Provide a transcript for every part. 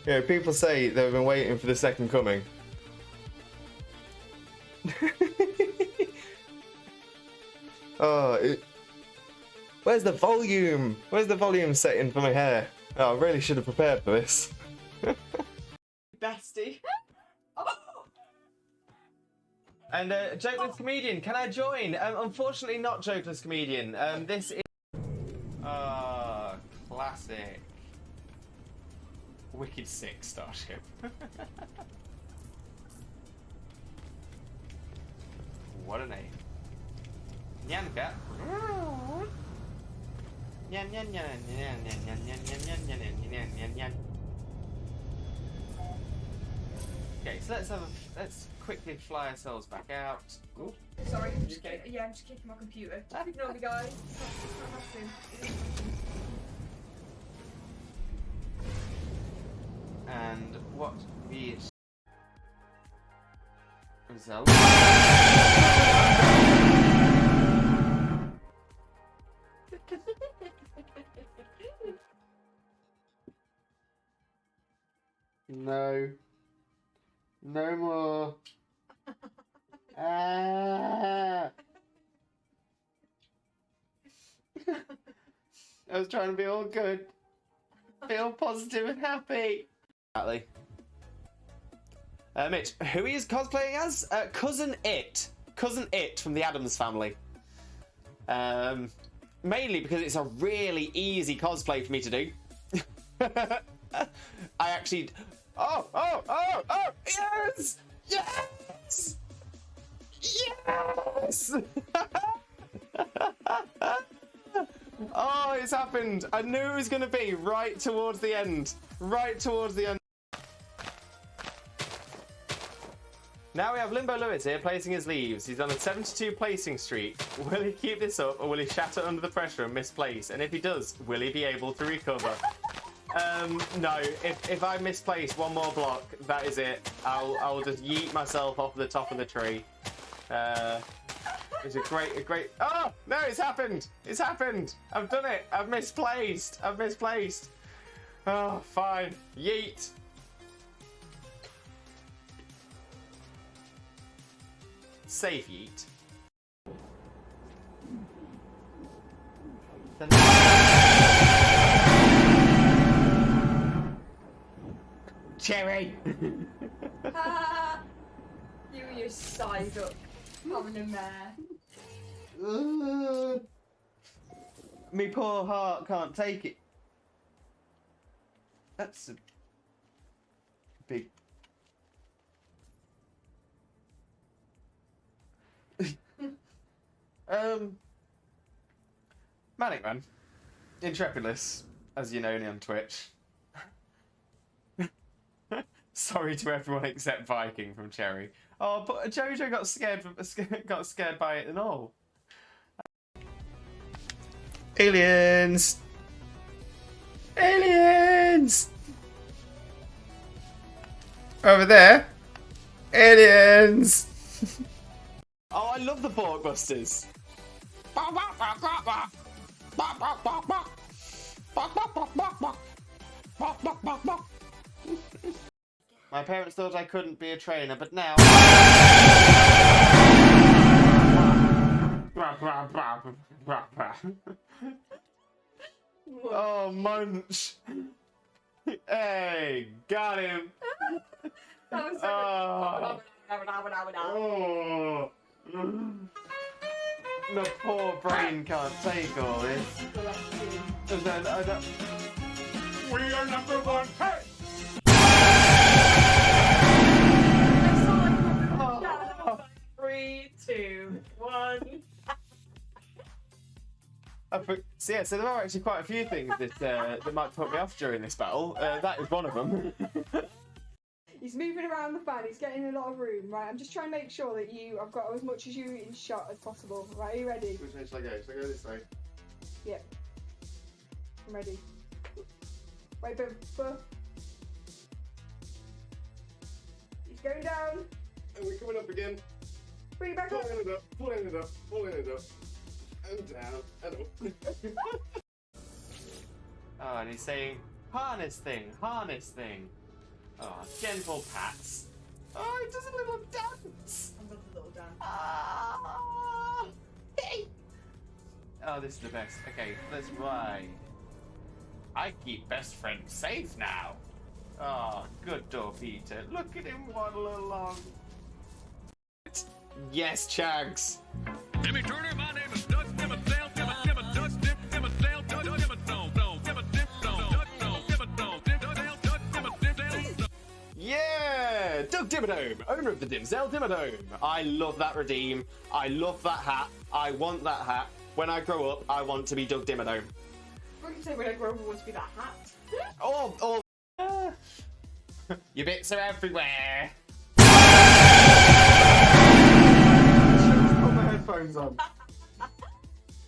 Yeah, people say they've been waiting for the second coming. Oh, where's the volume? Where's the volume setting for my hair? Oh, I really should have prepared for this. Bestie. And Jokeless Comedian, can I join? Unfortunately not Jokeless Comedian. This is... Ah, classic. Wicked sick Starship. What a name. Nyanka. Nyan nyan nyan nyan nyan nyan nyan nyan nyan nyan nyan. Okay, so let's quickly fly ourselves back out. Ooh. Sorry, I'm just kicking my computer. Ignore me, guys. It's not happening. And what the result? No. No more. Ah. I was trying to be all good. Feel positive and happy. Exactly. Mitch, who he is cosplaying as? Cousin It. Cousin It from the Addams Family. Mainly because it's a really easy cosplay for me to do. I actually... Oh! Yes! Yes! Yes! Oh, it's happened. I knew it was going to be right towards the end. Right towards the end. Now we have Limbo Lewis here placing his leaves. He's on a 72 placing streak. Will he keep this up or will he shatter under the pressure and misplace? And if he does, will he be able to recover? No, if I misplace one more block, that is it. I'll just yeet myself off the top of the tree. It's a great... Oh, no, it's happened. It's happened. I've done it. I've misplaced. Oh, fine. Yeet. Safe yeet. Cherry! You and your side up having a mare. Me poor heart can't take it. That's a big... Manic Man. Intrepidless, as you know me on Twitch. Sorry to everyone except Viking from Cherry. Oh, but Jojo got scared by it and all. Aliens! Aliens! Over there. Aliens! Oh, I love the Borgbusters. My parents thought I couldn't be a trainer, but now... Oh, Munch! Hey, got him! That was so Oh. My poor brain can't take all this. We are number one! Hey! Oh. 3, 2, 1. So yeah, so there are actually quite a few things that might put me off during this battle. That is one of them. He's moving around the fan, he's getting a lot of room, right? I'm just trying to make sure that I've got as much as you in shot as possible. Right, are you ready? Which way shall I go? Shall I go this way? Yeah. I'm ready. Wait, but... He's going down. And we're coming up again. Bring it back up. Pulling it up. And down, and up. Oh, and he's saying, harness thing, harness thing. Oh, gentle pats. Oh, he does a little dance. I love the little dance. Ah, hey. Oh, this is the best. Okay, that's why. I keep best friend safe now. Oh, good dog, Peter. Look at him waddle along. Yes, Chags. Jimmy Turner, my name is Doug Dimmadale, Dimmadale, Doug Dimmadale, Doug Dimmadale, Doug Dimmadale. Yeah, Doug Dimmadome, owner of the Dimsdale Dimmadome. I love that redeem. I love that hat. I want that hat. When I grow up, I want to be Doug Dimmadome. What do you say when I grow up I want to be that hat? Oh, your bits are everywhere. Just put my headphones on.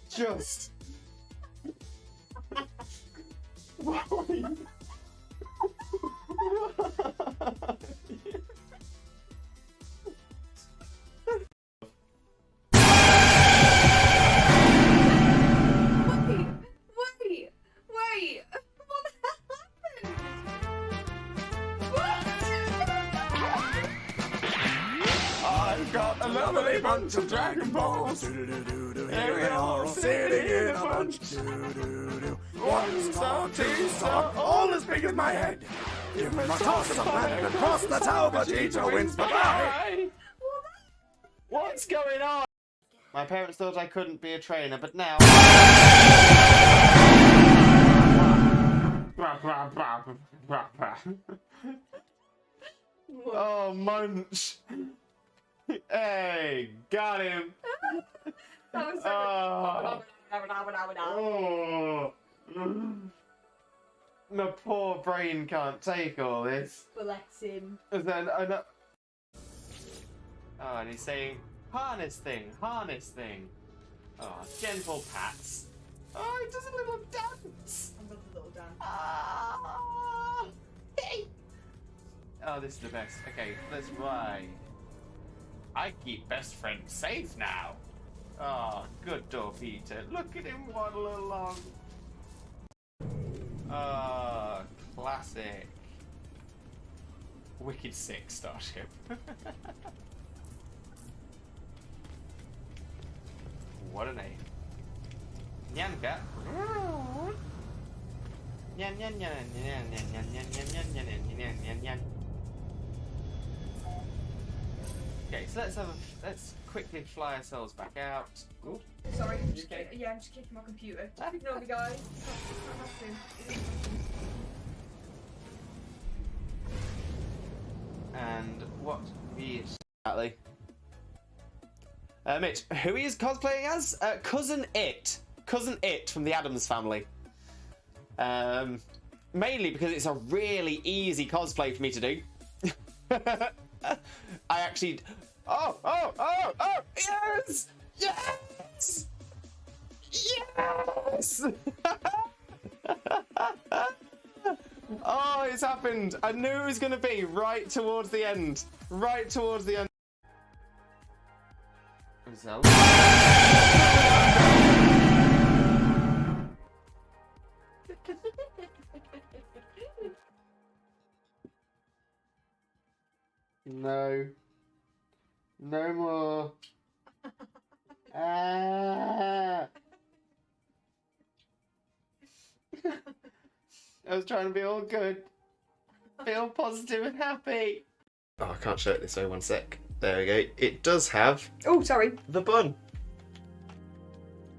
Just. Why? Wait! What the hell happened? What? I've got a lovely bunch of Dragon Balls. Here we are, sitting in a bunch. 1 star, 2 star, all as big as my head. Give him a toss of land across the tower, Vegeta wins. Bye-bye. What's going on? My parents thought I couldn't be a trainer, but now... Oh, Munch. Hey, got him. That was so Oh. My poor brain can't take all this. Bless him. And then oh, and he's saying, harness thing, harness thing. Oh, gentle pats. Oh, he does a little dance. I love the little dance. Ah, hey. Oh, this is the best. Okay, that's why. I keep best friend safe now. Oh, good dog, Peter. Look at him waddle along. Oh, classic. Wicked sick Starship. What a name. Nyanka. Nyan nyan nyan nyan nyan nyan nyan nyan nyan nyan nyan nyan. Okay, so let's quickly fly ourselves back out. Ooh. Sorry, I'm just kicking my computer. Ignore me, guys. I have to. And what he exactly? Mitch, who he is cosplaying as? Cousin It from the Addams Family. Mainly because it's a really easy cosplay for me to do. I actually. Oh! Yes! Yes! Yes! Oh, it's happened. I knew it was going to be right towards the end. Right towards the end. No. No more. Ah. I was trying to be all good. Feel positive and happy. Oh, I can't show it this way, 1 sec. There we go. It does have Oh, sorry. the bun.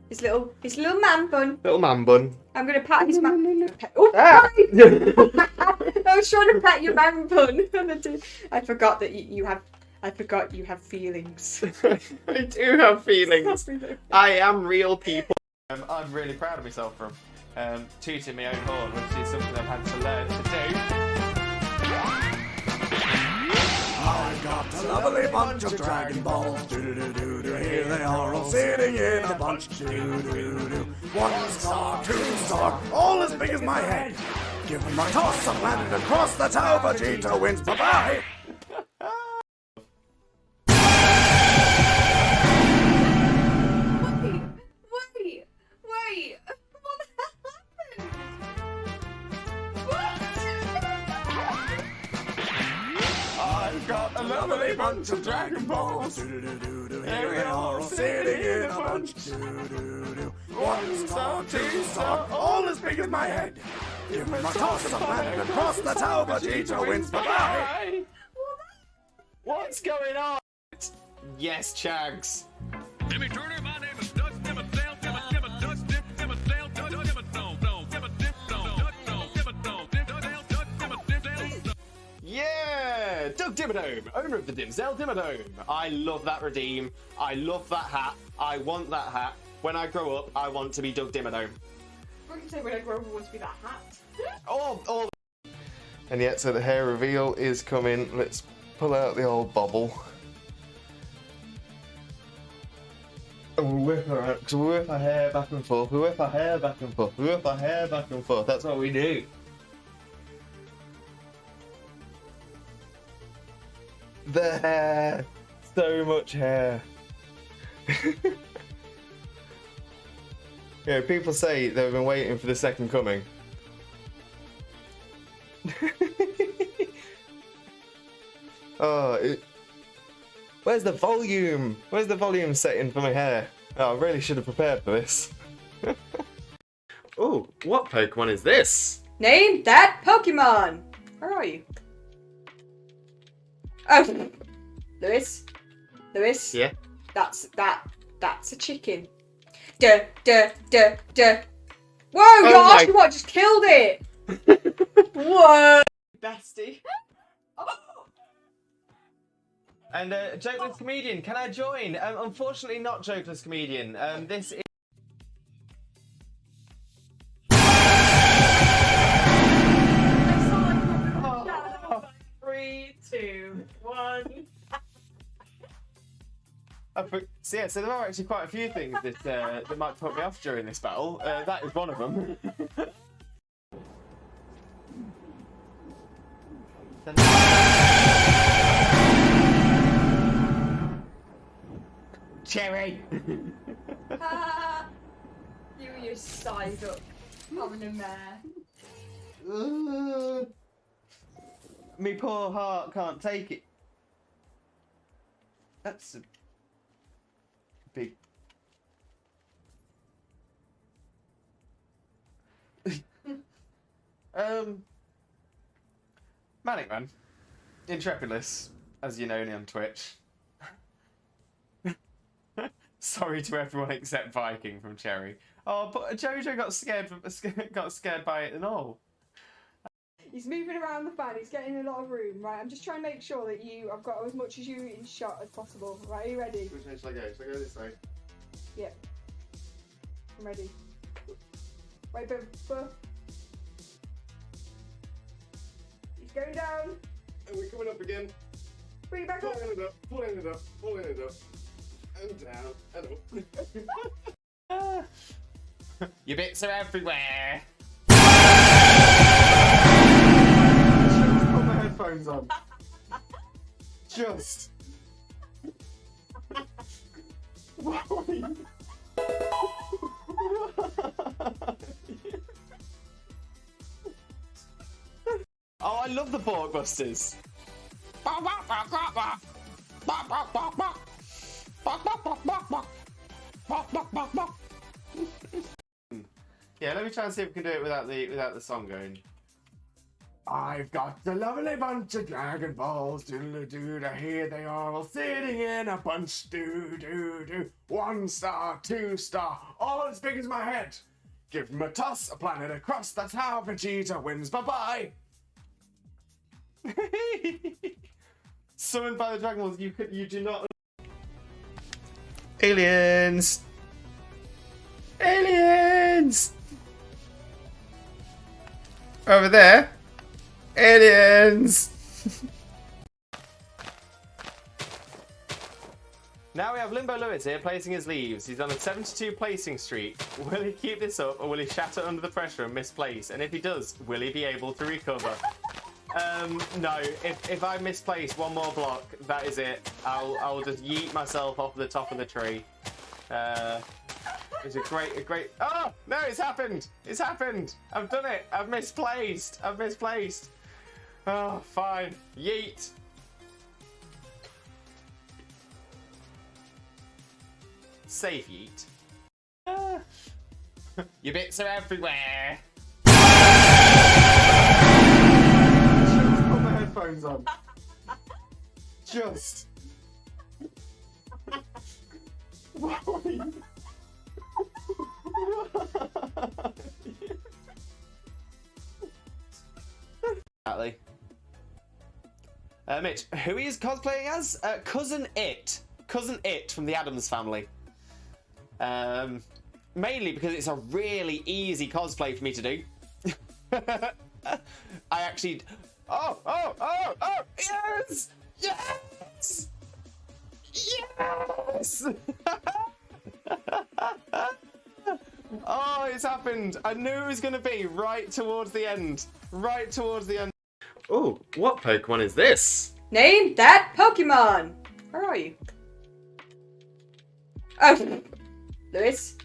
His little man bun. Little man bun. I'm gonna pat his man. Oh, Ah. sorry. I was trying to pat your man bun. I forgot that you have. I forgot you have feelings. I do have feelings. I am real people. I'm really proud of myself from tooting my own horn, which is something I've had to learn to do. I got a lovely bunch of Dragon Balls. Do-do-do-do-do. Here they are all sitting in a bunch. Do-do-do-do. 1 star, 2 star, all as big as my head. Give them a toss and land across the tower. Vegeta wins. Bye-bye. Wait! What the hell happened? a lovely bunch of Dragon Balls. Here they are all sitting in a bunch. 1 star, 2 star, all as big as my head. Give me my toss of the planet across the tower, Vegeta wins. Bye-bye. What's going on? Yes, Chags. Jimmy Turner, my name is Dutch, Dimmer, Dale, Dimmer, Dimmer, Dutch, Dip, Dimmer, Dale, Dutch, Dimmer, Dome, Dome, Dimmer, Dip, Dome, Dutch, Dome, Dimmer, Dome, Dip, Dale, Dutch, Dimmer, Dip, Dale, Dome. Yeah! Doug Dimmadome, owner of the Dimsdale Dimmadome. I love that redeem. I love that hat. I want that hat. When I grow up, I want to be Doug Dimmadome. What can you say when I grow up, I want to be that hat? Oh. And yet, so the hair reveal is coming. Let's pull out the old bobble. And we'll whip her out, because we whip our hair back and forth, we whip our hair back and forth, we whip our hair back and forth. That's what we do. The hair. So much hair. Yeah, people say they've been waiting for the second coming. Where's the volume? Where's the volume setting for my hair? Oh, I really should have prepared for this. Oh, what Pokemon is this? Name that Pokemon! Where are you? Oh! Lewis? Yeah? That's a chicken. Duh. Whoa, your Oshawott just killed it! Whoa! Bestie. And Jokeless Comedian, can I join? Unfortunately not Jokeless Comedian. This is... 3, 2, 1. So yeah, so there are actually quite a few things that might put me off during this battle. That is one of them. Cherry! You and your side up having a mare. Me poor heart can't take it. That's a big... Manic Man. Intrepidless, as you know me on Twitch. Sorry to everyone except Viking from Cherry. Oh, but Jojo got scared by it and all. He's moving around the fan, he's getting a lot of room, right? I'm just trying to make sure that I've got as much as you in shot as possible. Right, are you ready? Which way shall I go? Shall I go this way? Yeah. I'm ready. Wait, but... He's going down. And we're coming up again. Bring it back up. Pulling it up. And down, and up. Your bits are everywhere. Just put my headphones on. Just. Oh, I love the Borkbusters. Yeah, let me try and see if we can do it without the song going. I've got a lovely bunch of Dragon Balls, doodle-doo-doo, here they are all sitting in a bunch, do-do-do. 1 star, 2 star, all as big as my head. Give them a toss, a planet across, that's how Vegeta wins, bye-bye. Summoned by the Dragon Balls, you do not... Aliens! Aliens! Over there. Aliens! Now we have Limbo Lewis here placing his leaves. He's on a 72 placing streak. Will he keep this up or will he shatter under the pressure and misplace? And if he does, will he be able to recover? No, if I misplace one more block, that is it. I'll just yeet myself off the top of the tree. It's a great... Oh! No, it's happened! It's happened! I've done it! I've misplaced! Oh, fine. Yeet! Safe yeet. Your bits are everywhere. Just put my headphones on. Just. Exactly. Mitch, who he is cosplaying as? Cousin It. Cousin It from the Addams Family. Mainly because it's a really easy cosplay for me to do. I actually... Oh! Yes! Yes! Yes! Oh, it's happened. I knew it was going to be right towards the end. Right towards the end. Oh, what Pokemon is this? Name that Pokemon. Where are you? Oh, Lewis.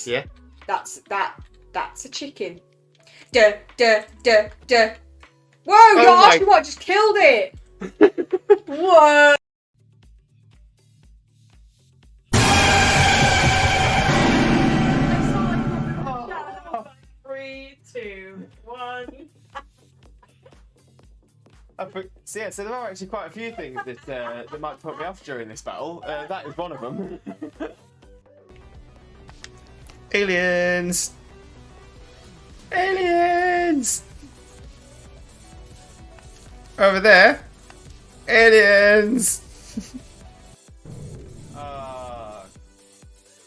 Yeah. That's a chicken. Duh. Whoa, gosh, what? Just killed it. Whoa. Three, two, one. So there are actually quite a few things that might put me off during this battle. That is one of them. Aliens! Aliens! Over there! Aliens!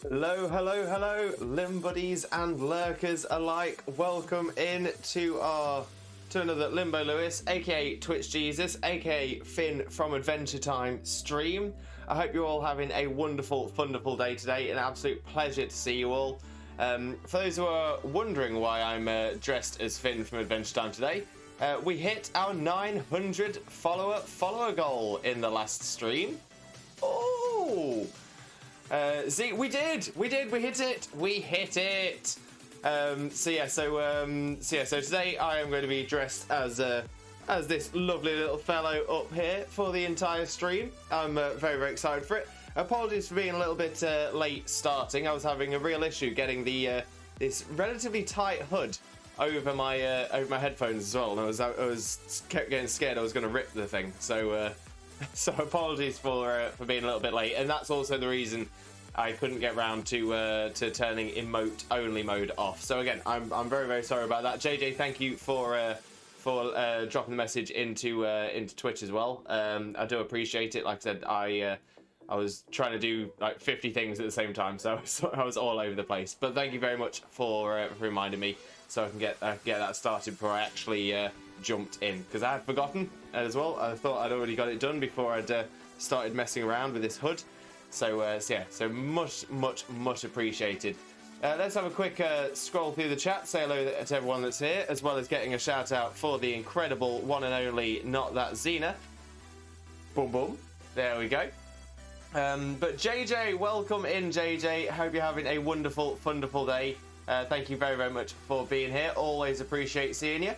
Hello, Limb buddies and lurkers alike. Welcome in to another Limbo Lewis, aka Twitch Jesus, aka Finn from Adventure Time stream. I hope you're all having a wonderful, wonderful day today. An absolute pleasure to see you all. For those who are wondering why I'm dressed as Finn from Adventure Time today, we hit our 900 follower goal in the last stream. Oh! See, we hit it. So today I am going to be dressed as this lovely little fellow up here for the entire stream. I'm very, very excited for it. Apologies for being a little bit late starting. I was having a real issue getting the this relatively tight hood over my headphones as well, and I was kept getting scared I was going to rip the thing. So apologies for being a little bit late, and that's also the reason I couldn't get round to turning emote only mode off. So again, I'm very, very sorry about that. JJ, thank you for dropping the message into Twitch as well. I do appreciate it. Like I said, I was trying to do like 50 things at the same time, so I was all over the place. But thank you very much for reminding me, so I can get that started before I actually jumped in, because I had forgotten as well. I thought I'd already got it done before I'd started messing around with this hood. So much appreciated. Let's have a quick scroll through the chat, say hello to everyone that's here, as well as getting a shout out for the incredible one and only Not That Xena. Boom boom. There we go. But JJ, welcome in, JJ. Hope you're having a wonderful, wonderful day. Thank you very, very much for being here. Always appreciate seeing you.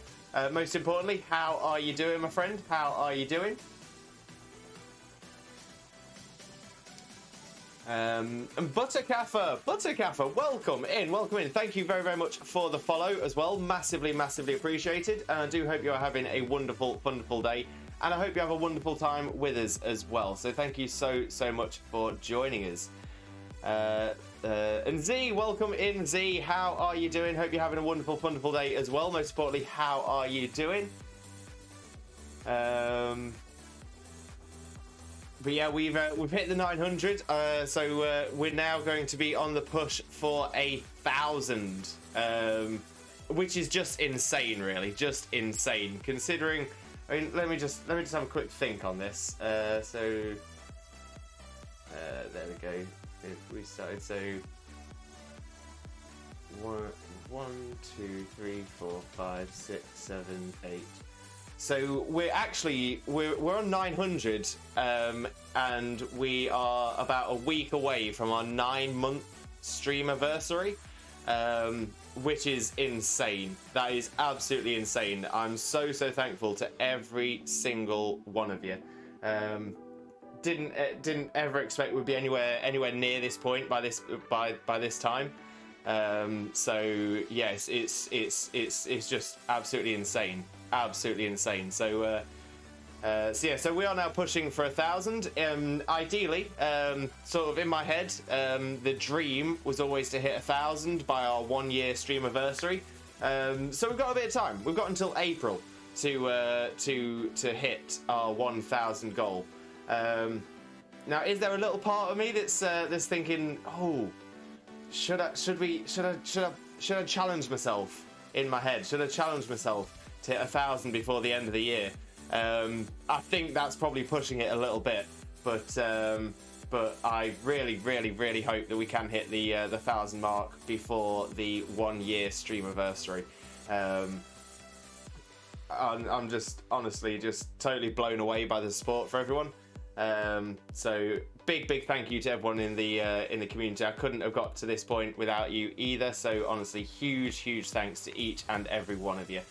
Most importantly, how are you doing, my friend? How are you doing? And Buttercaffer, welcome in. Thank you very, very much for the follow as well. Massively, massively appreciated. And I do hope you are having a wonderful, wonderful day. And I hope you have a wonderful time with us as well. So thank you so, so much for joining us. And Z, welcome in, Z. How are you doing? Hope you're having a wonderful, wonderful day as well. Most importantly, how are you doing? But yeah, we've hit the 900, so we're now going to be on the push for 1,000, which is just insane, really, just insane. Considering, I mean, let me just have a quick think on this. There we go. If we started, so 1, 2, 3, 4, 5, 6, 7, 8. So we're on 900, and we are about a week away from our 9-month stream anniversary, which is insane. That is absolutely insane. I'm so thankful to every single one of you. didn't ever expect we'd be anywhere near this point by this time. So yes, it's just absolutely insane, So so we are now pushing for 1,000. Ideally, sort of in my head, the dream was always to hit 1,000 by our 1-year stream anniversary. So we've got a bit of time. We've got until April to hit our 1,000 goal. Now, is there a little part of me that's thinking, oh, should I challenge myself in my head? Should I challenge myself to hit 1,000 before the end of the year? I think that's probably pushing it a little bit, but I really hope that we can hit the 1,000 mark before the 1-year stream anniversary. I'm just honestly just totally blown away by the support for everyone. So big thank you to everyone in the community. I couldn't have got to this point without you either. So honestly, huge thanks to each and every one of you.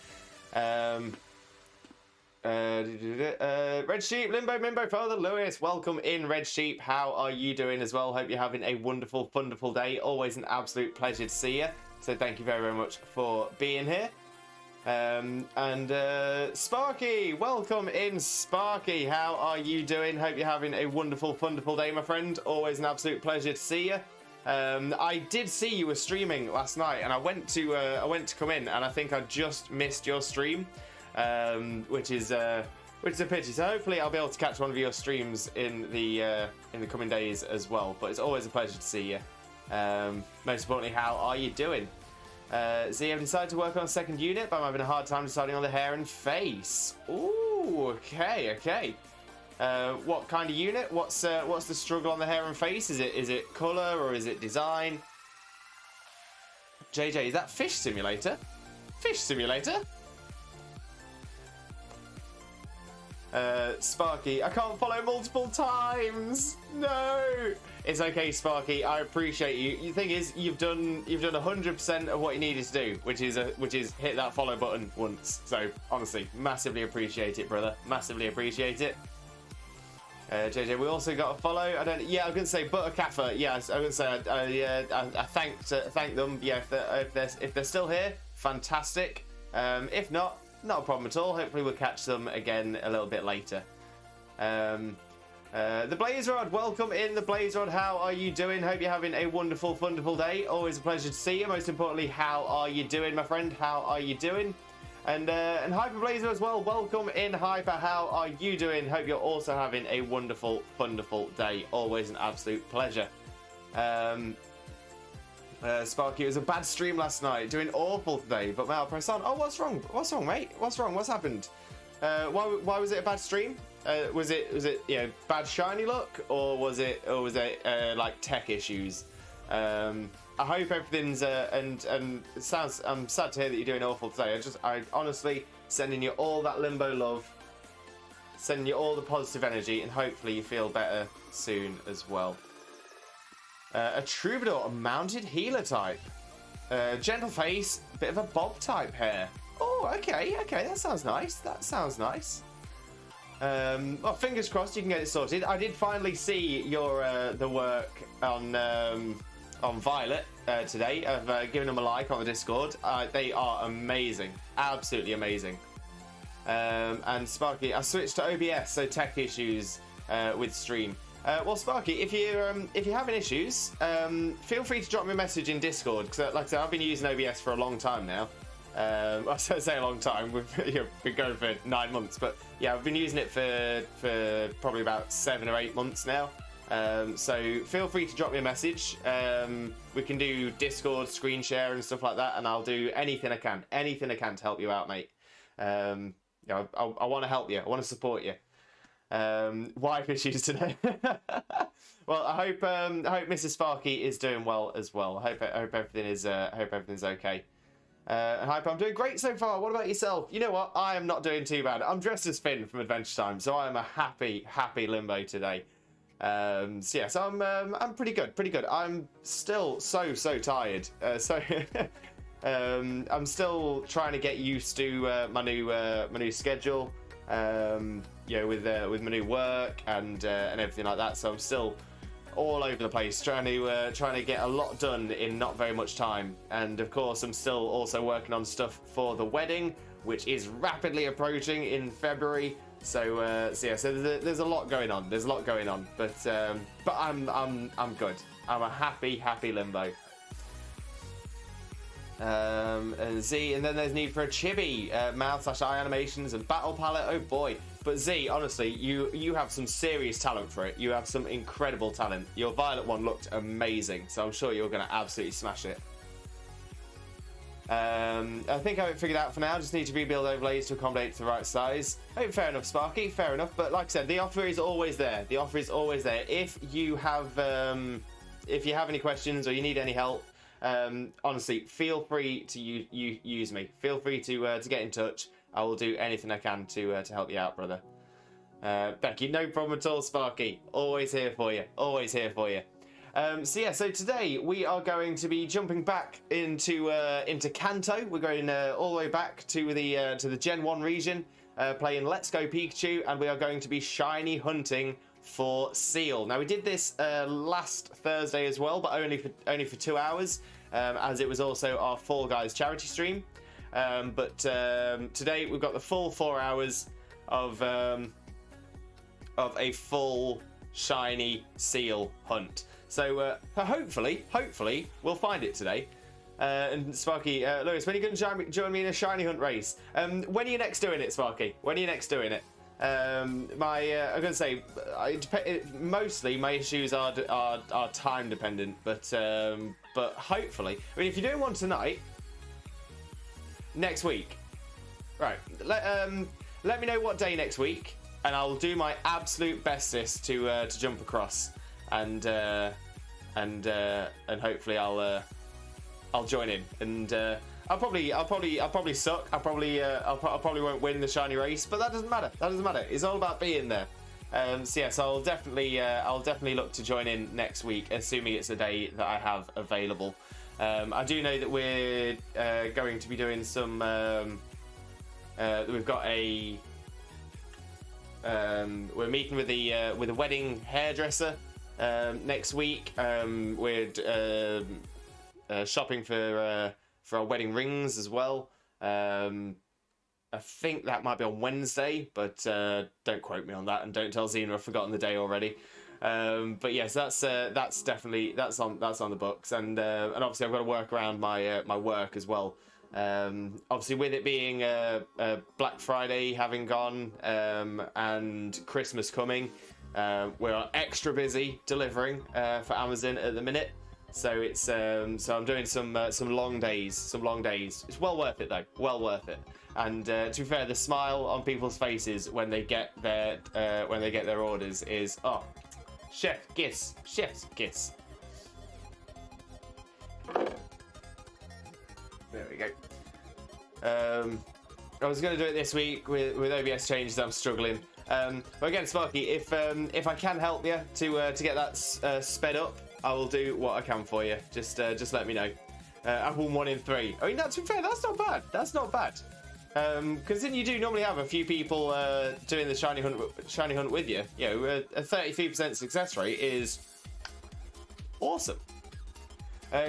Red Sheep, Limbo, Mimbo, Father Lewis, welcome in, Red Sheep. How are you doing as well? Hope you're having a wonderful day. Always an absolute pleasure to see you. So thank you very much for being here. Sparky, welcome in, Sparky. How are you doing? Hope you're having a wonderful day, my friend. Always an absolute pleasure to see you. I did see you were streaming last night, and I went to come in, and I think I just missed your stream, which is a pity. So hopefully I'll be able to catch one of your streams in the coming days as well. But it's always a pleasure to see you. Most importantly, how are you doing? So you have decided to work on a second unit, but I'm having a hard time deciding on the hair and face. Ooh, okay. What kind of unit? What's the struggle on the hair and face? Is it colour or is it design? JJ, is that Fish Simulator? Fish Simulator? Sparky, I can't follow multiple times. No, it's okay, Sparky. I appreciate you. The thing is, you've done 100% of what you needed to do, which is hit that follow button once. So honestly, massively appreciate it, brother. Massively appreciate it. JJ, we also got a follow. I was gonna say Buttercaffer. Yeah, I was gonna say I thank them. Yeah, if they're still here, fantastic. If not a problem at all. Hopefully we'll catch them again a little bit later. The Blazerod, welcome in, the Blazerod. How are you doing? Hope you're having a wonderful day. Always a pleasure to see you. Most importantly, how are you doing, my friend? How are you doing? And Hyper Blazer as well. Welcome in, Hyper. How are you doing? Hope you're also having a wonderful day. Always an absolute pleasure. Sparky, it was a bad stream last night. Doing awful today, but now I'll press on. Oh, what's wrong? What's wrong, mate? What's wrong? What's happened? Why was it a bad stream? Was it bad shiny look, or was it like tech issues? I hope everything's and it sounds. I'm sad to hear that you're doing awful today. I honestly sending you all that limbo love, sending you all the positive energy, and hopefully you feel better soon as well. A troubadour, a mounted healer type. Gentle face, bit of a bob type hair. Oh, okay, that sounds nice. Well, fingers crossed you can get it sorted. I did finally see your the work on Violet today. I've given them a like on the Discord. They are amazing, absolutely amazing. And Sparky, I switched to OBS, so tech issues with stream. Well, Sparky, if you're having issues, feel free to drop me a message in Discord, because like I said, I've been using OBS for a long time now. I say a long time, we've been going for 9 months, but yeah, I've been using it for probably about 7 or 8 months now. So feel free to drop me a message. We can do Discord, screen share and stuff like that, and I'll do anything I can to help you out, mate. I want to help you, I want to support you. Wife issues today. Well, I hope Mrs. Sparky is doing well as well. I hope everything's okay. Hype, I'm doing great so far. What about yourself? You know what? I am not doing too bad. I'm dressed as Finn from Adventure Time, so I am a happy Limbo today. So I'm pretty good. I'm still so tired. I'm still trying to get used to my new schedule. you know, with my new work and everything like that. So I'm still all over the place trying to get a lot done in not very much time. And of course, I'm still also working on stuff for the wedding, which is rapidly approaching in February. So yeah, so there's a lot going on. There's a lot going on, but I'm good. I'm a happy Limbo. And Z, and then there's need for a chibi, mouth/eye animations and battle palette. Oh boy. But Z, honestly, you have some serious talent for it. You have some incredible talent. Your violet one looked amazing, so I'm sure you're going to absolutely smash it. I think I have it figured out for now. Just need to rebuild overlays to accommodate to the right size. Oh, fair enough, Sparky. Fair enough. But like I said, the offer is always there. The offer is always there. If you have any questions or you need any help, honestly, feel free to use me. Feel free to get in touch. I will do anything I can to help you out, brother. Becky, no problem at all, Sparky. Always here for you. Always here for you. So yeah, so today we are going to be jumping back into Kanto. We're going all the way back to the Gen 1 region, playing Let's Go Pikachu, and we are going to be shiny hunting for SEEL. Now we did this last Thursday as well, but only for 2 hours, as it was also our Fall Guys charity stream. But today we've got the full 4 hours of a full shiny SEEL hunt. So hopefully we'll find it today. And Sparky, Lewis, when are you going to join me in a shiny hunt race? When are you next doing it, Sparky? When are you next doing it? I'm going to say, mostly my issues are time dependent, but hopefully, I mean, if you're doing one tonight, next week, right? Let me know what day next week, and I'll do my absolute bestest to jump across, and hopefully I'll join in, and I'll probably suck. I probably won't win the shiny race, but that doesn't matter. That doesn't matter. It's all about being there. So yes, I'll definitely look to join in next week, assuming it's a day that I have available. I do know that we're going to be doing some. We've got a. We're meeting with a wedding hairdresser next week. We're shopping for our wedding rings as well. I think that might be on Wednesday, but don't quote me on that, and don't tell Xena I've forgotten the day already. But yes, that's on the books, and obviously I've got to work around my work as well. Obviously, with it being Black Friday having gone and Christmas coming, we're extra busy delivering for Amazon at the minute. So it's so I'm doing some long days. It's well worth it though, well worth it. And to be fair, the smile on people's faces when they get their orders is chef's kiss. There we go. I was going to do it this week with OBS changes. I'm struggling. But again, Sparky, if I can help you to get that sped up, I will do what I can for you. Just let me know. I've won 1 in 3. I mean, to be fair, that's not bad. That's not bad. Because then you do normally have a few people doing the shiny hunt with you. You know, a 33% success rate is awesome.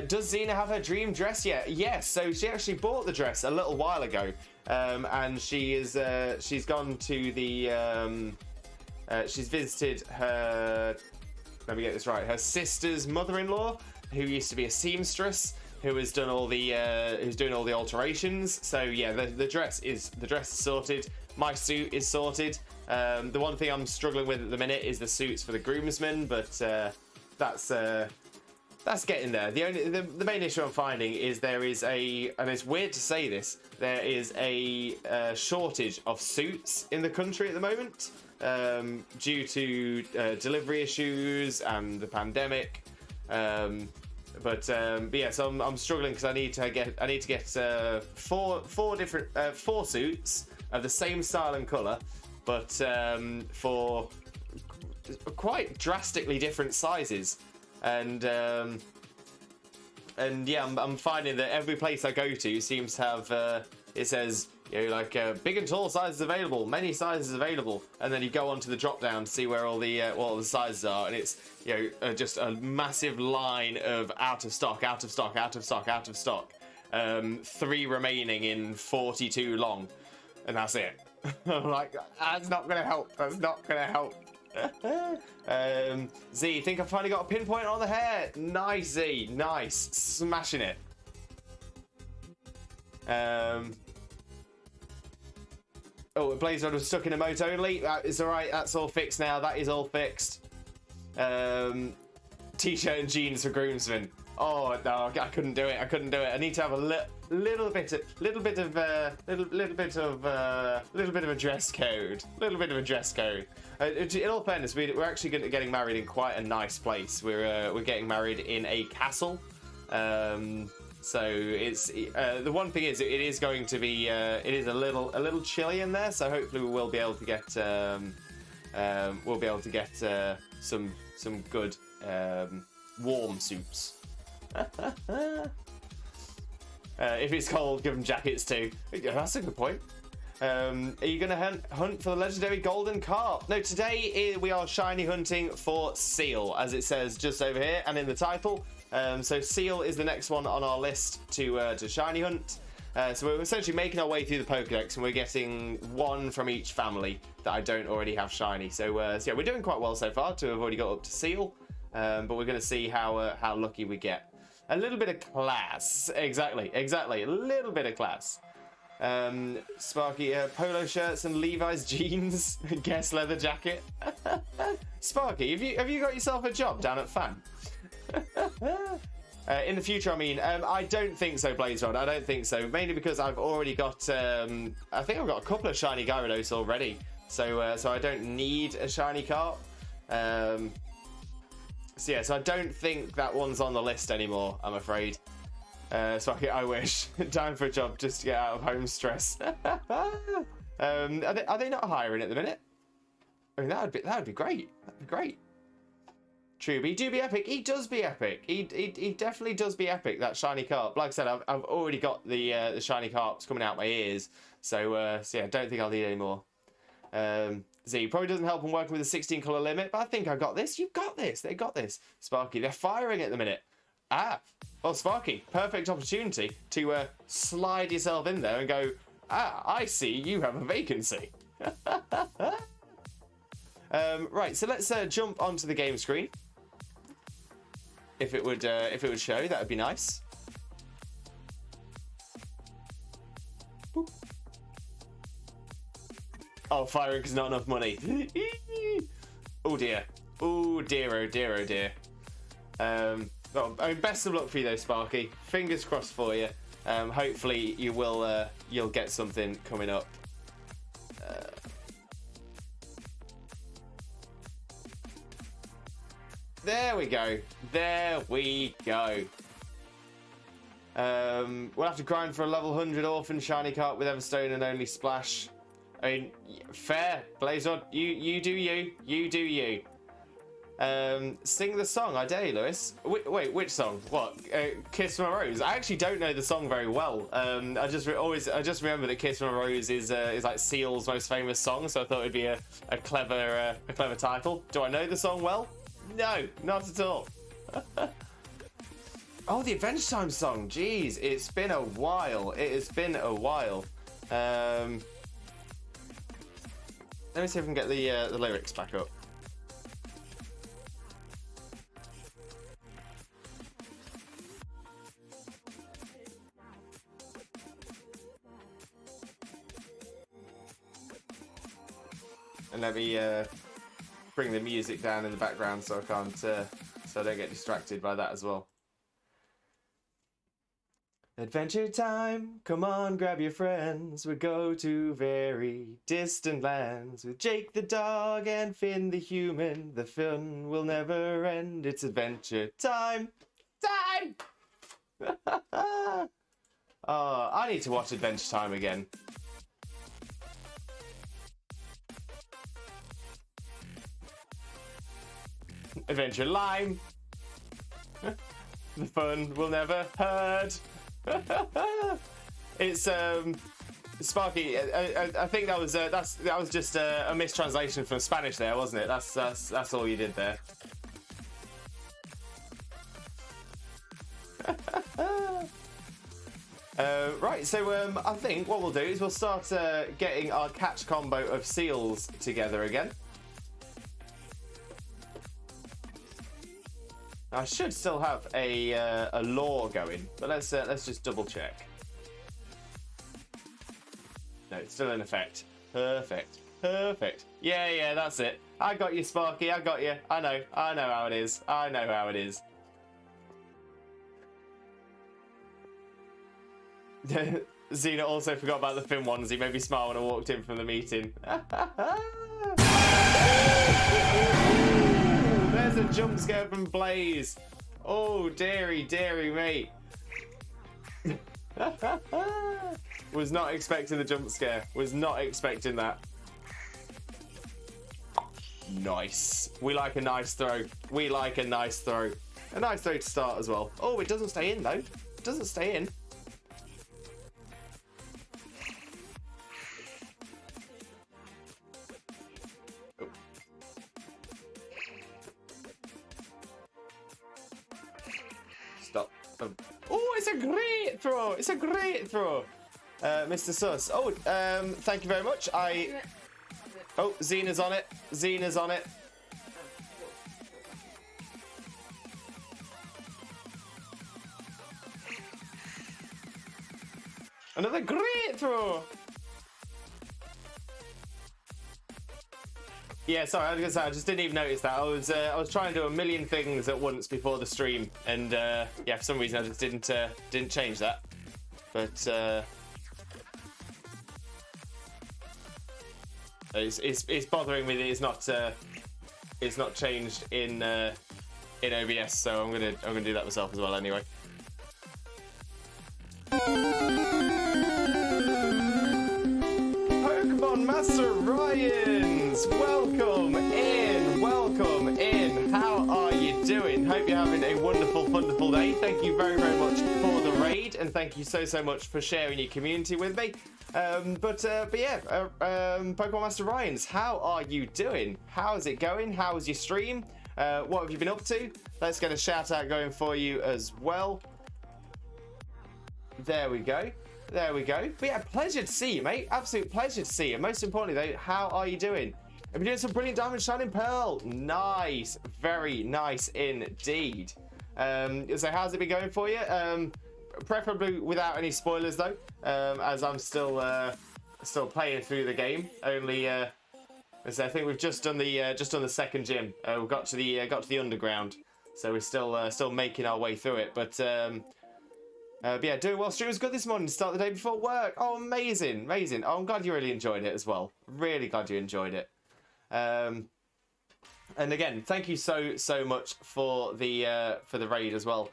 Does Xena have her dream dress yet? Yes. So she actually bought the dress a little while ago, and she's gone to the she's visited her. Let me get this right. Her sister's mother-in-law, who used to be a seamstress, who has done all the who's doing all the alterations. So yeah, the dress is sorted. My suit is sorted. The one thing I'm struggling with at the minute is the suits for the groomsmen, but that's getting there. The main issue I'm finding is there is and it's weird to say this, there is a shortage of suits in the country at the moment, due to delivery issues and the pandemic. But yeah, so I'm struggling because I need to get four suits of the same style and colour, but for quite drastically different sizes. And yeah, I'm finding that every place I go to seems to have it says You know, like big and tall sizes available, many sizes available, and then you go onto the drop down to see where all the sizes are, and it's, you know, just a massive line of out of stock, out of stock, out of stock, out of stock. 3 remaining in 42 long, and that's it. I'm like, that's not gonna help. That's not gonna help. Z, think I finally got a pinpoint on the hair. Nice, Z, nice, smashing it. Oh, Blaze Rod was stuck in emote only. That is alright, that's all fixed now. That is all fixed. T-shirt and jeans for groomsmen. Oh no, I couldn't do it. I couldn't do it. I need to have a little bit of a dress code. Little bit of a dress code. In all fairness, we're actually getting married in quite a nice place. We're getting married in a castle. So it's the one thing is it is going to be it is a little chilly in there. So hopefully we will be able to get some good warm soups. If it's cold, give them jackets too. Yeah, that's a good point. Are you going to hunt for the legendary golden carp? No, today we are shiny hunting for SEEL, as it says just over here and in the title. So SEEL is the next one on our list to shiny hunt. So we're essentially making our way through the Pokedex, and we're getting 1 from each family that I don't already have shiny. So yeah, we're doing quite well so far to have already got up to SEEL, but we're going to see how lucky we get. A little bit of class, exactly. A little bit of class. Sparky, polo shirts and Levi's jeans, Guess leather jacket. Sparky, have you got yourself a job down at FAN? In the future, I mean, I don't think so, Blaze Rod. I don't think so. Mainly because I've already got, I think I've got a couple of shiny Gyarados already. So I don't need a shiny carp. So yeah, so I don't think that one's on the list anymore, I'm afraid. So I wish. Time for a job just to get out of home stress. Are they not hiring at the minute? I mean, that would be great. That'd be great. Truby, do be epic. He does be epic. He definitely does be epic. That shiny carp. Like I said, I've already got the shiny carps coming out my ears. So yeah, I don't think I'll need any more. Z probably doesn't help on working with a 16 colour limit, but I think I got this. You've got this. They got this. Sparky, they're firing at the minute. Well, Sparky, perfect opportunity to slide yourself in there and go, I see you have a vacancy. Right, so let's jump onto the game screen. If it would show, that would be nice. Boop. Oh, firing because not enough money. Oh dear. Oh dear. Oh dear. Oh dear. Well, I mean, best of luck for you though, Sparky. Fingers crossed for you. Hopefully you will. You'll get something coming up. There we go. There we go. We'll have to grind for a level 100 orphan shiny carp with Everstone and only splash. I mean, fair, Blazor. You do you. You do you. Sing the song, I dare you, Lewis. Wait, which song? What? Kiss from a Rose. I actually don't know the song very well. I just remember that Kiss from a Rose is like SEAL's most famous song, so I thought it'd be a clever title. Do I know the song well? No, not at all. Oh, the Adventure Time song. Jeez, it's been a while. It has been a while. Let me see if I can get the lyrics back up. And let me bring the music down in the background so I can't, so I don't get distracted by that as well. Adventure time, come on, grab your friends. We go to very distant lands with Jake the dog and Finn the human. The fun will never end. It's adventure time. Oh, I need to watch Adventure Time again. Adventure Lime. The fun will never hurt. It's Sparky, I think that was just a mistranslation from Spanish there, wasn't it? That's all you did there. Right, so I think what we'll do is we'll start getting our catch combo of seals together again. I should still have a lore going, but let's just double check. No, it's still in effect. Perfect. Perfect. Yeah, that's it. I got you, Sparky. I got you. I know how it is. I know how it is. Xena also forgot about the Finn ones. He made me smile when I walked in from the meeting. There's a jump scare from Blaze. Oh, dearie me. Was not expecting the jump scare. Was not expecting that. Nice. We like a nice throw. We like a nice throw. A nice throw to start as well. Oh, it doesn't stay in though. It doesn't stay in. Oh. Stop. Oh, it's a great throw. It's a great throw. Mr. Sus. Oh, thank you very much. Oh, Xena's on it. Xena's on it. Another great throw. Yeah, sorry, I was gonna say I just didn't even notice that. I was trying to do a million things at once before the stream, and yeah, for some reason I just didn't change that. But it's bothering me that it's not changed in OBS, so I'm gonna do that myself as well anyway. Pokemon Master Ryans, welcome in. How are you doing? Hope you're having a wonderful day. Thank you very much for the raid, and thank you so much for sharing your community with me. But yeah, Pokemon Master Ryans, how are you doing? How's it going? How's your stream? What have you been up to? Let's get a shout out going for you as well. There we go. But yeah, pleasure to see you, mate. Absolute pleasure to see you. Most importantly, though, how are you doing? Have you doing some brilliant Diamond Shining Pearl? Nice. Very nice indeed. So how's it been going for you? Preferably without any spoilers, though, as I'm still playing through the game. Only, as I think we've just done the second gym. We got to the underground, so we're still making our way through it. But yeah, doing well. Stream was good this morning to start the day before work. Oh, amazing. Oh, I'm glad you really enjoyed it as well. Really glad you enjoyed it. And again, thank you so much for the raid as well.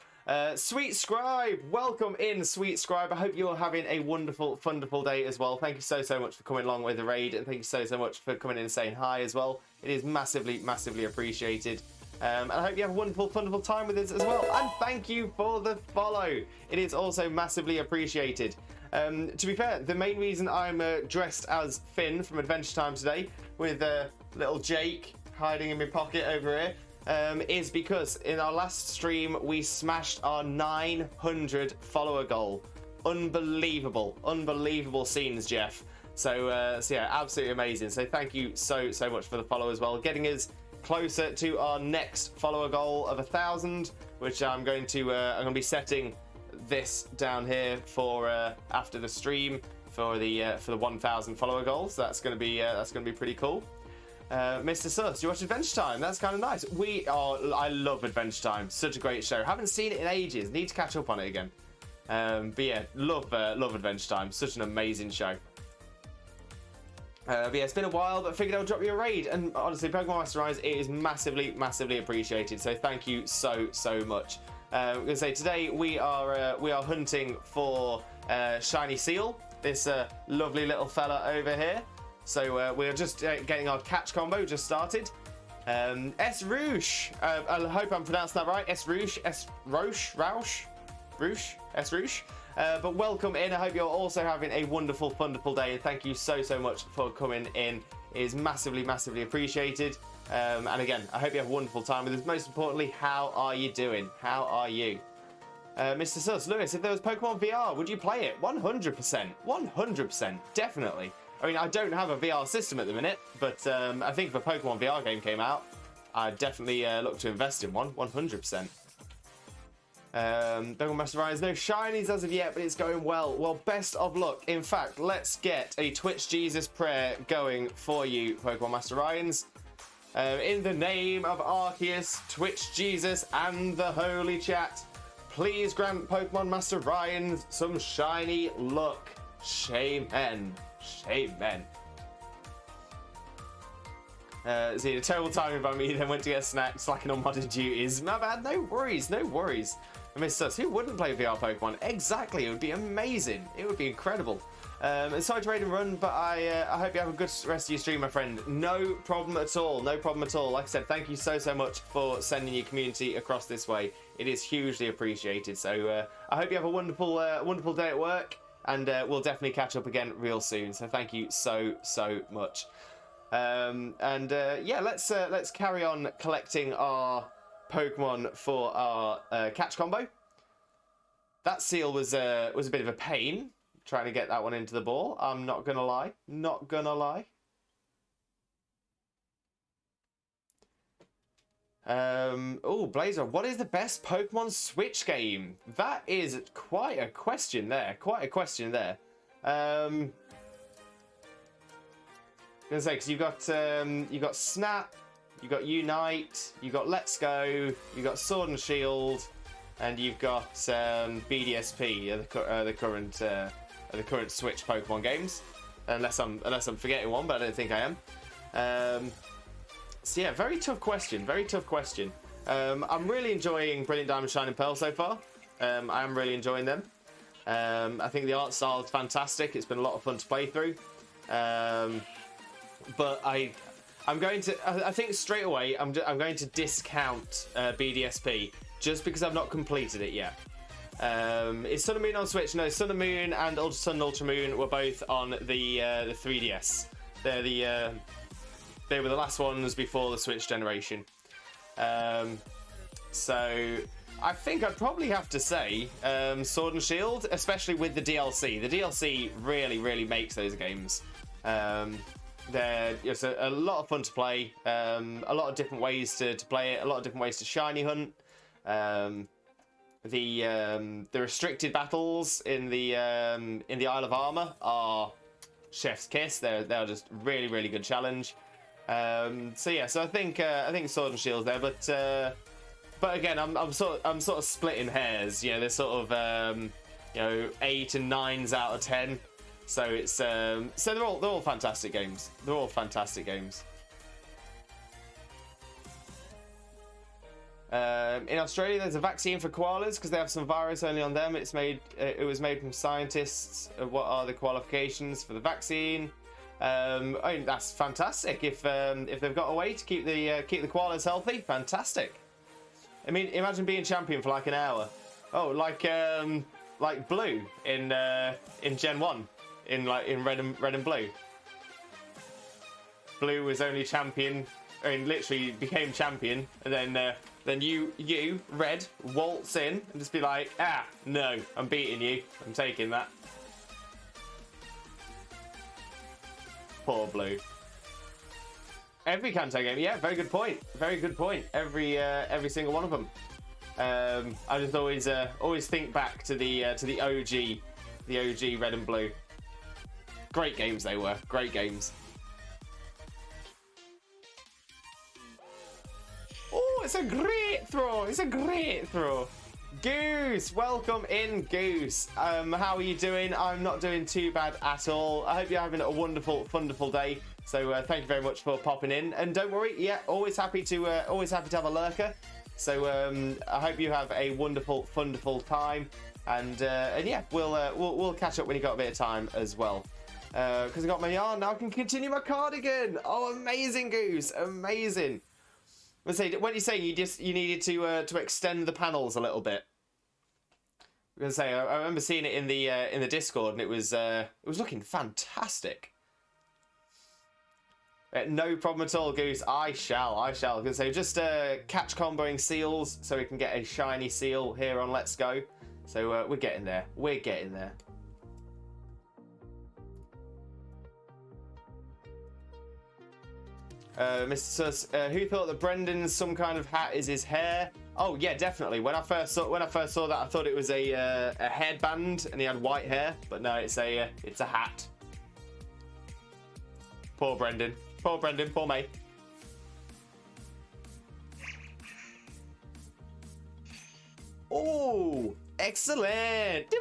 Sweet Scribe, welcome in, Sweet Scribe. I hope you're having a wonderful day as well. Thank you so much for coming along with the raid, and thank you so much for coming in and saying hi as well. It is massively appreciated. And I hope you have a wonderful time with us as well. And thank you for the follow. It is also massively appreciated. To be fair, the main reason I'm dressed as Finn from Adventure Time today, with little Jake hiding in my pocket over here, is because in our last stream we smashed our 900 follower goal. Unbelievable scenes, Jeff. So yeah, absolutely amazing. So thank you so much for the follow as well, getting us closer to our next follower goal of 1,000, which I'm going to be setting this down here for after the stream for the 1,000 follower goal. So that's going to be pretty cool. Mr. Sus, you watch Adventure Time? That's kind of nice. I love Adventure Time. Such a great show. Haven't seen it in ages. Need to catch up on it again. But yeah, love Adventure Time. Such an amazing show. But yeah, it's been a while, but figured I'll drop you a raid. And honestly, Pokemon Master Rise, it is massively appreciated. So thank you so much. I'm gonna say today we are hunting for Shiny Seal, this lovely little fella over here. So we're just getting our catch combo just started. S Roosh, I hope I'm pronouncing that right. S Roosh, S Roche, S Roosh. But welcome in. I hope you're also having a wonderful, wonderful day. And thank you so, so much for coming in. It is massively, massively appreciated. And again, I hope you have a wonderful time with us. Most importantly, how are you doing? How are you? Mr. Sus, Lewis, if there was Pokemon VR, would you play it? 100%. 100%. Definitely. I mean, I don't have a VR system at the minute, but I think if a Pokemon VR game came out, I'd definitely look to invest in one. 100%. Pokemon Master Ryan's no shinies as of yet, but it's going well. Well, best of luck. In fact, let's get a Twitch Jesus prayer going for you, Pokemon Master Ryans. In the name of Arceus, Twitch Jesus, and the Holy Chat, please grant Pokemon Master Ryan some shiny luck. Shaman. Shaman. See, a terrible timing by me, then went to get a snack, slacking on modded duties. My bad, no worries, no worries. I missed us. Who wouldn't play VR Pokemon? Exactly, it would be amazing. It would be incredible. And sorry to raid and run, but I hope you have a good rest of your stream, my friend. No problem at all. No problem at all. Like I said, thank you so, so much for sending your community across this way. It is hugely appreciated. So I hope you have a wonderful, wonderful day at work, and we'll definitely catch up again real soon. So thank you so, so much. Yeah, let's carry on collecting our Pokemon for our catch combo. That seal was a bit of a pain. Trying to get that one into the ball. I'm not gonna lie. Not gonna lie. Oh, Blazer, what is the best Pokemon Switch game? That is quite a question there. Quite a question there. I'm gonna say, because you got Snap, you got Unite, you got Let's Go, you got Sword and Shield, and you've got BDSP, the current Switch Pokemon games, unless I'm forgetting one, but I don't think I am. So yeah, very tough question. Very tough question. I'm really enjoying Brilliant Diamond, Shining Pearl so far. I am really enjoying them. I think the art style is fantastic. It's been a lot of fun to play through. But I'm going to. I think straight away I'm going to discount BDSP just because I've not completed it yet. Is Sun and Moon on Switch? No, Sun and Moon and Ultra Sun and Ultra Moon were both on the 3DS. They were the last ones before the Switch generation. So I think I'd probably have to say Sword and Shield, especially with the DLC. The DLC really, really makes those games. It's a lot of fun to play. A lot of different ways to play it. A lot of different ways to shiny hunt. The restricted battles in the Isle of Armor are chef's kiss. They're just really, really good challenge. So yeah, so I think Sword and Shield's there, but again, I'm sort of splitting hairs. You know, they're sort of 8 and 9s out of 10. So it's so they're all fantastic games. They're all fantastic games. In Australia, there's a vaccine for koalas because they have some virus only on them. It was made from scientists. What are the qualifications for the vaccine? I mean, that's fantastic. If they've got a way to keep the koalas healthy, fantastic. I mean, imagine being champion for like an hour. Oh, like Blue in Gen 1, in red and blue. Blue was only champion. I mean, literally became champion, and then you Red waltz in and just be like, no, I'm beating you. I'm taking that. Poor Blue. Every Kanto game, yeah, very good point. Very good point. Every single one of them. I just always think back to the OG Red and Blue. Great games they were. Great games. Oh, it's a great throw. It's a great throw. Goose, welcome in, Goose. How are you doing? I'm not doing too bad at all. I hope you're having a wonderful, wonderful day. So thank you very much for popping in. And don't worry, yeah, always happy to have a lurker. So I hope you have a wonderful, wonderful time. And yeah, we'll catch up when you got a bit of time as well. Because I got my yarn now, I can continue my cardigan. Oh, amazing, Goose, amazing. Let's say, what are you saying? You needed to extend the panels a little bit. gonna say I remember seeing it in the Discord, and it was looking fantastic. No problem at all, Goose. I shall. I was gonna say just catch comboing seals so we can get a shiny seal here on Let's Go. So we're getting there. We're getting there. Mr. Sus, who thought that Brendan's some kind of hat is his hair? Oh yeah, definitely. When I first saw that, I thought it was a headband and he had white hair, but no, it's a hat. Poor Brendan. Poor Brendan. Poor mate. Oh, excellent.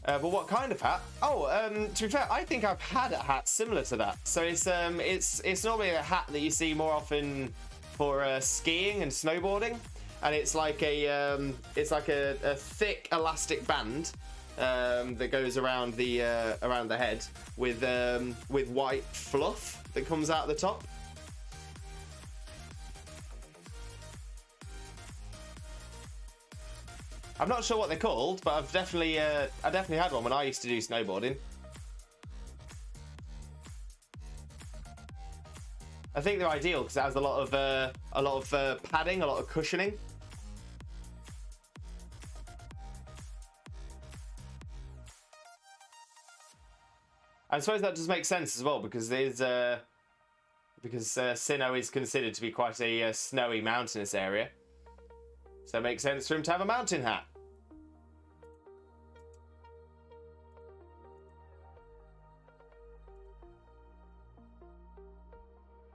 But what kind of hat? Oh, to be fair, I think I've had a hat similar to that. So it's normally a hat that you see more often for skiing and snowboarding, and it's like a thick elastic band that goes around the head with white fluff that comes out the top. I'm not sure what they're called, but I definitely had one when I used to do snowboarding. I think they're ideal because it has a lot of padding, a lot of cushioning. I suppose that does make sense as well because Sinnoh is considered to be quite a snowy, mountainous area. So it makes sense for him to have a mountain hat.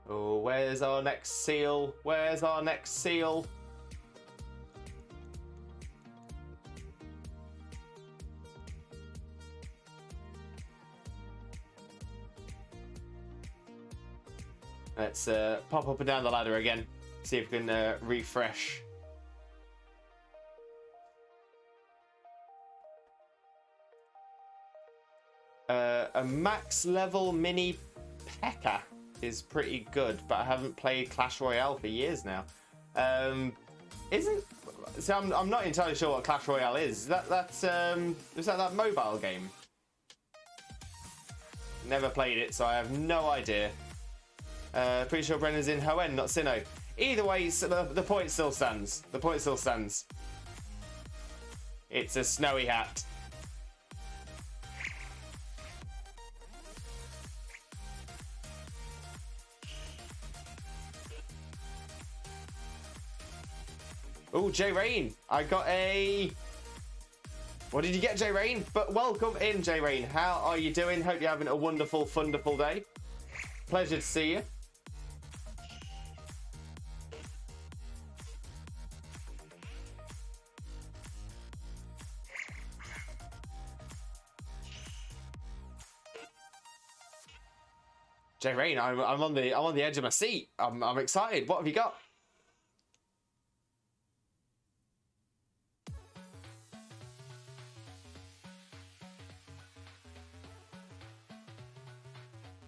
Oh, where's our next seal? Where's our next seal? Let's pop up and down the ladder again. See if we can refresh. A max level mini P.E.K.K.A. is pretty good, but I haven't played Clash Royale for years now. I'm not entirely sure what Clash Royale is. Is that mobile game? Never played it, so I have no idea. Pretty sure Brendan's in Hoenn, not Sinnoh. Either way, the point still stands. The point still stands. It's a snowy hat. Oh, J Rain. I got a... What did you get, J Rain? But welcome in, J Rain. How are you doing? Hope you're having a wonderful, wonderful day. Pleasure to see you. J Rain, I'm on the edge of my seat. I'm excited. What have you got?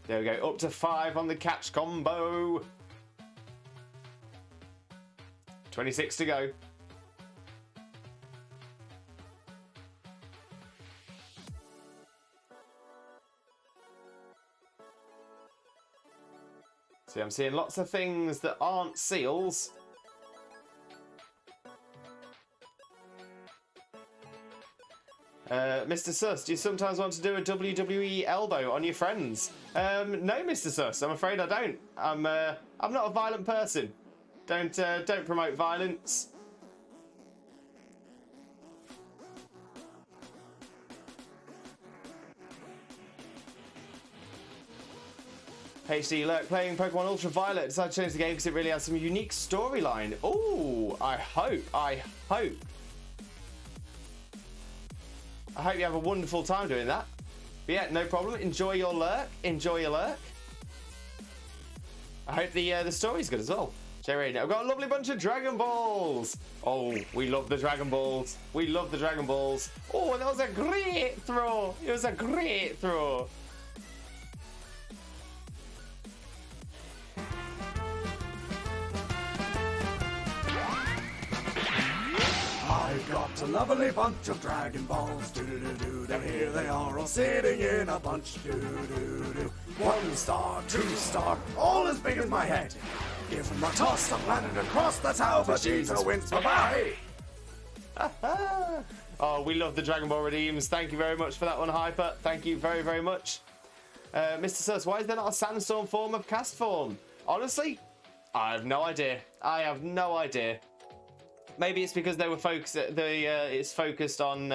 There we go, up to 5 on the catch combo. 26 to go. See, I'm seeing lots of things that aren't seals. Mr. Sus, do you sometimes want to do a WWE elbow on your friends? No, Mr. Sus, I'm afraid I don't. I'm not a violent person. Don't promote violence. HD Lurk playing Pokemon Ultraviolet. Decided to change the game because it really has some unique storyline. Oh, I hope you have a wonderful time doing that. But yeah, no problem. Enjoy your lurk. Enjoy your lurk. I hope the story's good as well. Jerry, I've got a lovely bunch of Dragon Balls. Oh, we love the Dragon Balls. We love the Dragon Balls. Oh, that was a great throw. It was a great throw. got a lovely bunch of Dragon Balls. Do-do-do-do. Here they are all sitting in a bunch. Do-do-do-do. 1 star, 2 star, all as big as my head. Give them a toss and landed across the tower. Vegeta wins. Bye-bye. Oh, we love the Dragon Ball redeems. Thank you very much for that one, Hyper. Thank you very, very much. Mr. Sus, why is there not a sandstorm form of cast form? Honestly, I have no idea. I have no idea. Maybe it's because they were focused. It's focused on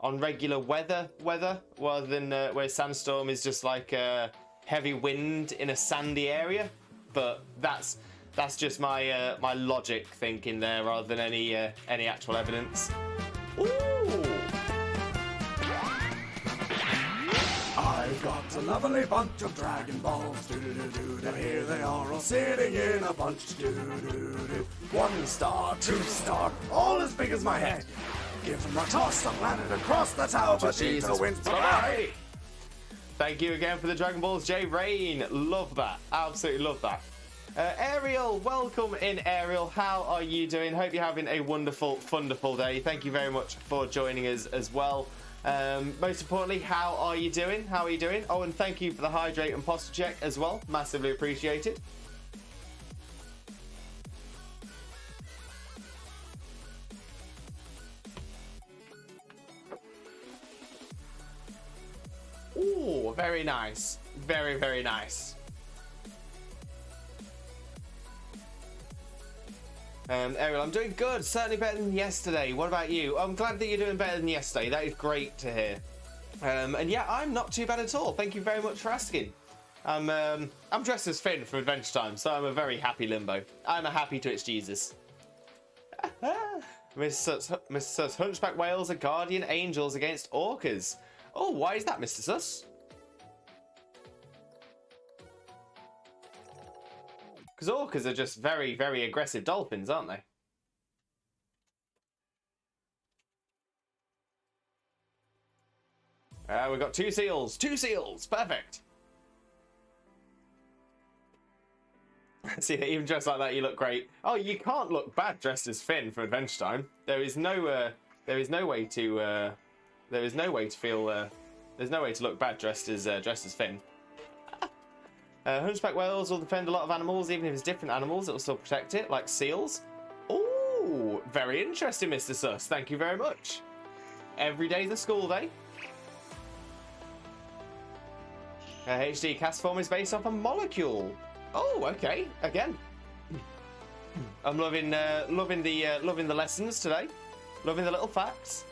regular weather, rather than where sandstorm is just like heavy wind in a sandy area. But that's just my my logic thinking there, rather than any actual evidence. Ooh. I've got a lovely bunch of Dragon Balls. Do-do-do-do. Here they are all sitting in a bunch. Do-do-do-do. 1 star, 2 star, all as big as my head. Give them a toss and landed across the tower. Vegeta wins. Bye-bye. Thank you again for the Dragon Balls, J Rain. Love that. Absolutely love that. Ariel, welcome in, Ariel. How are you doing? Hope you're having a wonderful, wonderful day. Thank you very much for joining us as well. Most importantly, how are you doing? How are you doing? Oh, and thank you for the hydrate and posture check as well. Massively appreciated. Ooh, very nice. Very, very nice. Ariel, I'm doing good. Certainly better than yesterday. What about you? I'm glad that you're doing better than yesterday. That is great to hear. And yeah, I'm not too bad at all. Thank you very much for asking. I'm dressed as Finn from Adventure Time, so I'm a very happy Limbo. I'm a happy Twitch Jesus. Mr. Sus, Hunchback whales are guardian angels against orcas. Oh, why is that, Mr. Sus? Because orcas are just very, very aggressive dolphins, aren't they? We've got 2 seals. 2 seals. Perfect. See, even dressed like that, you look great. Oh, you can't look bad dressed as Finn from Adventure Time. There is no way to feel. There's no way to look bad dressed as Finn. Hunchback whales will defend a lot of animals, even if it's different animals, it will still protect it, like seals. Ooh, very interesting, Mr. Sus. Thank you very much. Every day's a school day. HD cast form is based off a molecule. Oh, okay. Again, I'm loving the lessons today. Loving the little facts.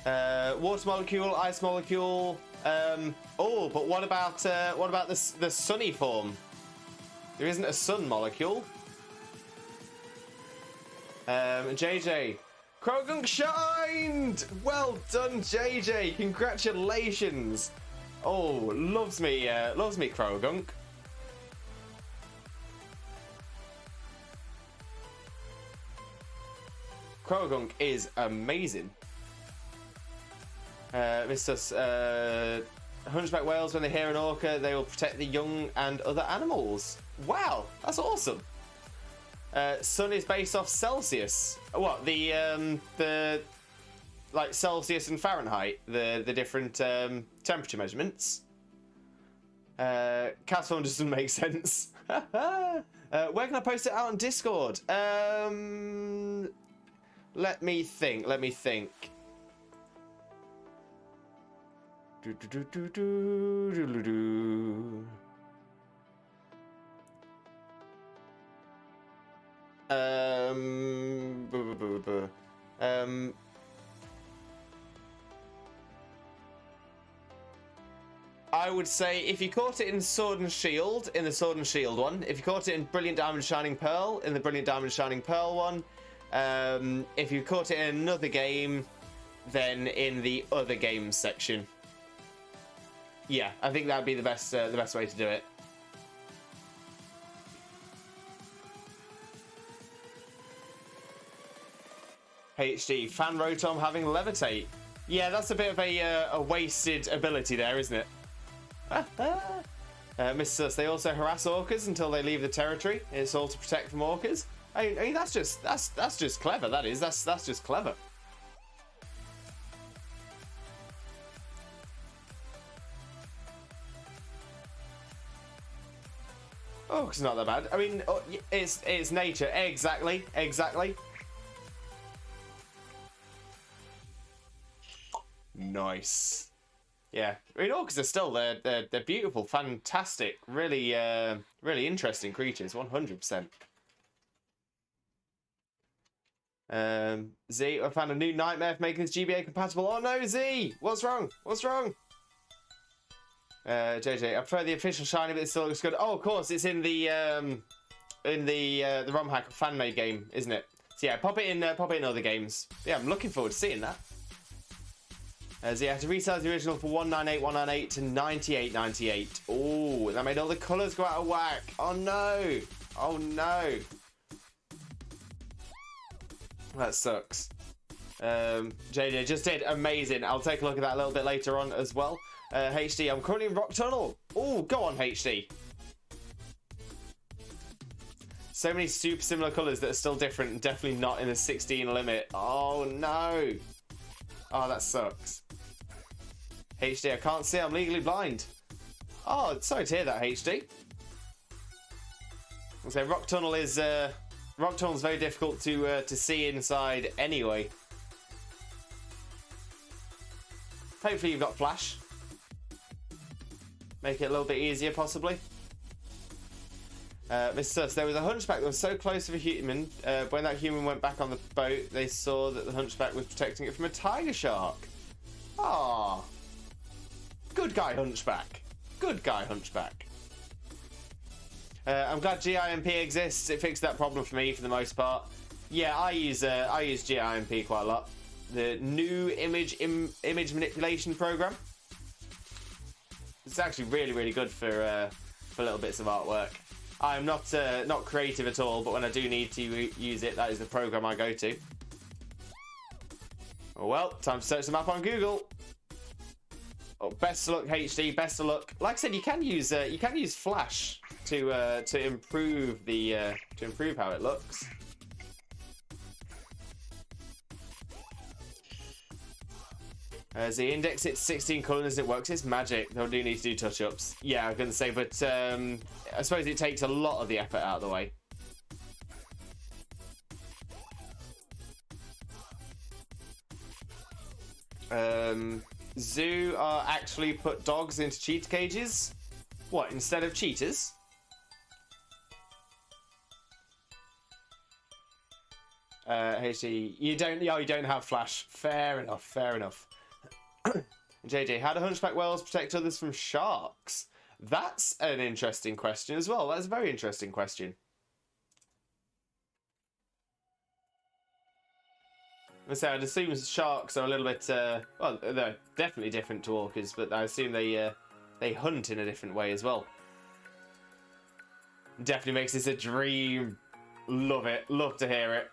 Water molecule, ice molecule. Oh, but what about the sunny form? There isn't a sun molecule. JJ, Krogunk shined. Well done, JJ. Congratulations. Oh, loves me, Krogunk. Krogunk is amazing. Mr. Hunchback whales, when they hear an orca, they will protect the young and other animals. Wow, that's awesome. Sun is based off Celsius. What, the like Celsius and Fahrenheit, the different temperature measurements. Cast form doesn't make sense. Where can I post it out on Discord? Let me think. I would say if you caught it in Sword and Shield, in the Sword and Shield one, if you caught it in Brilliant Diamond Shining Pearl, in the Brilliant Diamond Shining Pearl one, if you caught it in another game, then in the other games section. Yeah, I think that'd be the best way to do it. HD, Fan Rotom having Levitate. Yeah, that's a bit of a wasted ability there, isn't it? Mr. Sus, they also harass orcas until they leave the territory. It's all to protect from orcas. I mean that's just clever. That is. That's just clever. Oh, it's not that bad. I mean, it's nature. Exactly. Nice. Yeah, I mean, orcs are still they're beautiful, fantastic, really really interesting creatures. 100%. Z, I found a new nightmare for making this GBA compatible. Oh no, Z! What's wrong? What's wrong? JJ, I prefer the official shiny, but it still looks good. Oh, of course, it's in the ROM hack fan made game, isn't it? So yeah, pop it in other games. Yeah, I'm looking forward to seeing that. So you have to resize the original from 198 to 98. Oh, that made all the colours go out of whack. Oh no! Oh no! That sucks. JJ just did amazing. I'll take a look at that a little bit later on as well. HD, I'm currently in Rock Tunnel. Oh, go on, HD. So many super similar colours that are still different and definitely not in the 16 limit. Oh no! Oh, that sucks. HD, I can't see. I'm legally blind. Oh, sorry to hear that, HD. So Rock Tunnel is Rock Tunnel's very difficult to see inside anyway. Hopefully you've got flash. Make it a little bit easier, possibly. Mr. Sus, there was a hunchback that was so close to a human. When that human went back on the boat, they saw that the hunchback was protecting it from a tiger shark. Ah, good guy, hunchback. Good guy, hunchback. I'm glad GIMP exists. It fixed that problem for me for the most part. Yeah, I use GIMP quite a lot. The new image manipulation program. It's actually really good for little bits of artwork. I'm not creative at all, but when I do need to use it, that is the program I go to. Oh, well, time to search the map on Google. Oh, best of luck, HD. Best of luck. Like I said, you can use Flash to improve how it looks. As the index it to 16 colours, it works. It's magic. They'll do need to do touch-ups. Yeah, I was going to say, but I suppose it takes a lot of the effort out of the way. Zoo are actually put dogs into cheetah cages. What, instead of cheetahs? HD, you don't have flash. Fair enough. JJ, how do hunchback whales protect others from sharks? That's an interesting question as well. That's a very interesting question. I'd assume sharks are a little bit, well, they're definitely different to orcas, but I assume they hunt in a different way as well. Definitely makes this a dream. Love it. Love to hear it.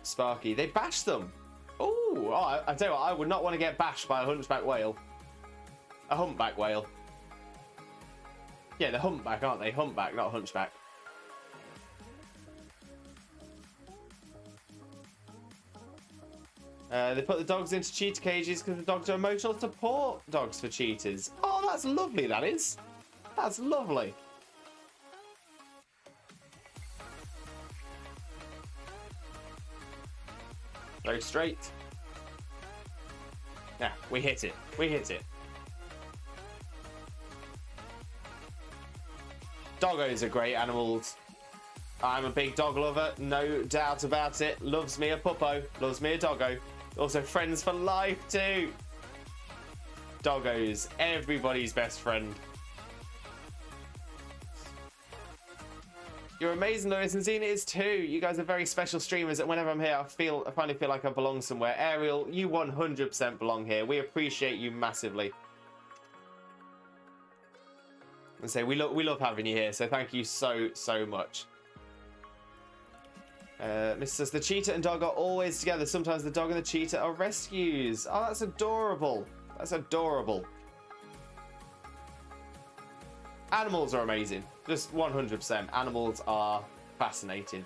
Sparky, they bash them. Ooh, I tell you what, I would not want to get bashed by a hunchback whale. A humpback whale. Yeah, they're humpback, aren't they? Humpback, not hunchback. They put the dogs into cheetah cages because the dogs are emotional support dogs for cheetahs. Oh, that's lovely, that is. That's lovely. Very straight. Yeah, we hit it. We hit it. Doggos are great animals. I'm a big dog lover, no doubt about it. Loves me a puppo, loves me a doggo. Also friends for life too. Doggos, everybody's best friend. You're amazing, Lewis, and Xena is too. You guys are very special streamers, and whenever I'm here, I finally feel like I belong somewhere. Ariel, you 100% belong here. We appreciate you massively. And say we love having you here, so thank you so much. Mr. says the cheetah and dog are always together. Sometimes the dog and the cheetah are rescues. Oh, that's adorable. That's adorable. Animals are amazing. Just 100%. Animals are fascinating.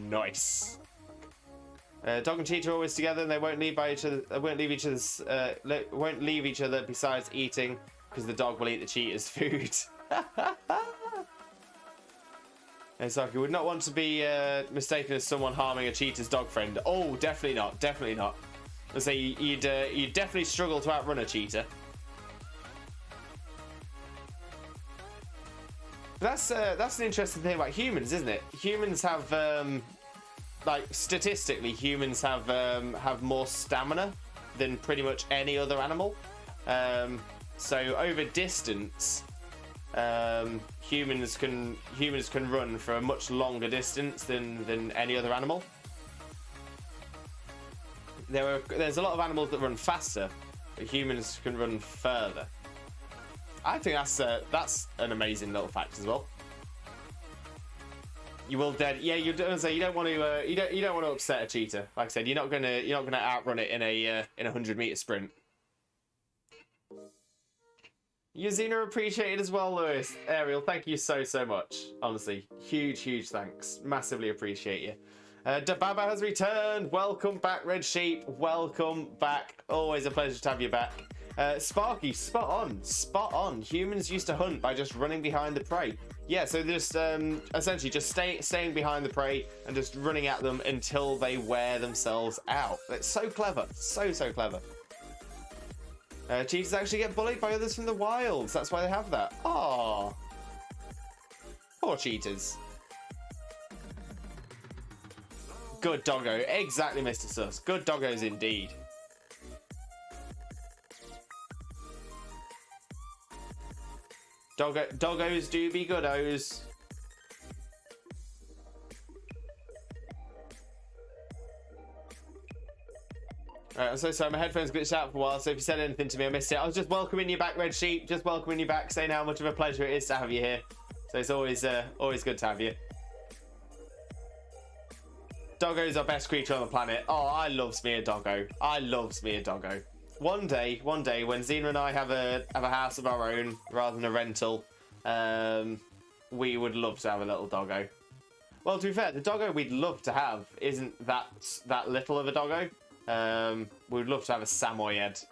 Nice. Dog and cheetah are always together, and they won't leave by each other. Won't leave each other. Besides eating, because the dog will eat the cheetah's food. Saki would not want to be mistaken as someone harming a cheetah's dog friend. Oh, definitely not. Definitely not. Let's say you'd definitely struggle to outrun a cheetah. That's an interesting thing about humans, isn't it? Humans have like statistically, humans have more stamina than pretty much any other animal. So over distance, humans can run for a much longer distance than any other animal. There's a lot of animals that run faster, but humans can run further. I think that's an amazing little fact as well. You will dead. Yeah, you don't want to. You don't want to upset a cheetah. Like I said, you're not gonna outrun it in a 100-meter sprint. Your Xena appreciated as well, Lewis. Ariel, thank you so much. Honestly, huge thanks. Massively appreciate you. Dababa has returned. Welcome back, Red Sheep. Welcome back. Always a pleasure to have you back. Sparky, spot on. Humans used to hunt by just running behind the prey. Yeah, so just essentially just staying behind the prey and just running at them until they wear themselves out. It's so clever, so clever. Cheetahs actually get bullied by others from the wilds. That's why they have that. Aww. Poor cheetahs. Good doggo. Exactly, Mr. Sus. Good doggos indeed. Doggos do be goodos. I'm so sorry, my headphones glitched out for a while, so if you said anything to me, I missed it. I was just welcoming you back, Red Sheep. Just welcoming you back, saying how much of a pleasure it is to have you here. So it's always good to have you. Doggo's our best creature on the planet. Oh, I loves me a doggo. One day, when Xena and I have a house of our own rather than a rental, we would love to have a little doggo. Well, to be fair, the doggo we'd love to have isn't that little of a doggo. We'd love to have a Samoyed.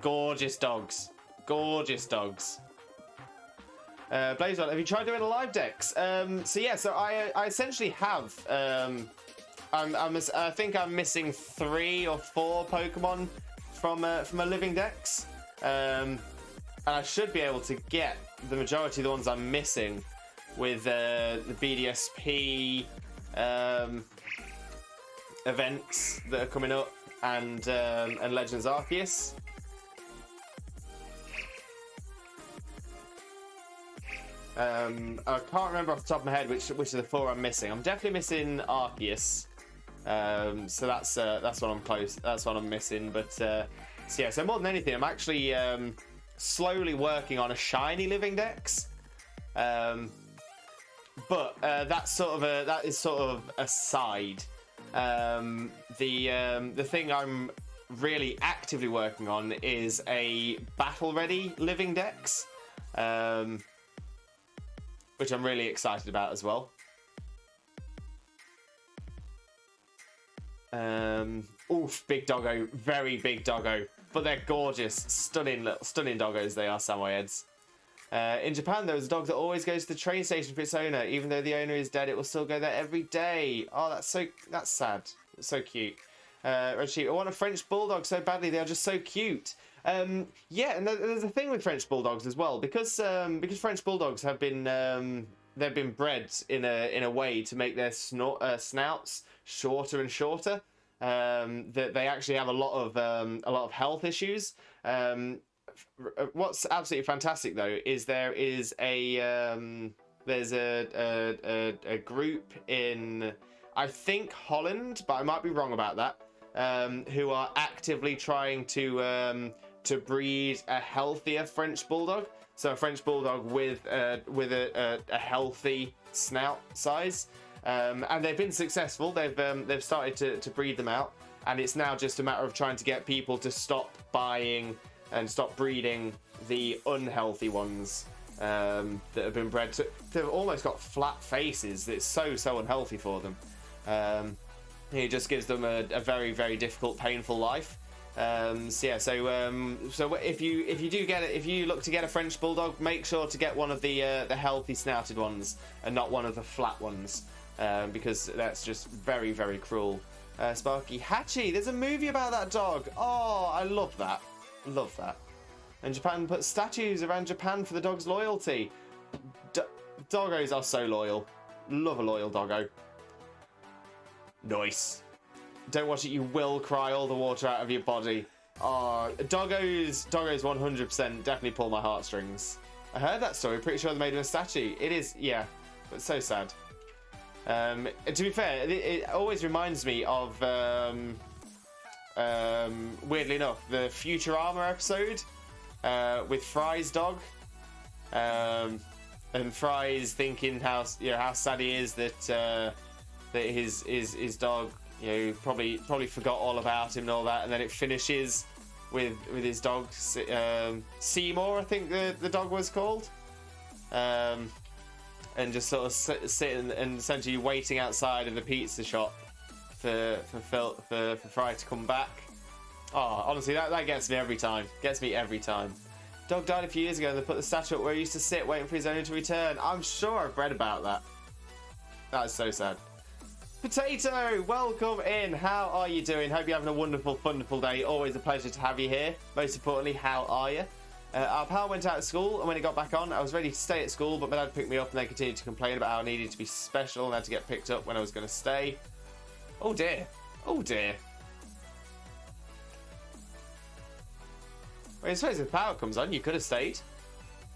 Gorgeous dogs. Blazebot, have you tried doing a live decks? So I essentially have. I think I'm missing 3 or 4 Pokemon from a living dex, and I should be able to get the majority of the ones I'm missing with the BDSP events that are coming up and Legends Arceus. I can't remember off the top of my head which of the 4 I'm missing. I'm definitely missing Arceus. So that's what I'm close. That's what I'm missing. But so more than anything, I'm actually slowly working on a shiny living dex. But that is sort of a side. The thing I'm really actively working on is a battle ready living dex, which I'm really excited about as well. Oof, big doggo, very big doggo, but they're gorgeous, stunning doggos. They are Samoyeds. In Japan, there was a dog that always goes to the train station for its owner, even though the owner is dead. It will still go there every day. Oh, that's sad. It's so cute. Red Sheep, I want a French bulldog so badly. They are just so cute. Yeah, and there's a thing with French bulldogs as well, because French bulldogs have been they've been bred in a way to make their snouts shorter and shorter. That they actually have a lot of health issues. What's absolutely fantastic though is there's a group in, I think, Holland, but I might be wrong about that, who are actively trying to breed a healthier French bulldog. So a French bulldog with a healthy snout size, and they've been successful. They've started to breed them out, and it's now just a matter of trying to get people to stop buying and stop breeding the unhealthy ones that have been bred to. They've almost got flat faces. It's so unhealthy for them. It just gives them a very, very difficult, painful life. So if you look to get a French bulldog, make sure to get one of the healthy snouted ones and not one of the flat ones, because that's just very, very cruel. Sparky Hachi, there's a movie about that dog. Oh, I love that. Love that. And Japan put statues around Japan for the dog's loyalty. Doggos are so loyal. Love a loyal doggo. Nice. Don't watch it, you will cry all the water out of your body. Oh, doggos 100% definitely pull my heartstrings. I heard that story, pretty sure they made him a statue. It is, yeah, but so sad. To be fair, it always reminds me of, weirdly enough, the Futurama episode with Fry's dog. And Fry's thinking how sad he is that his dog, probably forgot all about him and all that, and then it finishes with his dog Seymour, I think the dog was called, and just sort of sitting and essentially waiting outside of the pizza shop for Fry to come back. Oh, honestly, that gets me every time. Gets me every time. Dog died a few years ago, and they put the statue up where he used to sit, waiting for his owner to return. I'm sure I've read about that. That is so sad. Potato, welcome in. How are you doing? Hope you're having a wonderful, wonderful day. Always a pleasure to have you here. Most importantly, how are you? Our pal went out of school, and when he got back on, I was ready to stay at school, but my dad picked me up, and they continued to complain about how I needed to be special and had to get picked up when I was going to stay. Oh dear. Oh dear. Well, I suppose if the power comes on, you could have stayed.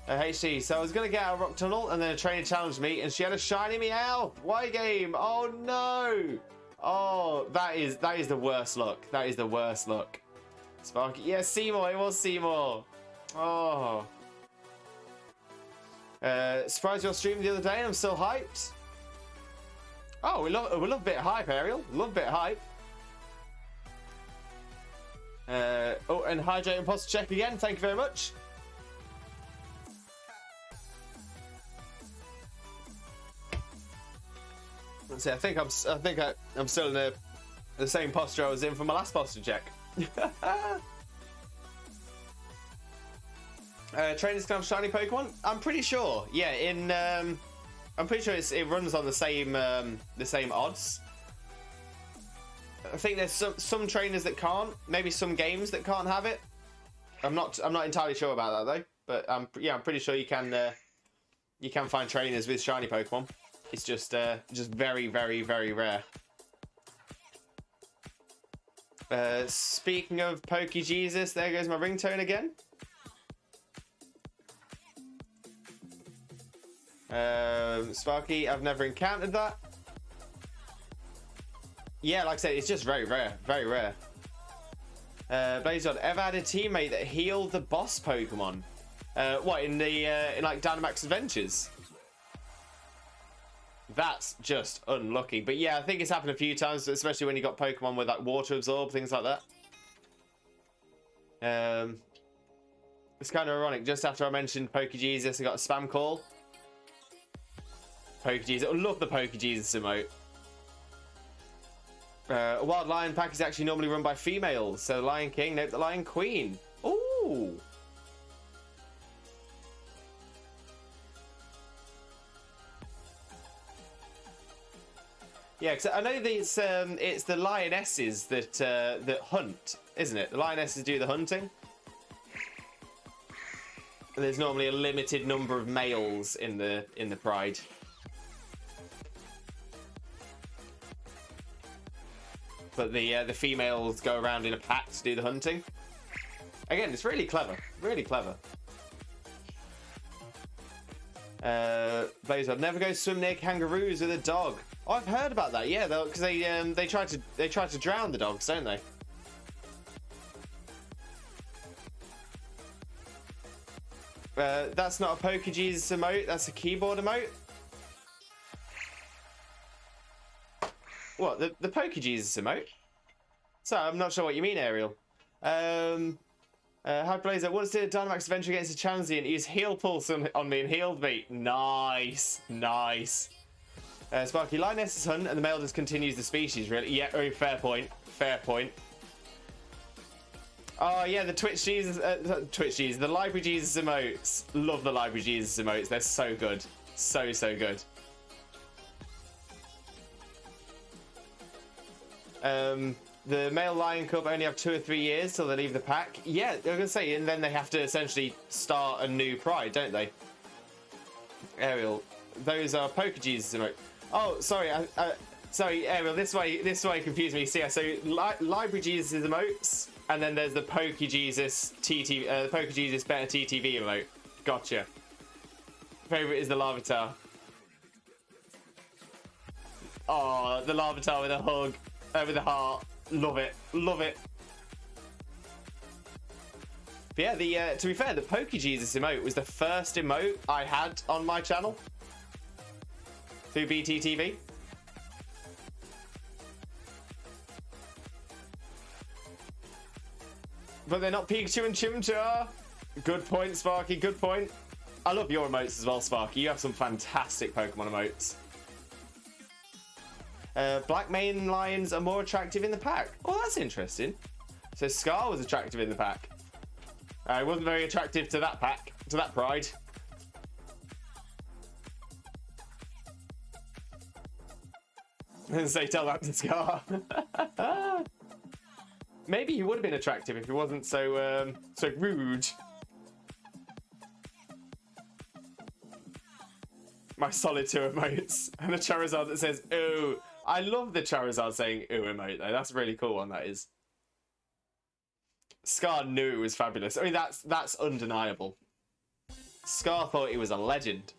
HT, so I was going to get out of Rock Tunnel, and then a trainer challenged me, and she had a shiny Meowth. Why game? Oh no! Oh, that is the worst luck. That is the worst luck. Sparky, yeah, Seymour. It was Seymour. Oh. Surprised your stream the other day, and I'm still hyped. Oh, we love a bit of hype, Ariel. Love a bit of hype. Oh, and hydrate imposter check again. Thank you very much. Let's see. I think I'm still in the same posture I was in for my last posture check. Trainers can have shiny Pokemon. I'm pretty sure. Yeah, I'm pretty sure it runs on the same odds. I think there's some trainers that can't. Maybe some games that can't have it. I'm not entirely sure about that though. But I'm pretty sure you can find trainers with shiny Pokemon. It's just very, very, very rare. Speaking of Pokejesus, there goes my ringtone again. Sparky, I've never encountered that. Yeah, like I said, it's just very rare. Very rare. Blazon, ever had a teammate that healed the boss Pokemon? What, in like Dynamax Adventures? That's just unlucky. But yeah, I think it's happened a few times, especially when you got Pokemon with like water absorb, things like that. It's kind of ironic. Just after I mentioned Pokejesus, I got a spam call. Pokejesus. I love the Pokejesus emote. A wild lion pack is actually normally run by females. So the Lion King, nope, the Lion Queen. Ooh. Yeah, because I know that it's the lionesses that hunt, isn't it? The lionesses do the hunting. And there's normally a limited number of males in the pride. But the females go around in a pack to do the hunting. Again, it's really clever, really clever. Blazer, never go swim near kangaroos with a dog. Oh, I've heard about that. Yeah, because they try to drown the dogs, don't they? That's not a PokeJesus emote. That's a keyboard emote. What, the PokeJesus emote? So I'm not sure what you mean, Ariel. How plays that? Once did a Dynamax adventure against a Chansey and used Heal Pulse on me and healed me. Nice, nice. Sparky, Lionesses hunt and the male just continues the species, really. Yeah, oh, fair point. Fair point. Oh, yeah, the Twitch Jesus, the Library Jesus emotes. Love the Library Jesus emotes. They're so good. So, so good. The male lion cub only have 2 or 3 years till they leave the pack. Yeah, I was going to say, and then they have to essentially start a new pride, don't they? Ariel, those are PokeJesus emotes. Oh, sorry, sorry, Ariel, this way confused me. So, yeah, so Library Jesus emotes, and then there's the PokeJesus TTV, the PokeJesus Better TTV emote. Gotcha. Favorite is the Larvitar. Oh, the Larvitar with a hug, with a heart. Love it, love it. But yeah, to be fair, the PokeJesus emote was the first emote I had on my channel through BTTV. But they're not Pikachu and Chimchar. Good point, Sparky, good point. I love your emotes as well, Sparky. You have some fantastic Pokemon emotes. Black mane lions are more attractive in the pack. Oh, that's interesting. So Scar was attractive in the pack. It wasn't very attractive to that pack, to that pride. And say, tell that to Scar. Maybe he would have been attractive if he wasn't so so rude. My solid 2 emotes and a Charizard that says "ooh." I love the Charizard saying "ooh" emote though. That's a really cool one. That is. Scar knew it was fabulous. I mean, that's undeniable. Scar thought he was a legend.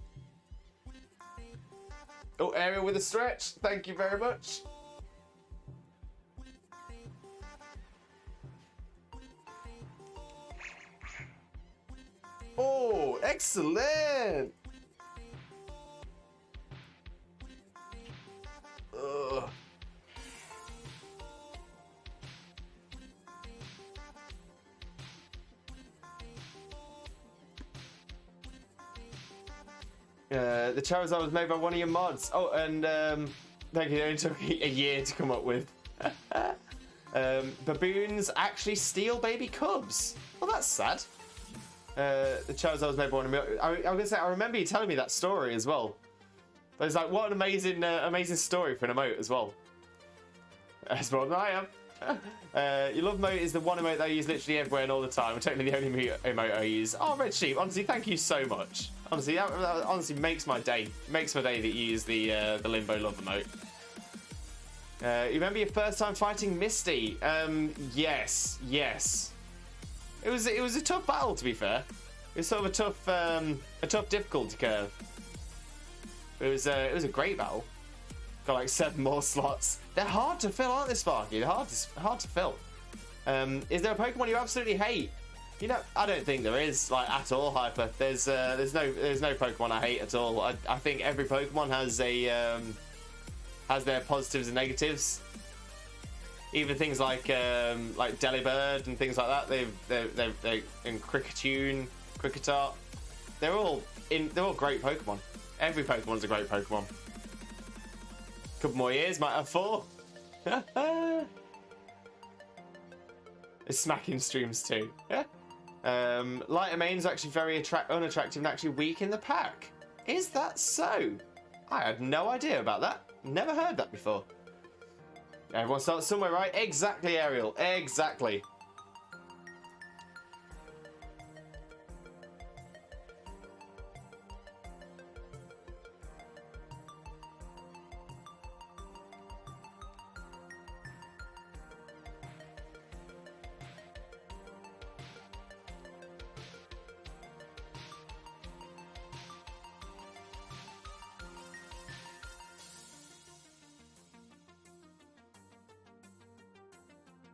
Oh, Ariel with a stretch. Thank you very much. Oh, excellent. Ugh. The Charizard was made by one of your mods. Oh, and thank you. It only took a year to come up with. Baboons actually steal baby cubs. Well, that's sad. The Charizard was made by one of your. I was gonna say, I remember you telling me that story as well. But it's like, what an amazing, amazing story for an emote as well. As more than I am. Your love emote is the one emote that I use literally everywhere and all the time. Technically the only emote I use. Oh, Red Sheep, honestly, thank you so much. Honestly, that honestly makes my day. Makes my day that you use the Limbo love emote. You remember your first time fighting Misty? Yes. It was a tough battle, to be fair. It was sort of a tough difficulty curve. It was a great battle. Got like 7 more slots. They're hard to fill, aren't they, Sparky? They're hard to fill. Is there a Pokemon you absolutely hate? You know, I don't think there is, like, at all, Hyper. There's no Pokemon I hate at all. I think every Pokemon has their positives and negatives. Even things like Delibird and things like that. They in Cricketune, Kricketot. They're all great Pokemon. Every Pokemon's a great Pokemon. Couple more years, might have 4. It's smacking streams too. Lighter mane's actually very unattractive and actually weak in the pack. Is that so? I had no idea about that. Never heard that before. Everyone starts somewhere, right? Exactly, Ariel. Exactly.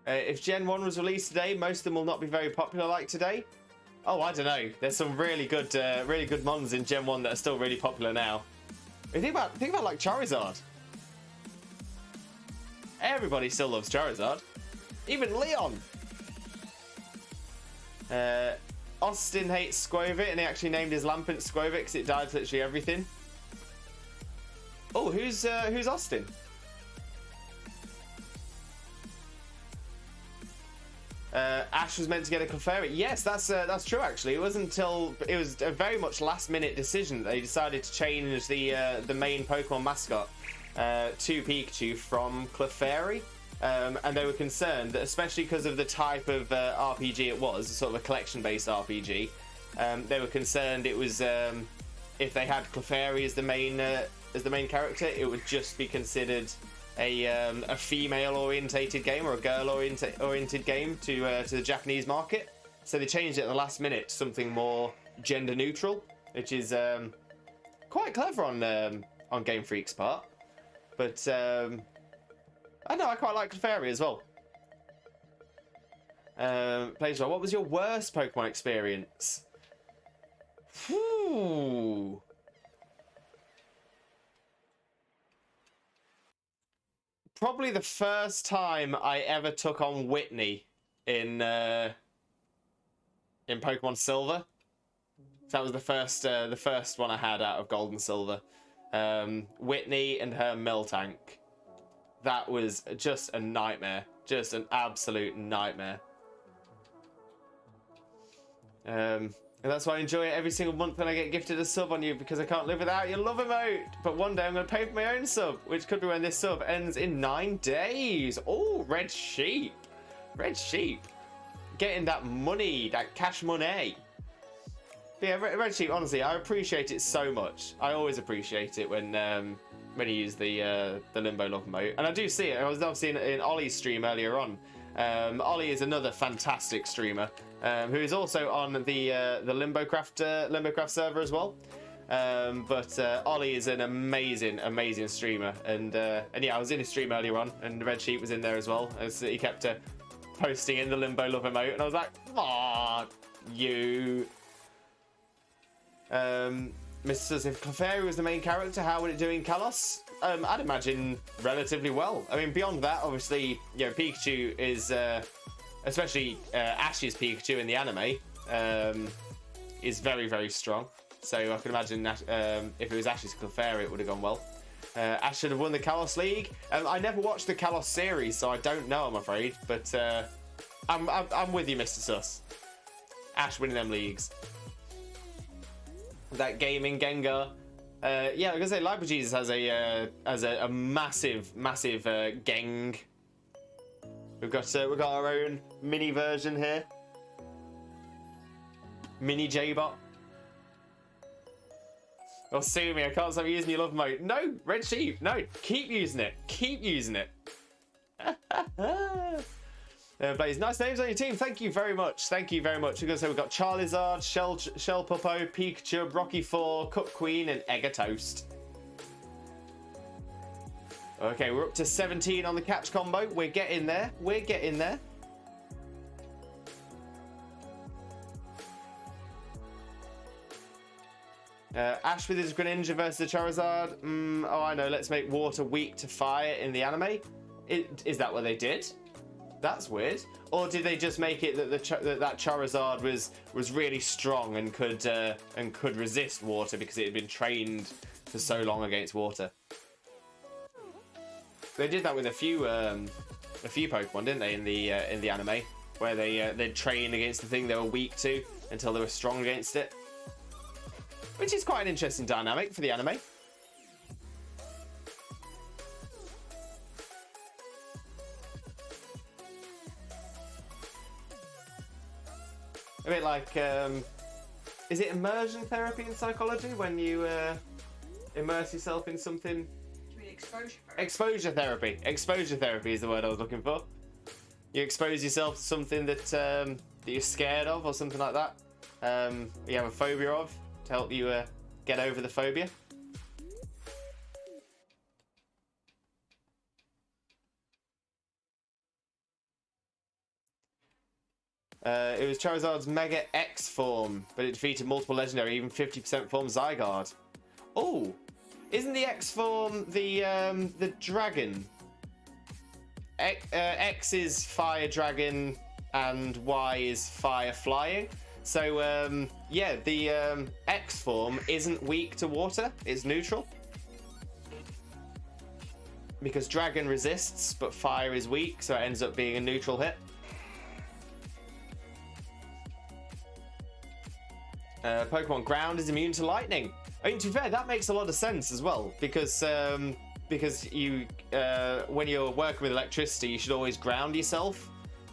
If Gen 1 was released today, most of them will not be very popular like today. Oh, I don't know. There's some really good mons in Gen 1 that are still really popular now. Think about like Charizard. Everybody still loves Charizard. Even Leon. Austin hates Squovit, and he actually named his Lampent Squovit because it died to literally everything. Oh, who's Austin? Ash was meant to get a Clefairy. Yes, that's true. Actually, it wasn't until it was a very much last-minute decision that they decided to change the main Pokemon mascot to Pikachu from Clefairy. And they were concerned that, especially because of the type of RPG it was, sort of a collection-based RPG, they were concerned it was if they had Clefairy as the main character, it would just be considered a female-orientated game or a girl-oriented game to the Japanese market. So they changed it at the last minute to something more gender-neutral, which is quite clever on Game Freak's part. But I know I quite like Clefairy as well. Plays well. What was your worst Pokemon experience? Whew. Probably the first time I ever took on Whitney in Pokemon Silver. That was the first one I had out of Gold and Silver. Whitney and her Miltank. That was just a nightmare. Just an absolute nightmare. And that's why I enjoy it every single month when I get gifted a sub on you, because I can't live without your love emote. But one day I'm going to pay for my own sub, which could be when this sub ends in 9 days. Oh, Red Sheep. Red Sheep. Getting that money, that cash money. But yeah, Red Sheep, honestly, I appreciate it so much. I always appreciate it when you use the Limbo Love emote. And I do see it. I was obviously in Ollie's stream earlier on. Ollie is another fantastic streamer who is also on the Limbocraft server as well. But Ollie is an amazing streamer, and yeah, I was in his stream earlier on, and Red Sheep was in there as well. As he kept posting in the Limbo Love emote, and I was like, "Ah, you." Mr. says, if Clefairy was the main character, how would it do in Kalos? I'd imagine relatively well. I mean, beyond that, obviously, you know, Pikachu is, especially Ash's Pikachu in the anime, is very strong. So I can imagine that if it was Ash's Clefairy, it would have gone well. Ash should have won the Kalos League. I never watched the Kalos series, so I don't know, I'm afraid. But I'm with you, Mr. Sus. Ash winning them leagues. That gaming Gengar. Yeah, I was gonna say Library Jesus has a massive Geng. We've got our own mini version here. Mini J-Bot. Oh, sue me, I can't stop using your love mode. No, Red Sheep, no, keep using it. Keep using it. Blaze, nice names on your team. Thank you very much. Thank you very much. We're going to say we've got Charizard, Shell Puppo, Pikachu, Rocky 4, Cup Queen, and Egger Toast. Okay, we're up to 17 on the catch combo. We're getting there. We're getting there. Ash with his Greninja versus the Charizard. Oh, I know. Let's make water weak to fire in the anime. Is that what they did? That's weird. Or did they just make it that that Charizard was really strong and could resist water because it had been trained for so long against water? They did that with a few Pokemon, didn't they, in the anime, where they'd train against the thing they were weak to until they were strong against it, which is quite an interesting dynamic for the anime. A bit like, is it immersion therapy in psychology when you immerse yourself in something? Do you mean exposure therapy? Exposure therapy. Exposure therapy is the word I was looking for. You expose yourself to something that you're scared of or something like that. You have a phobia of, to help you get over the phobia. It was Charizard's Mega X form, but it defeated multiple legendary, even 50% form Zygarde. Oh, isn't the X form the dragon? X is fire dragon and Y is fire flying. So yeah, the X form isn't weak to water, it's neutral. Because dragon resists, but fire is weak, so it ends up being a neutral hit. Pokemon Ground is immune to lightning. I mean, to be fair, that makes a lot of sense as well, because you when you're working with electricity, you should always ground yourself.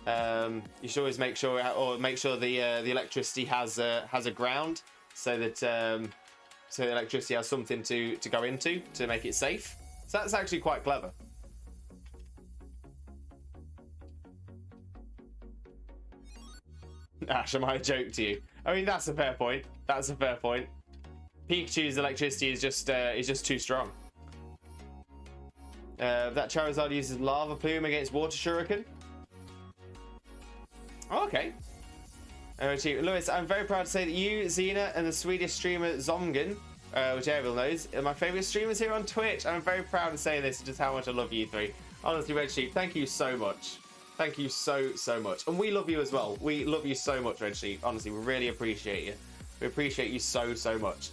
You should always make sure the electricity has a ground, so that the electricity has something to go into to make it safe. So that's actually quite clever. Ash, am I a joke to you? I mean, that's a fair point. That's a fair point. Pikachu's electricity is just too strong. That Charizard uses Lava Plume against Water Shuriken. Oh, okay. Lewis, I'm very proud to say that you, Xena, and the Swedish streamer Zomgen, which everyone knows, are my favourite streamers here on Twitch. I'm very proud to say this, just how much I love you three. Honestly, Red Sheep, thank you so much. Thank you so much. And we love you as well. We love you so much, Red Sheep. Honestly, we really appreciate you. We appreciate you so much.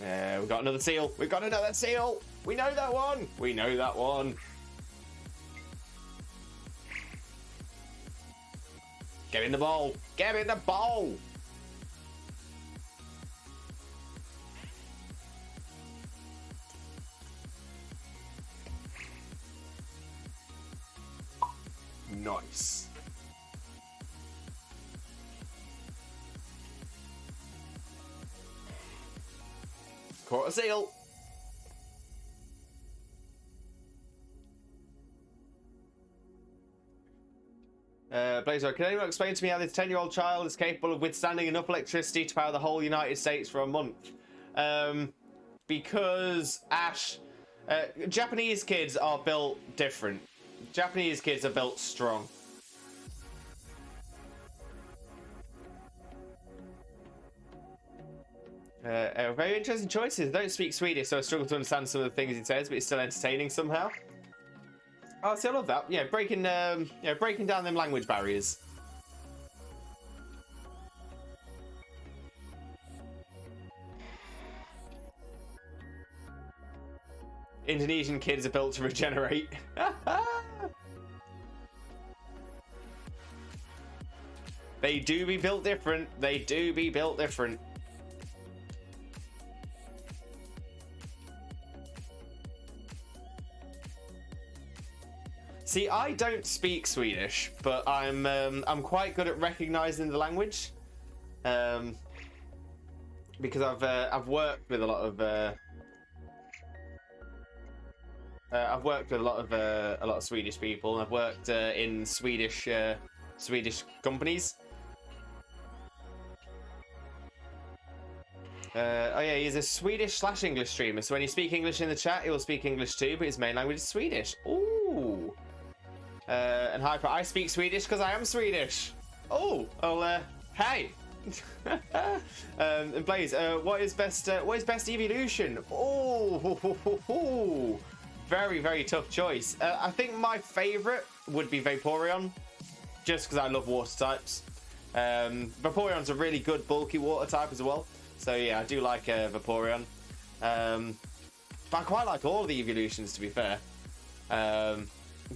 Yeah, we got another seal. We got another seal. We know that one. We know that one. Get in the bowl. Get in the bowl. Nice. Caught a seal. Blazer, can anyone explain to me how this 10-year-old child is capable of withstanding enough electricity to power the whole United States for a month? Because, Ash, Japanese kids are built different. Japanese kids are built strong. Very interesting choices. I don't speak Swedish, so I struggle to understand some of the things he says, but it's still entertaining somehow. Oh, see, I love that. Yeah, breaking down them language barriers. Indonesian kids are built to regenerate. They do be built different. They do be built different. See, I don't speak Swedish, but I'm quite good at recognizing the language, because I've worked with a lot of Swedish people, and I've worked in Swedish companies. Oh yeah, he's a Swedish/English streamer, so when you speak English in the chat, he will speak English too, but his main language is Swedish. Ooh. And Hyper, I speak Swedish because I am Swedish. Oh, well, hey. And Blaze, what is best evolution? Oh, very tough choice. I think my favorite would be Vaporeon, just because I love water types. Vaporeon's a really good bulky water type as well. So yeah, I do like Vaporeon. But I quite like all of the evolutions, to be fair.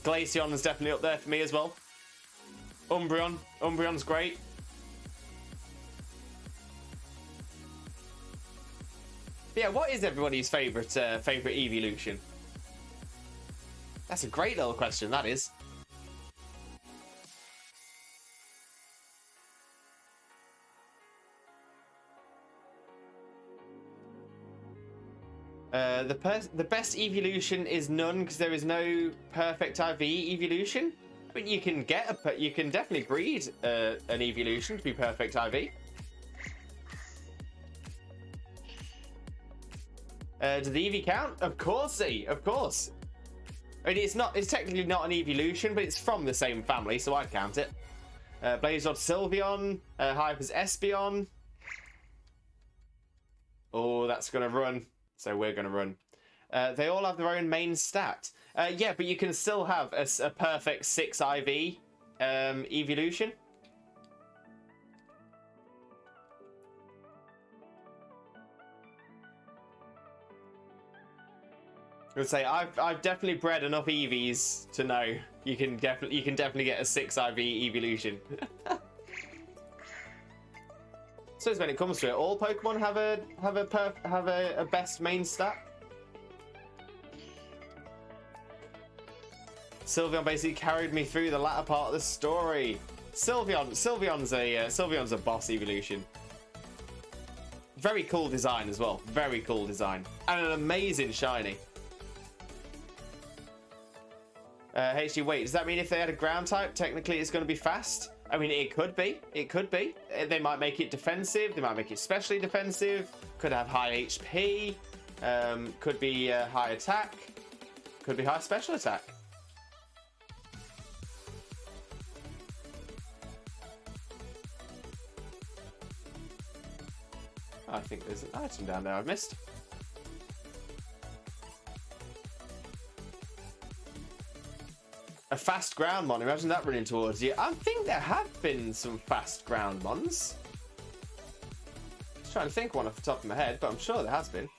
Glaceon is definitely up there for me as well. Umbreon's great. But yeah, what is everybody's favorite evolution? That's a great little question, that is. The best evolution is none, because there is no perfect IV evolution. But you can definitely breed an evolution to be perfect IV. Does the EV count? Of course, of course. I mean, it's technically not an evolution, but it's from the same family, so I'd count it. Blazerod Sylveon, Hyper's Espeon. Oh, that's going to run. So we're going to run. They all have their own main stat. Yeah, but you can still have a perfect 6 IV evolution. I would say I've definitely bred enough EVs to know you can definitely get a 6 IV evolution. So when it comes to it, all Pokemon have a best main stat. Sylveon basically carried me through the latter part of the story. Sylveon's a boss evolution. Very cool design as well. Very cool design and an amazing shiny. HD, wait, does that mean if they had a ground type, technically it's going to be fast? I mean, it could be. It could be. They might make it defensive. They might make it specially defensive. Could have high HP. Could be high attack. Could be high special attack. I think there's an item down there I've missed. A fast ground mon, imagine that running towards you. I think there have been some fast ground mons. Just trying to think one off the top of my head, but I'm sure there has been.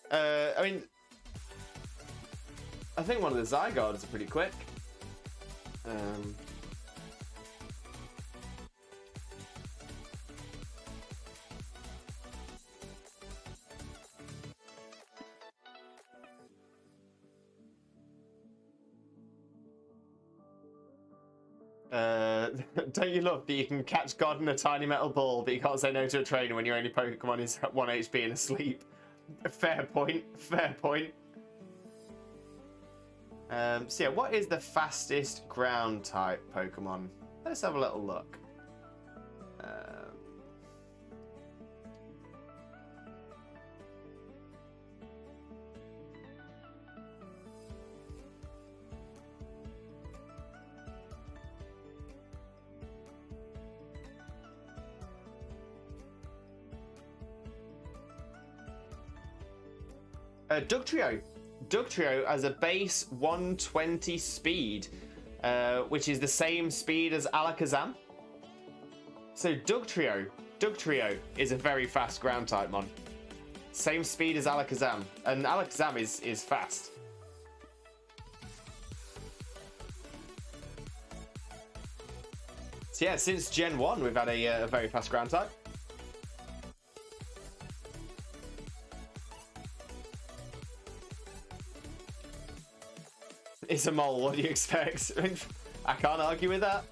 I mean, I think one of the Zygardes are pretty quick. Don't you love that you can catch God in a tiny metal ball, but you can't say no to a trainer when your only Pokemon is 1 HP and asleep? Fair point. Fair point. So yeah, what is the fastest ground type Pokemon? Let's have a little look. Dugtrio. Dugtrio has a base 120 speed, which is the same speed as Alakazam. So Dugtrio is a very fast ground type mon. Same speed as Alakazam, and Alakazam is fast. So yeah, since Gen 1 we've had a very fast ground type. It's a mole, what do you expect? I can't argue with that.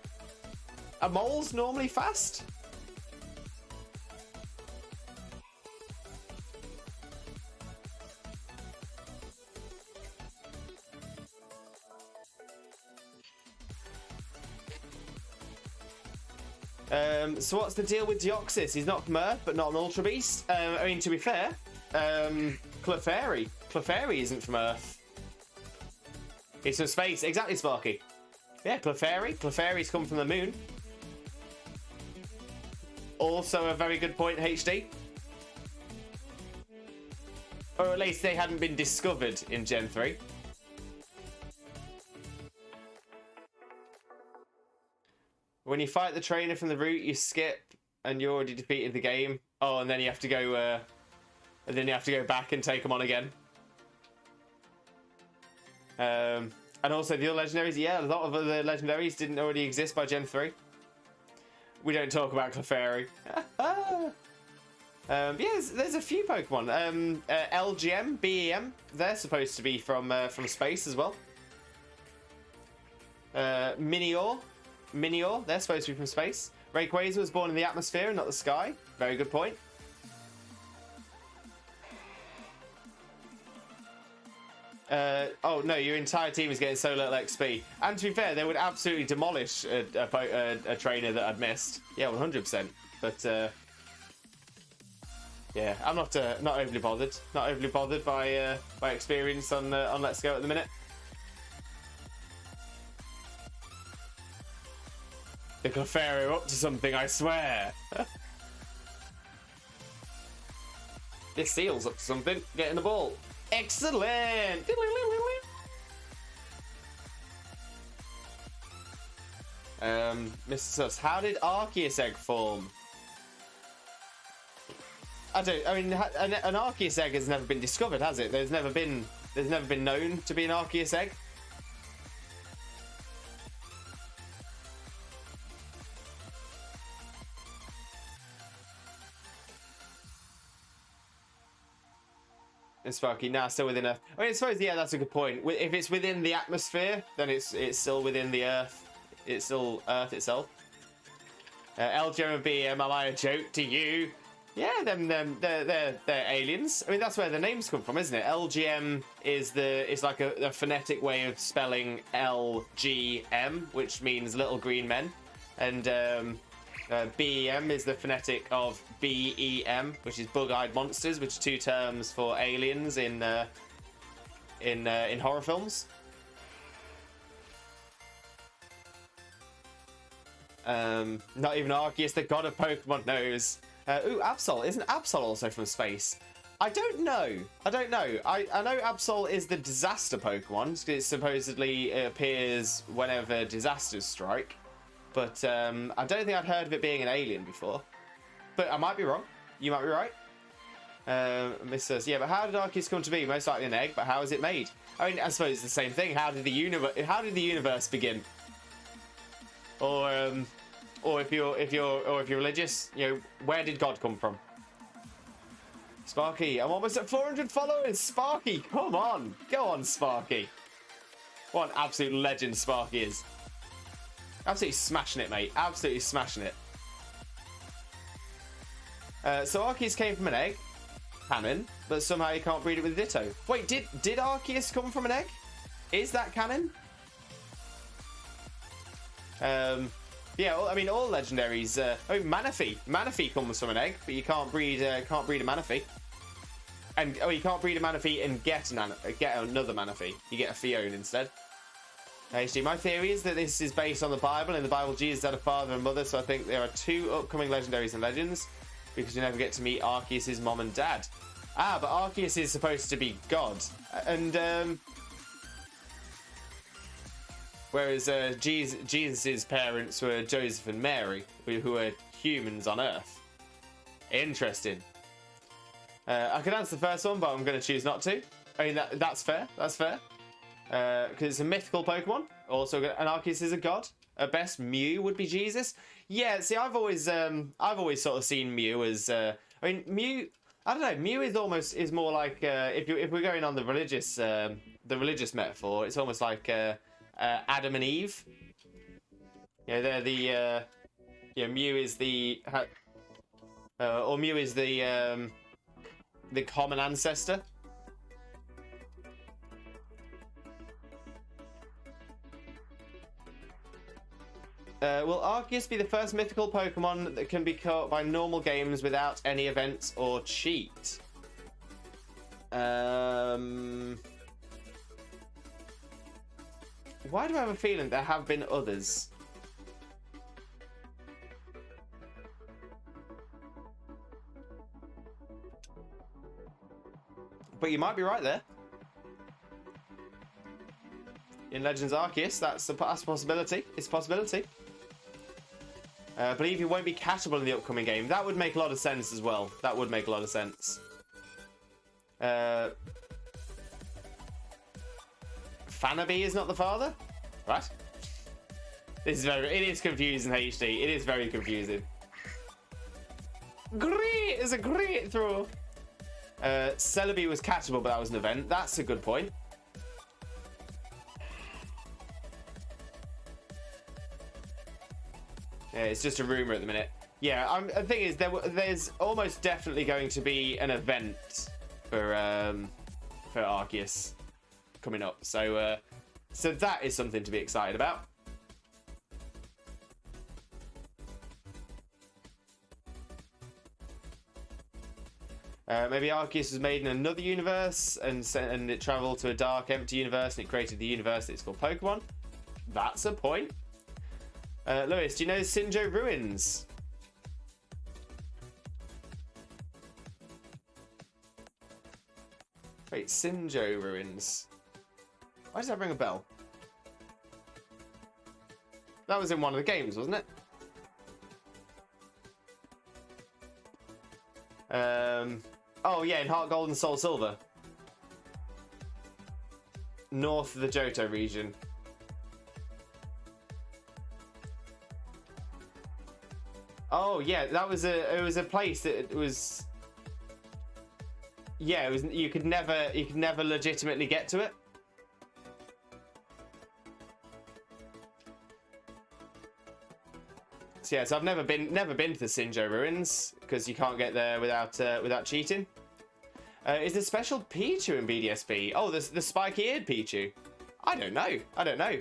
Are moles normally fast? So what's the deal with Deoxys? He's not from Earth, but not an Ultra Beast. I mean, to be fair, Clefairy isn't from Earth. It's from space. Exactly, Sparky. Yeah, Clefairy's come from the moon. Also a very good point, HD. Or at least they hadn't been discovered in Gen 3. When you fight the trainer from the route, you skip and you already defeated the game. Oh, and then you have to go back and take them on again. And also the other legendaries, yeah, a lot of other legendaries didn't already exist by Gen 3. We don't talk about Clefairy. Yeah, there's a few Pokemon. LGM, BEM, they're supposed to be from space as well. Minior, they're supposed to be from space. Rayquaza was born in the atmosphere and not the sky. Very good point. Oh no, your entire team is getting so little XP. And to be fair, they would absolutely demolish a trainer that I'd missed. Yeah, 100%. But yeah, I'm not overly bothered. Not overly bothered by experience on Let's Go at the minute. The Clefairy up to something, I swear. This Seal's up to something. Getting the ball. Excellent! Mr. Sus, how did Arceus egg form? I mean, an Arceus egg has never been discovered, has it? There's never been known to be an Arceus egg. And Sparky, nah, still within Earth. I mean, I suppose, yeah, that's a good point. If it's within the atmosphere, then it's still within the Earth. It's still Earth itself. LGM and BM, am I a joke to you? Yeah, they're aliens. I mean, that's where the names come from, isn't it? LGM is like a phonetic way of spelling LGM, which means little green men, and BEM is the phonetic of BEM, which is bug-eyed monsters, which are two terms for aliens in horror films. Not even Arceus, the god of Pokemon, knows. Ooh, Absol. Isn't Absol also from space? I don't know. I know Absol is the disaster Pokemon, because it supposedly appears whenever disasters strike. But I don't think I'd heard of it being an alien before. But I might be wrong. You might be right. Mr. Yeah, but how did Arceus come to be? Most likely an egg, but how is it made? I mean, I suppose it's the same thing. How did the universe begin? Or if you're religious, you know, where did God come from? Sparky, I'm almost at 400 followers. Sparky, come on, go on, Sparky. What an absolute legend Sparky is. Absolutely smashing it, mate. Absolutely smashing it. So Arceus came from an egg, canon, but somehow you can't breed it with a Ditto. Wait, did Arceus come from an egg? Is that canon? Yeah, well, I mean, all legendaries. Oh, Manaphy comes from an egg, but you can't breed a Manaphy. And you can't breed a Manaphy and get another Manaphy. You get a Fione instead. HD, my theory is that this is based on the Bible. In the Bible, Jesus had a father and mother, so I think there are two upcoming legendaries and legends, because you never get to meet Arceus' mom and dad. Ah, but Arceus is supposed to be God, and whereas Jesus' parents were Joseph and Mary, who were humans on Earth. Interesting. I could answer the first one, but I'm going to choose not to. I mean, that's fair. That's fair. Because it's a mythical Pokemon. Also, an Arceus is a god. At best, Mew would be Jesus. Yeah. See, I've always sort of seen Mew as. I mean, Mew. I don't know. Mew is more like if we're going on the religious metaphor, it's almost like Adam and Eve. Yeah, they're the. Mew is the. Or Mew is the common ancestor. Will Arceus be the first mythical Pokemon that can be caught by normal games without any events or cheat? Why do I have a feeling there have been others? But you might be right there. In Legends Arceus, that's a possibility. It's a possibility. I believe he won't be catchable in the upcoming game. That would make a lot of sense as well. That would make a lot of sense. Fanaby is not the father? Right. It is confusing, HD. It is very confusing. Great! It's a great throw. Celebi was catchable, but that was an event. That's a good point. Yeah, it's just a rumor at the minute. Yeah, the thing is, there's almost definitely going to be an event for Arceus. coming up. So so that is something to be excited about. Maybe Arceus was made in another universe and it traveled to a dark, empty universe and it created the universe that's called Pokemon. That's a point. Lewis, do you know Sinjo Ruins? Wait, Sinjo Ruins. Why does that ring a bell? That was in one of the games, wasn't it? Oh yeah, in Heart Gold and Soul Silver. North of the Johto region. Oh yeah, it was a place that it was. Yeah, it was. You could never legitimately get to it. So yeah, so I've never been to the Sinjo Ruins because you can't get there without cheating. Is there special Pichu in BDSP? Oh, the spiky-eared Pichu. I don't know.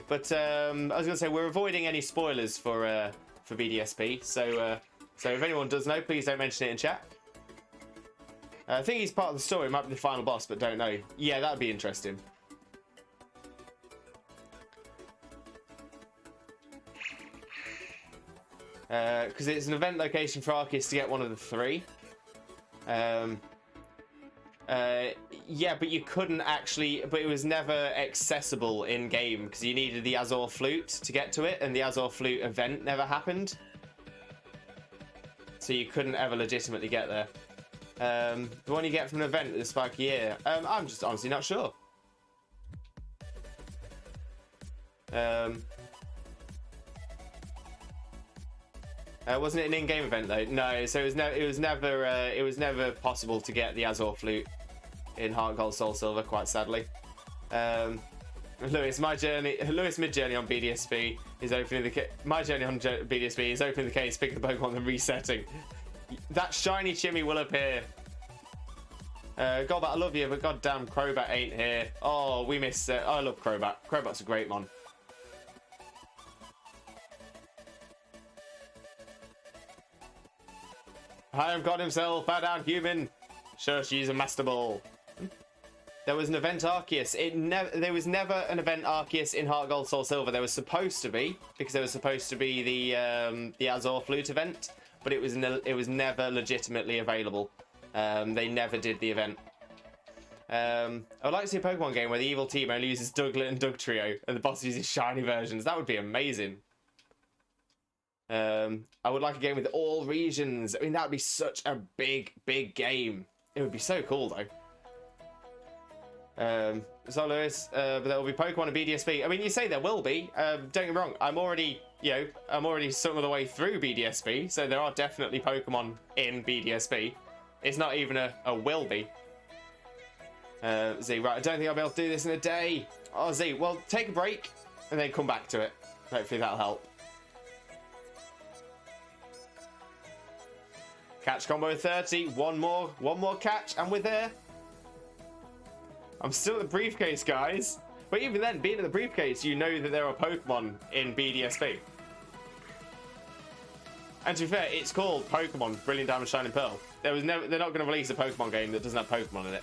But I was gonna say we're avoiding any spoilers for BDSP. So if anyone does know, please don't mention it in chat. I think he's part of the story. Might be the final boss, but don't know. Yeah, that'd be interesting. Because it's an event location for Arceus to get one of the three. Yeah, but you couldn't actually. But it was never accessible in game because you needed the Azure Flute to get to it, and the Azure Flute event never happened. So you couldn't ever legitimately get there. The one you get from an event with the spiky ear. I'm just honestly not sure. Wasn't it an in-game event though? No, so it was never possible to get the Azure Flute in Heart Gold Soul Silver, quite sadly. Lewis, mid-journey on BDSP is opening the case. My journey on BDSP is opening the case, picking the Pokemon and resetting. That shiny Chimmy will appear. Golbat, I love you, but goddamn Crobat ain't here. Oh, we miss it. I love Crobat. Crobat's a great mon. I am God himself, bow down human. Sure, she's a Master Ball. There was an event Arceus. There was never an event Arceus in Heart Gold Soul Silver. There was supposed to be, because there was supposed to be the Azure Flute event, but it was never legitimately available. They never did the event. I would like to see a Pokemon game where the evil team only uses Douglet and Dugtrio, and the boss uses shiny versions. That would be amazing. I would like a game with all regions. I mean, that would be such a big game. It would be so cool, though. So Lewis, but there will be Pokemon and BDSP. I mean, you say there will be. Don't get me wrong. I'm already some of the way through BDSP, so there are definitely Pokemon in BDSP. It's not even a will be. Z, right, I don't think I'll be able to do this in a day. Oh, Z, well, take a break and then come back to it. Hopefully that'll help. Catch combo 30. One more catch, and we're there. I'm still at the briefcase, guys. But even then, being at the briefcase, you know that there are Pokemon in BDSP. And to be fair, it's called Pokemon Brilliant Diamond Shining Pearl. They're not going to release a Pokemon game that doesn't have Pokemon in it.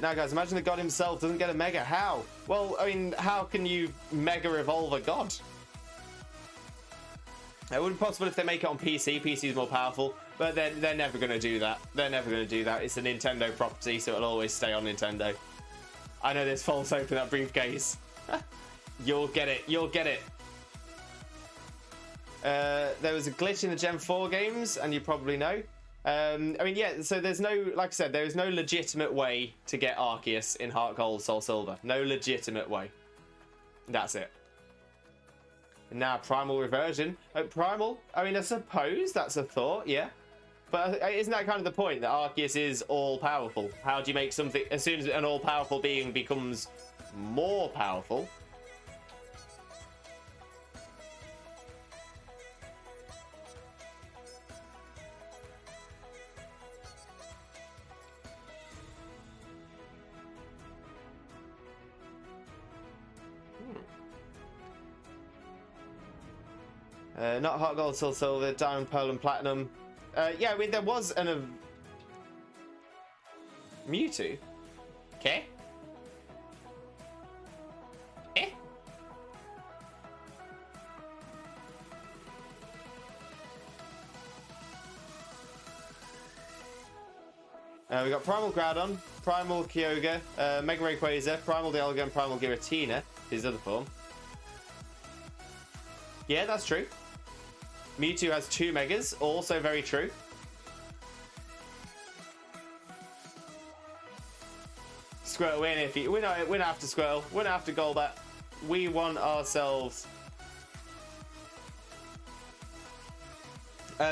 Now, guys, imagine the god himself doesn't get a Mega. How? Well, I mean, how can you Mega Evolve a god? It wouldn't be possible if they make it on PC. PC is more powerful, but they're never going to do that. They're never going to do that. It's a Nintendo property, so it'll always stay on Nintendo. I know there's false hope in that briefcase. You'll get it. You'll get it. There was a glitch in the Gen 4 games, and you probably know. I mean, yeah, so there's no, like I said, there is no legitimate way to get Arceus in Heart Gold, Soul Silver. No legitimate way. That's it. Now, Primal Reversion. Primal, I mean, I suppose that's a thought, yeah. But isn't that kind of the point, that Arceus is all-powerful? How do you make something, as soon as an all-powerful being becomes more powerful? Not hot gold, still silver, diamond, pearl, and platinum. Yeah, I mean, there was an... Mewtwo? Okay. Eh? We got Primal Groudon, Primal Kyogre, Mega Rayquaza, Primal Dialga, and Primal Giratina, his other form. Yeah, that's true. Mewtwo has 2 Megas, also very true. Squirtle win if you... We're not after Squirtle, we're not after Golbat. We want ourselves...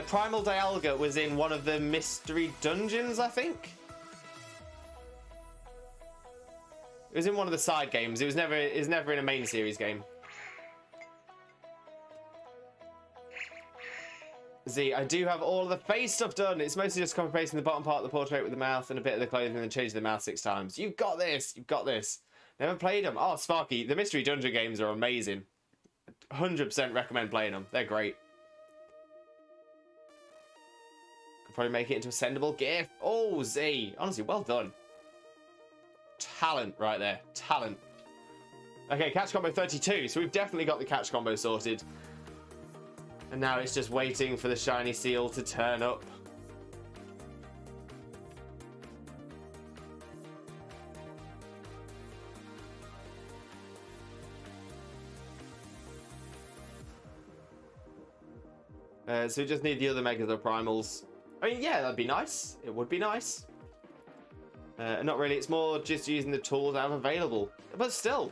Primal Dialga was in one of the mystery dungeons, I think. It was in one of the side games. It was never in a main series game. Z, I do have all of the face stuff done. It's mostly just copy pasting the bottom part of the portrait with the mouth and a bit of the clothing and then changing the mouth 6 times. You've got this. You've got this. Never played them. Oh, Sparky, the mystery dungeon games are amazing. 100% recommend playing them. They're great. Could probably make it into a sendable GIF. Oh, Z. Honestly, well done. Talent right there. Talent. Okay, catch combo 32. So we've definitely got the catch combo sorted. And now it's just waiting for the shiny seal to turn up. So we just need the other Megas or Primals. I mean, yeah, that'd be nice. It would be nice. Not really. It's more just using the tools I have available. But still,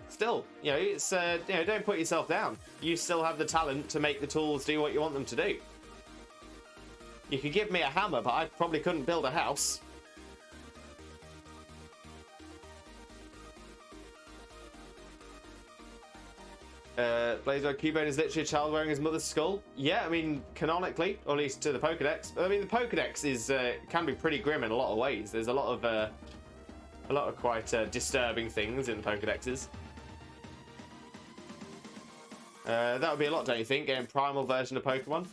you know, it's you know, don't put yourself down. You still have the talent to make the tools do what you want them to do. You could give me a hammer, but I probably couldn't build a house. Blazer Cubone is literally a child wearing his mother's skull. Yeah, I mean, canonically, or at least to the Pokedex. I mean, the Pokedex is can be pretty grim in a lot of ways. There's a lot of quite disturbing things in the Pokedexes. That would be a lot, don't you think? Getting primal version of Pokemon.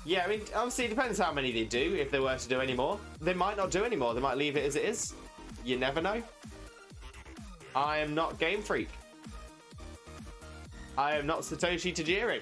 Yeah, I mean, obviously it depends how many they do. If they were to do any more, they might not do any more. They might leave it as it is. You never know. I am not Game Freak. I am not Satoshi Tajiri.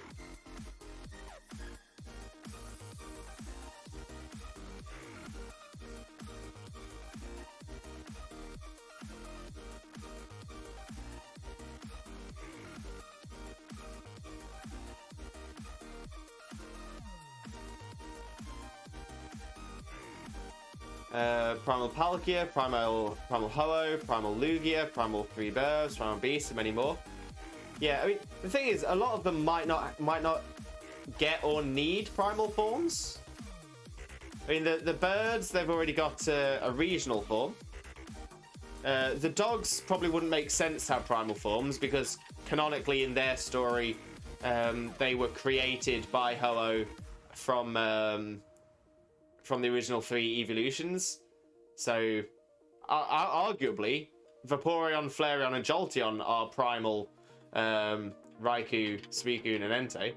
Primal Palkia, Primal Ho-Oh, Primal Lugia, Primal 3 Birds, Primal Beast, and many more. Yeah, I mean, the thing is, a lot of them might not get or need primal forms. I mean, the birds, they've already got a regional form. The dogs probably wouldn't make sense to have primal forms because canonically in their story, they were created by Ho-Oh from the original 3 evolutions. So, arguably, Vaporeon, Flareon, and Jolteon are primal Raikou, Suicune, and Entei.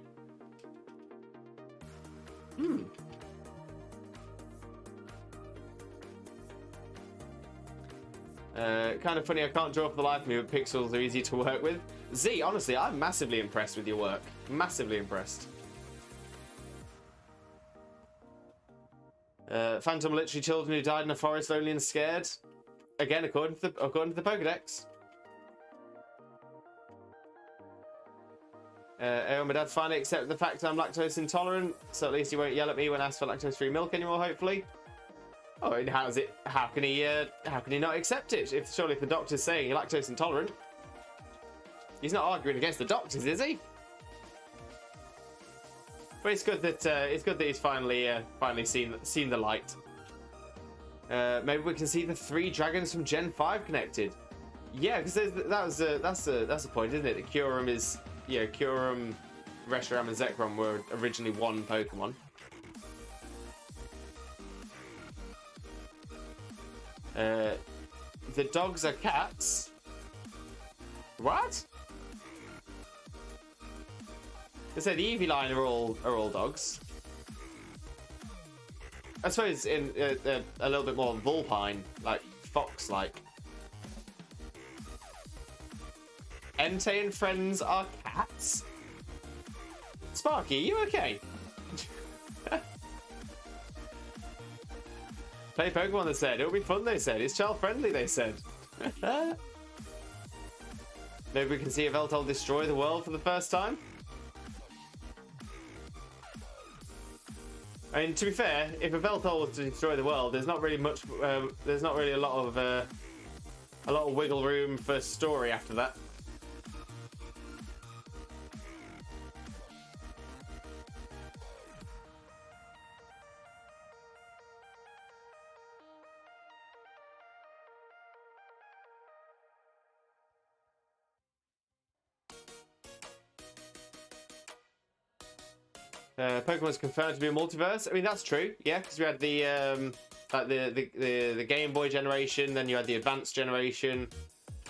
Kind of funny, I can't draw for the life of me, but pixels are easy to work with. Z, honestly, I'm massively impressed with your work. Massively impressed. Phantom literally children who died in a forest lonely and scared. Again, according to the Pokedex. Oh, my dad finally accepted the fact I'm lactose intolerant, so at least he won't yell at me when asked for lactose-free milk anymore, hopefully. Oh, and how can he not accept it? Surely if the doctor's saying you're lactose intolerant, he's not arguing against the doctors, is he? But it's good that he's finally seen the light. Maybe we can see the 3 dragons from Gen 5 connected. Yeah, because that's the point, isn't it? That Kyurem is, yeah, Kyurem, Reshiram, and Zekrom were originally one Pokemon. The dogs are cats. What? I say the Eevee line are all dogs. I suppose in a little bit more vulpine, like fox-like. Entei and friends are cats. Sparky, you okay? Play Pokemon, they said. It'll be fun, they said. It's child-friendly, they said. Maybe we can see a Veltol destroy the world for the first time? I mean, to be fair, if a Veltol was to destroy the world, there's not really much. There's not really a lot of wiggle room for story after that. Pokemon's confirmed to be a multiverse. I mean, that's true, yeah, because we had the like the Game Boy generation, then you had the Advanced generation,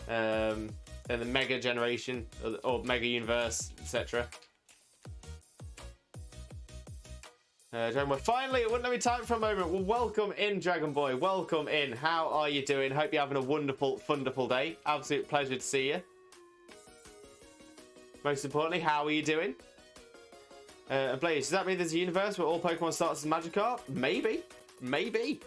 then the Mega generation or Mega Universe, etc. Dragon Boy, finally, it wouldn't let me type for a moment. Well, welcome in, Dragon Boy. Welcome in. How are you doing? Hope you're having a wonderful, wonderful day. Absolute pleasure to see you. Most importantly, how are you doing? Blaze, does that mean there's a universe where all Pokemon start as Magikarp? Maybe. Maybe.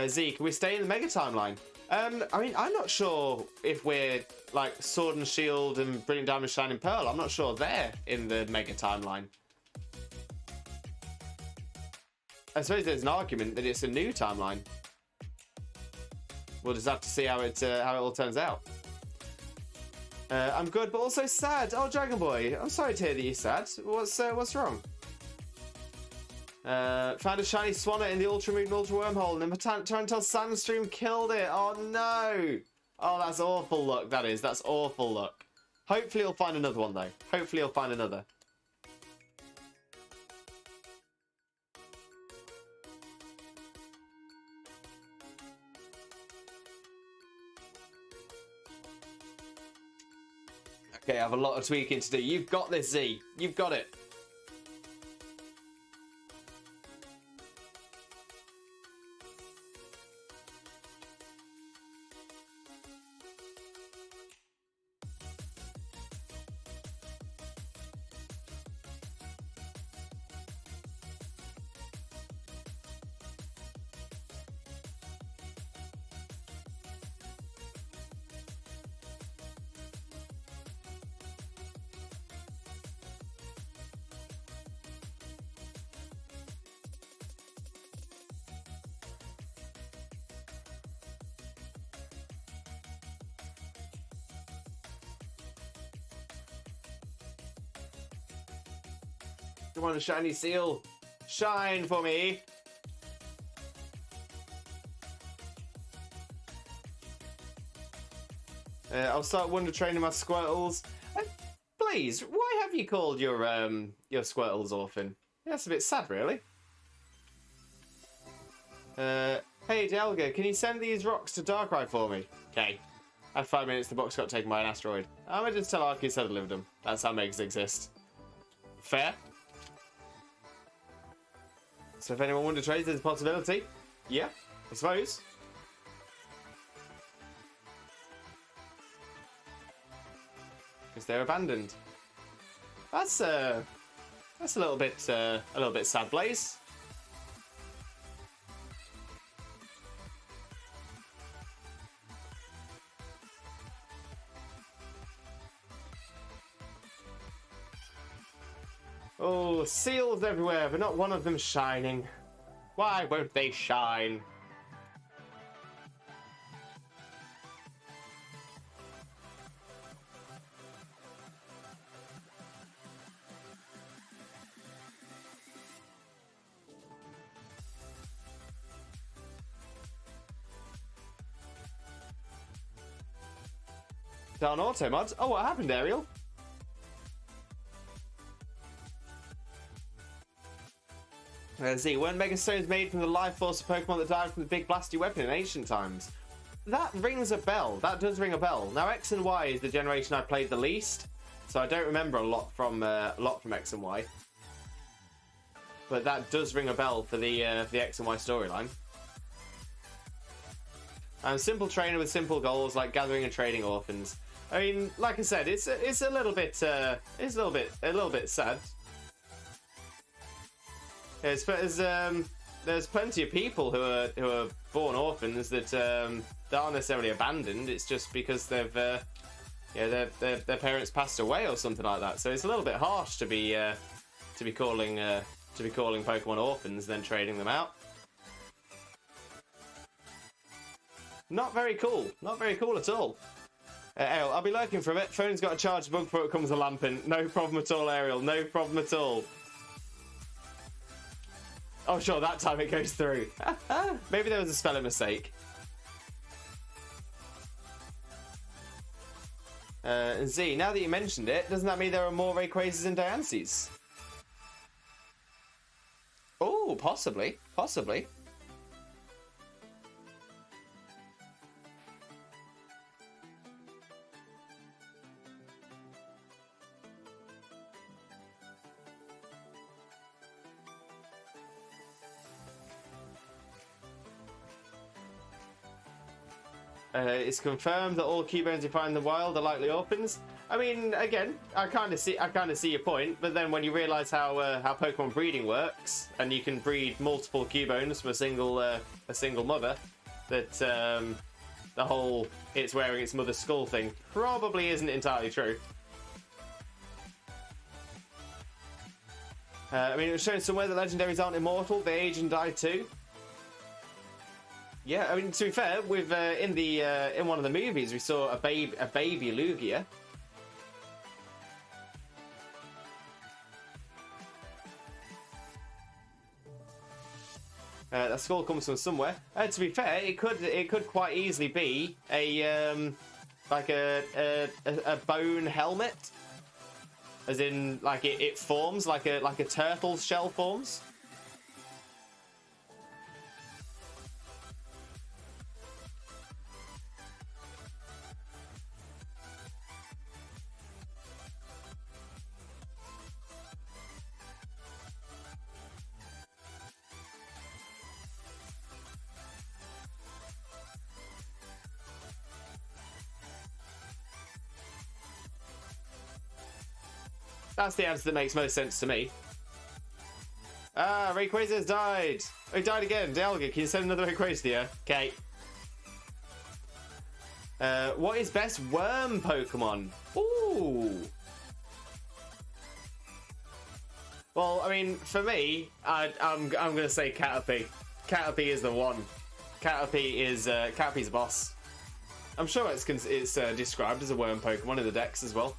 Z, can we stay in the Mega timeline? I mean, I'm not sure if we're like Sword and Shield and Brilliant Diamond Shining Pearl. I'm not sure they're in the Mega timeline. I suppose there's an argument that it's a new timeline. We'll just have to see how it all turns out. I'm good, but also sad. Oh, Dragon Boy, I'm sorry to hear that you're sad. What's wrong? Found a shiny Swanna in the Ultra Moon Ultra Wormhole, and then Torrential Sandstream killed it. Oh no! Oh, that's awful luck. That is. That's awful luck. Hopefully, he'll find another one though. Hopefully, he'll find another. Okay, I have a lot of tweaking to do. You've got this, Z. You've got it. Come on, shiny seal. Shine for me. I'll start wonder training my Squirtles. Please, why have you called your Squirtles orphan? That's a bit sad, really. Hey, Delga, can you send these rocks to Darkrai for me? Okay. At 5 minutes, the box got taken by an asteroid. I'm gonna just tell Arceus to deliver them. That's how megas exist. Fair. So if anyone wanted to trade, there's a possibility. Yeah, I suppose. Because they're abandoned. That's a little bit sad, Blaze. Oh, seals everywhere, but not one of them shining. Why won't they shine? Down auto mods? Oh, what happened, Ariel? Z, weren't Mega Stones made from the life force of Pokemon that died from the big blasty weapon in ancient times? That rings a bell. That does ring a bell. Now, X and Y is the generation I played the least. So I don't remember a lot from X and Y. But that does ring a bell for the X and Y storyline. Simple trainer with simple goals like gathering and trading orphans. I mean, like I said, it's a little bit sad. There's plenty of people who are born orphans that aren't necessarily abandoned. It's just because their parents passed away or something like that. So it's a little bit harsh to be calling Pokemon orphans and then trading them out. Not very cool. Not very cool at all. Ariel, I'll be lurking for a bit. Phone's got a charge bug before it comes a lamping. No problem at all, Ariel. No problem at all. Oh, sure, that time it goes through. Maybe there was a spelling mistake. Z, now that you mentioned it, doesn't that mean there are more Rayquazas and Diancies? Oh, possibly. Possibly. It's confirmed that all Cubones you find in the wild are likely orphans. I mean, again, I kind of see your point, but then when you realise how Pokemon breeding works, and you can breed multiple Cubones from a single mother, that the whole it's wearing its mother's skull thing probably isn't entirely true. I mean, it was shown somewhere that legendaries aren't immortal; they age and die too. Yeah, I mean, to be fair, with in one of the movies, we saw a baby Lugia. That skull comes from somewhere. To be fair, it could quite easily be a bone helmet, as in like it forms like a turtle's shell forms. That's the answer that makes most sense to me. Ah, Rayquaza has died. Oh, he died again. Dialga, can you send another Rayquaza here? Okay. What is best worm Pokemon? Ooh. Well, I mean, for me, I'm gonna say Caterpie. Caterpie is the one. Caterpie's a boss. I'm sure it's described as a worm Pokemon in the Dex as well.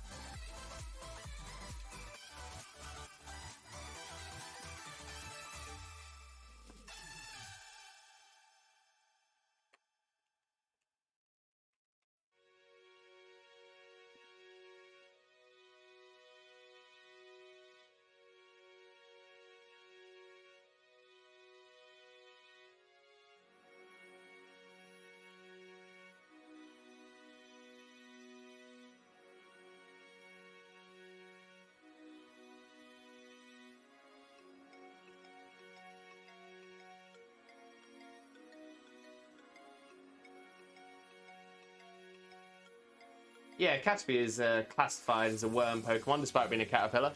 Yeah, Caterpie is classified as a worm Pokemon, despite being a caterpillar.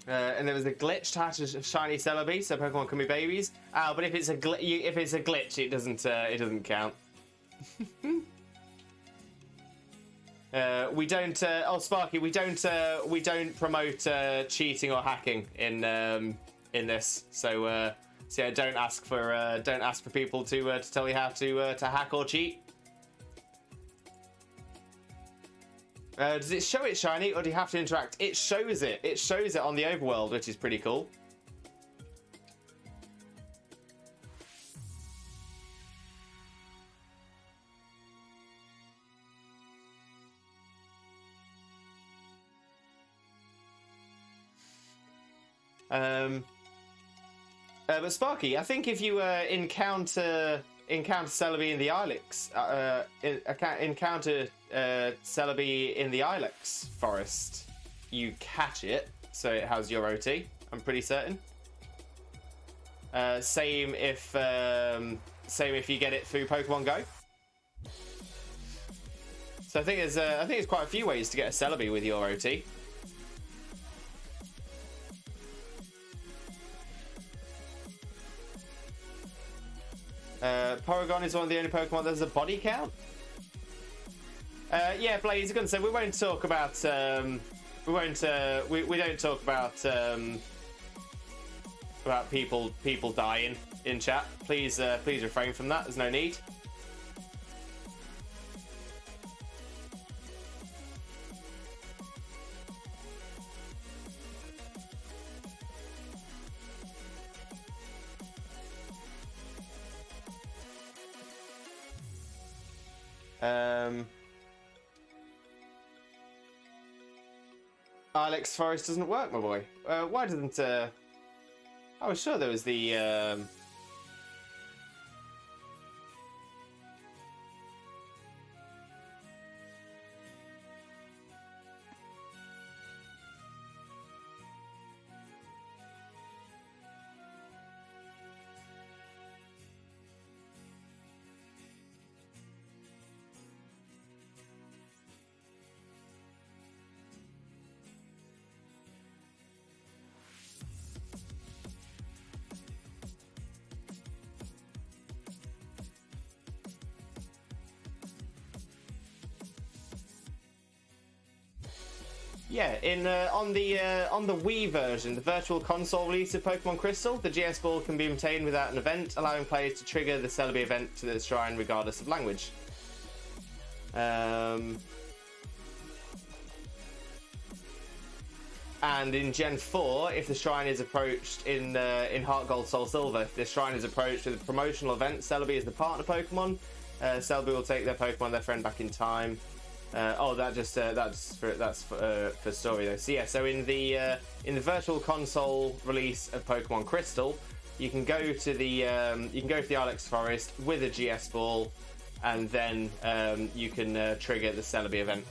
And there was a glitch to hatch a shiny Celebi, so Pokemon can be babies. But if it's a glitch, it doesn't count. We don't. Oh, Sparky, we don't promote cheating or hacking in this. So yeah, don't ask for people to tell you how to hack or cheat. Does it show it shiny, or do you have to interact? It shows it. It shows it on the overworld, which is pretty cool. But Sparky, I think if you encounter encounter Celebi in the Ilex. Encounter Celebi in the Ilex forest. You catch it, so it has your OT. I'm pretty certain. Same if you get it through Pokemon Go. So I think there's quite a few ways to get a Celebi with your OT. Porygon is one of the only Pokemon that has a body count. Yeah, Blaze, I was gonna say we won't talk about we don't talk about people dying in chat. Please refrain from that. There's no need. Ilex Forest doesn't work, my boy. Why doesn't I was sure there was the yeah, on the Wii version, the Virtual Console release of Pokemon Crystal, the GS Ball can be obtained without an event, allowing players to trigger the Celebi event to the shrine regardless of language. And in Gen 4, if the shrine is approached in Heart Gold Soul Silver, if the shrine is approached with a promotional event, Celebi is the partner Pokemon. Celebi will take their Pokemon, their friend, back in time. That's for story though. So yeah, so in the Virtual Console release of Pokemon Crystal, you can go to the Ilex Forest with a GS Ball, and then you can trigger the Celebi event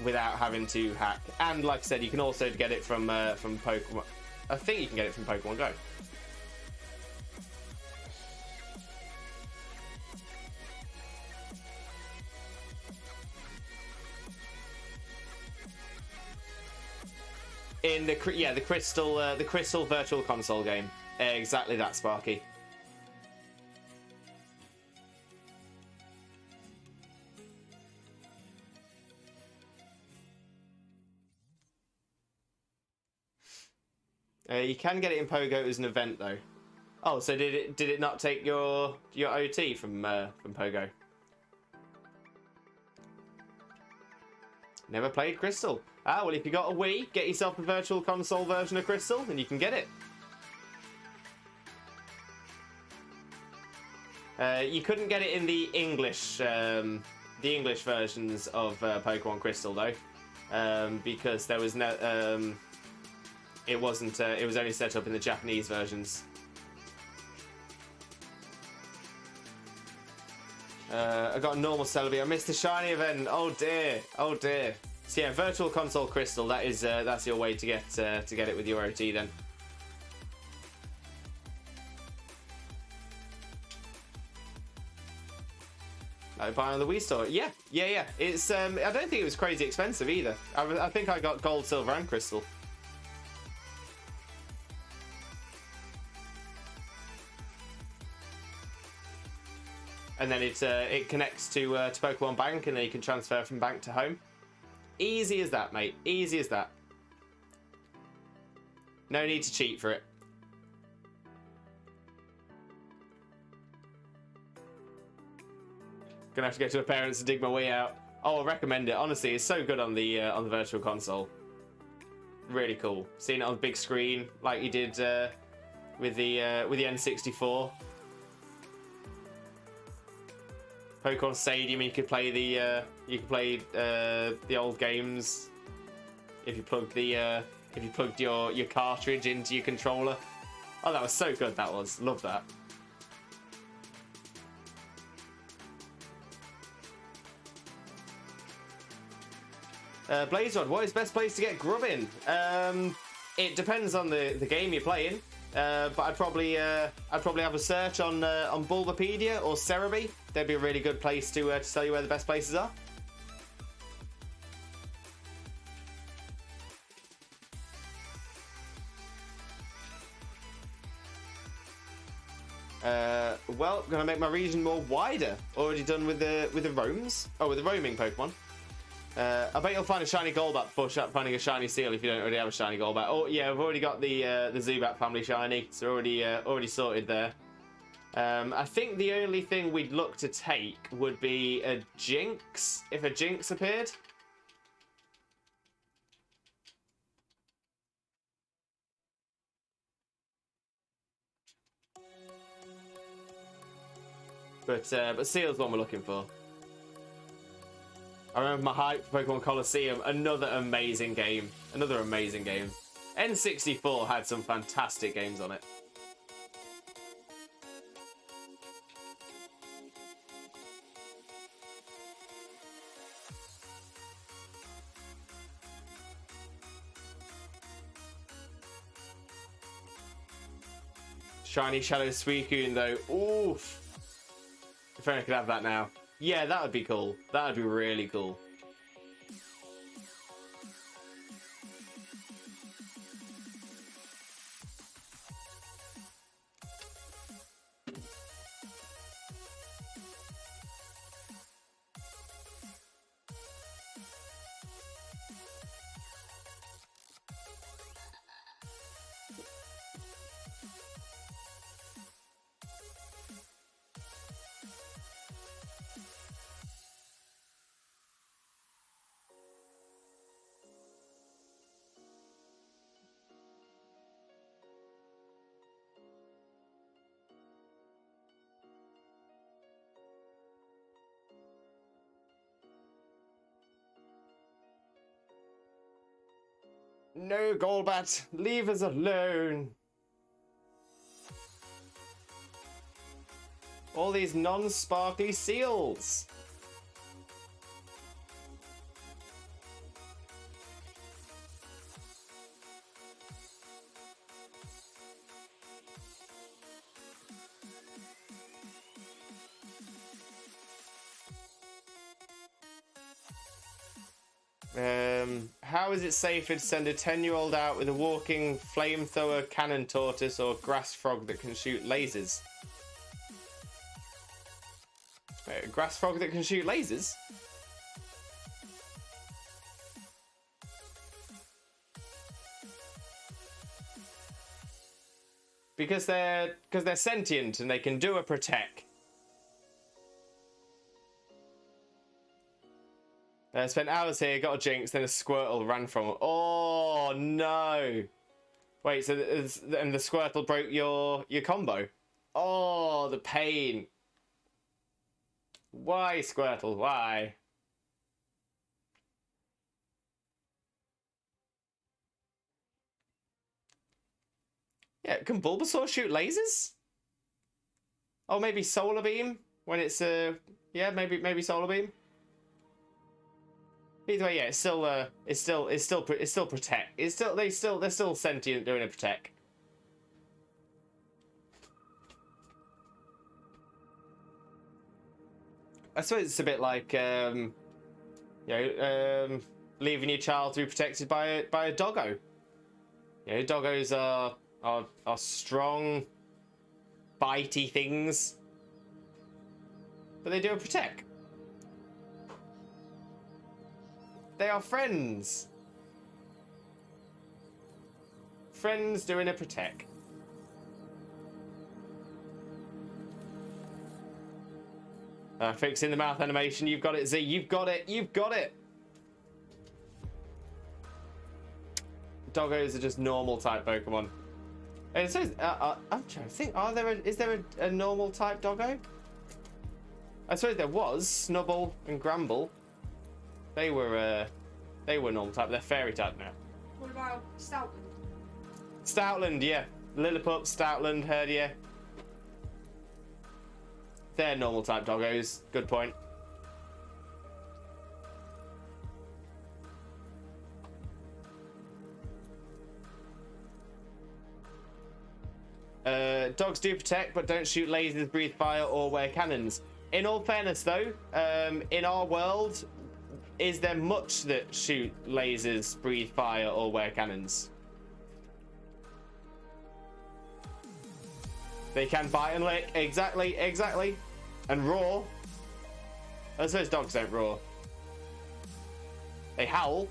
without having to hack. And like I said, you can also get it from Pokemon. I think you can get it from Pokemon Go. In the Crystal Virtual Console game, exactly that, Sparky. You can get it in Pogo as an event though. Oh, so did it not take your OT from Pogo? Never played Crystal. Ah, well, if you got a Wii, get yourself a Virtual Console version of Crystal, and you can get it. You couldn't get it in the English versions of Pokemon Crystal though, because there was no. It wasn't. It was only set up in the Japanese versions. I got a normal Celebi. I missed the shiny event. Oh dear. Oh dear. So yeah, Virtual Console Crystal. That's your way to get it with your OT then. Buy on the Wii store. Yeah. It's. I don't think it was crazy expensive either. I think I got Gold, Silver, and Crystal. And then it connects to Pokemon Bank, and then you can transfer from bank to home. Easy as that, mate. Easy as that. No need to cheat for it. Gonna have to go to the parents to dig my way out. Oh, I recommend it. Honestly, it's so good on the Virtual Console. Really cool. Seeing it on the big screen like you did with the N64. Pokemon Stadium, you could play the old games if you plugged your cartridge into your controller. Oh, that was so good, that was. Love that. Blaze Rod, what is best place to get grub in? It depends on the game you're playing. But I'd probably have a search on Bulbapedia or Cerebi. They'd be a really good place to tell you where the best places are. Well, gonna make my region more wider. Already done with the roams. Oh, with the roaming Pokemon. I bet you'll find a shiny Golbat before finding a shiny Seal if you don't already have a shiny Golbat. Oh yeah, I've already got the Zubat family shiny, so already sorted there. I think the only thing we'd look to take would be a Jinx, if a Jinx appeared. But Seal's one we're looking for. I remember my hype for Pokemon Colosseum. Another amazing game. Another amazing game. N64 had some fantastic games on it. Shiny Shadow Suicune though. Oof. If only I could have that now. Yeah, that would be cool. That would be really cool. No, Golbat, leave us alone. All these non-sparkly seals. How is it safer to send a 10-year-old out with a walking flamethrower, cannon tortoise, or grass frog that can shoot lasers? Wait, a grass frog that can shoot lasers? Because they're sentient and they can do a protect. Spent hours here, got a Jinx, then a Squirtle ran from it. Oh no! Wait, so and the Squirtle broke your combo? Oh, the pain! Why, Squirtle? Why? Yeah, can Bulbasaur shoot lasers? Oh, maybe Solar Beam when it's yeah, maybe Solar Beam. Either way, yeah, it's still protect. They're still sentient doing a protect. I suppose it's a bit like leaving your child to be protected by a doggo. You know, doggos are strong, bitey things, but they do a protect. They are friends. Friends doing a protect. Fixing the mouth animation. You've got it, Z. You've got it. You've got it. Doggos are just normal type Pokemon. And it says, I'm trying to think. Is there a normal type doggo? I suppose there was Snubbull and Gramble. They were normal type. They're fairy type now. What about Stoutland? Stoutland, yeah. Lilliput, Stoutland, Herdia. They're normal type doggos. Good point. Dogs do protect, but don't shoot lasers, breathe fire, or wear cannons. In all fairness, though, in our world, is there much that shoot lasers, breathe fire, or wear cannons? They can bite and lick. Exactly, exactly. And roar. I suppose dogs don't roar. They howl.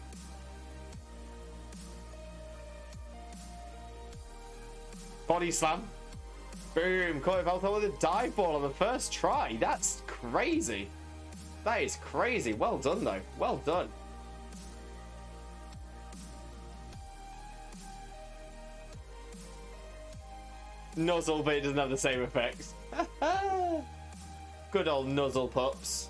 Body slam. Boom. Caught Valthor with a dive ball on the first try. That's crazy. That is crazy. Well done, though. Well done. Nuzzle, but it doesn't have the same effects. Good old nuzzle pups.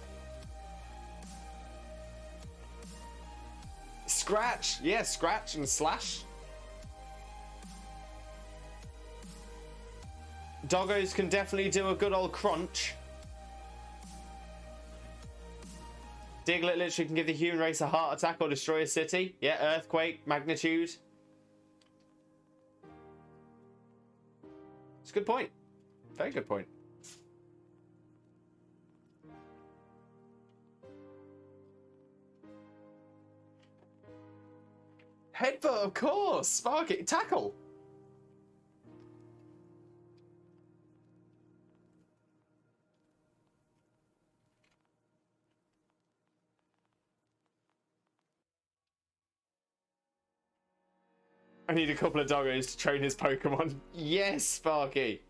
Scratch. Yeah, scratch and slash. Doggos can definitely do a good old crunch. Diglett literally can give the human race a heart attack or destroy a city. Yeah, earthquake, magnitude. It's a good point. Very good point. Headbutt, of course. Spark it. Tackle. I need a couple of doggos to train his Pokemon. Yes, Sparky.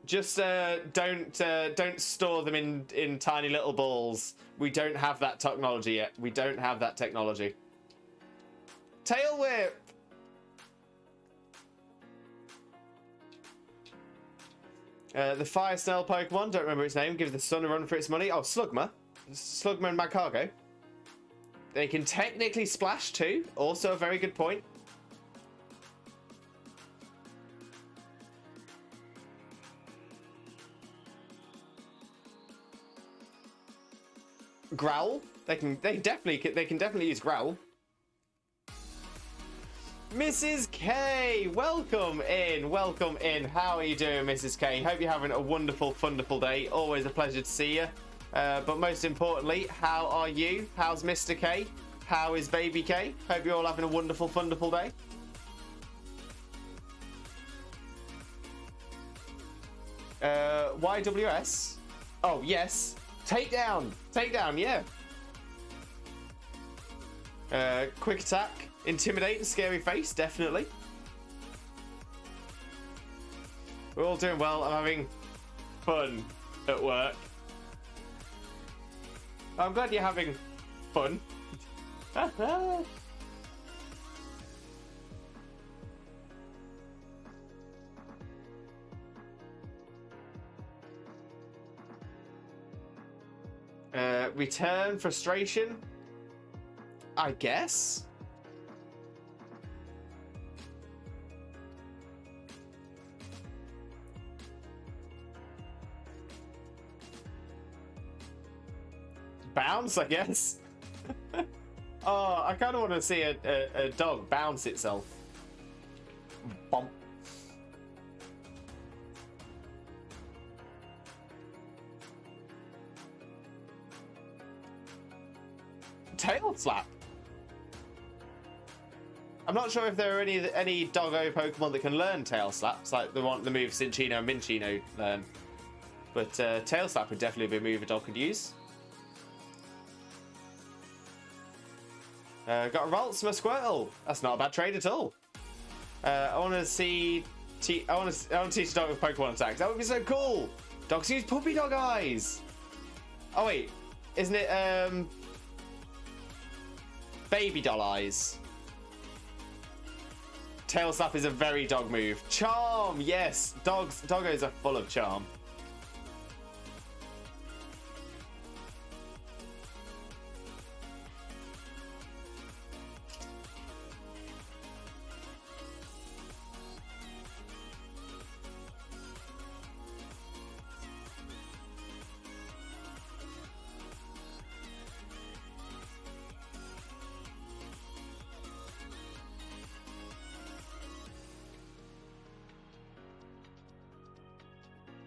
Just don't store them in tiny little balls. We don't have that technology yet. We don't have that technology. Tail Whip. The Fire Snail Pokemon, don't remember its name, give the sun a run for its money. Oh, Slugma. Slugma and Magcargo. They can technically splash too. Also a very good point. Growl. They can definitely use Growl. Mrs. K, welcome in, welcome in. How are you doing, Mrs. K? Hope you're having a wonderful, wonderful day. Always a pleasure to see you. But most importantly, how are you? How's Mr. K? How is Baby K? Hope you're all having a wonderful, wonderful day. YWS? Oh, yes. Takedown. Takedown, yeah. Quick attack. Intimidate and scary face, definitely. We're all doing well. I'm having fun at work. I'm glad you're having fun. Return frustration, I guess. Bounce, I guess. Oh, I kind of want to see a dog bounce itself. Bump. Tail slap. I'm not sure if there are any doggo Pokemon that can learn tail slaps, like the move Cinccino and Minccino learn. But tail slap would definitely be a move a dog could use. Got a Raltsma Squirtle. That's not a bad trade at all. I want to see. I want to teach a dog with Pokemon attacks. That would be so cool. Dogs use puppy dog eyes. Oh wait, isn't it baby doll eyes? Tail slap is a very dog move. Charm, yes. Doggos are full of charm.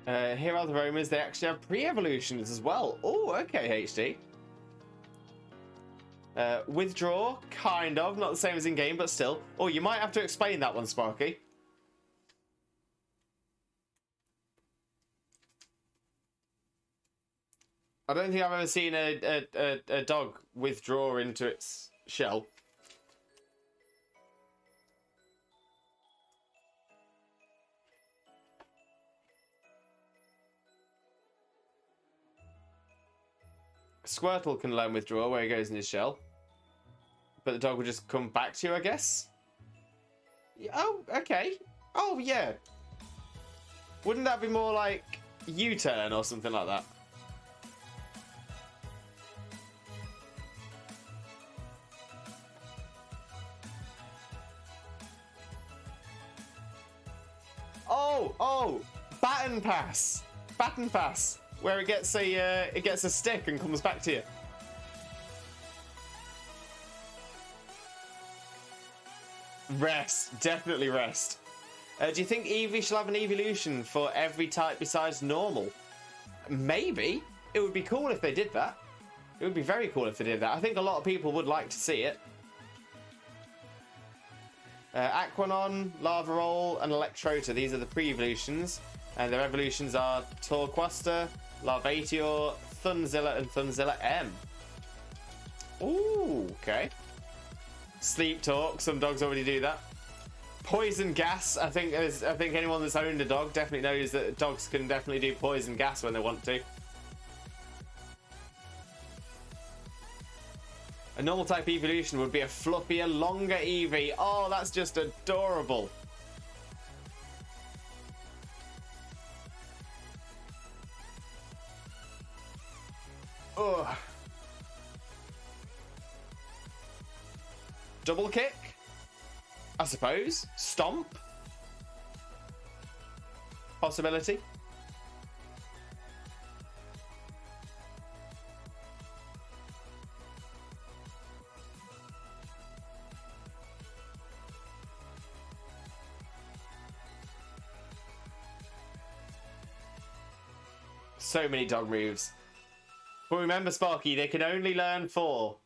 Here are the Romans. They actually have pre-evolutions as well. Oh, okay, HD. Withdraw, kind of. Not the same as in-game, but still. Oh, you might have to explain that one, Sparky. I don't think I've ever seen a dog withdraw into its shell. Squirtle can learn withdraw where he goes in his shell. But the dog will just come back to you, I guess? Oh, okay. Oh, yeah. Wouldn't that be more like U-turn or something like that? Oh, baton pass. Baton pass. Where it gets a stick and comes back to you. Rest, definitely rest. Do you think Eevee shall have an evolution for every type besides normal? Maybe. It would be cool if they did that. It would be very cool if they did that. I think a lot of people would like to see it. Aquanon, Lavaroll, and Electrota. These are the pre-evolutions. And their evolutions are Torquaster, Larvatior, Thunzilla, and Thunzilla M. Ooh, okay. Sleep talk. Some dogs already do that. Poison gas. I think anyone that's owned a dog definitely knows that dogs can definitely do poison gas when they want to. A normal type evolution would be a fluffier, longer Eevee. Oh, that's just adorable. Ugh. Double kick? I suppose. Stomp? Possibility. So many dog moves. But remember, Sparky, they can only learn 4.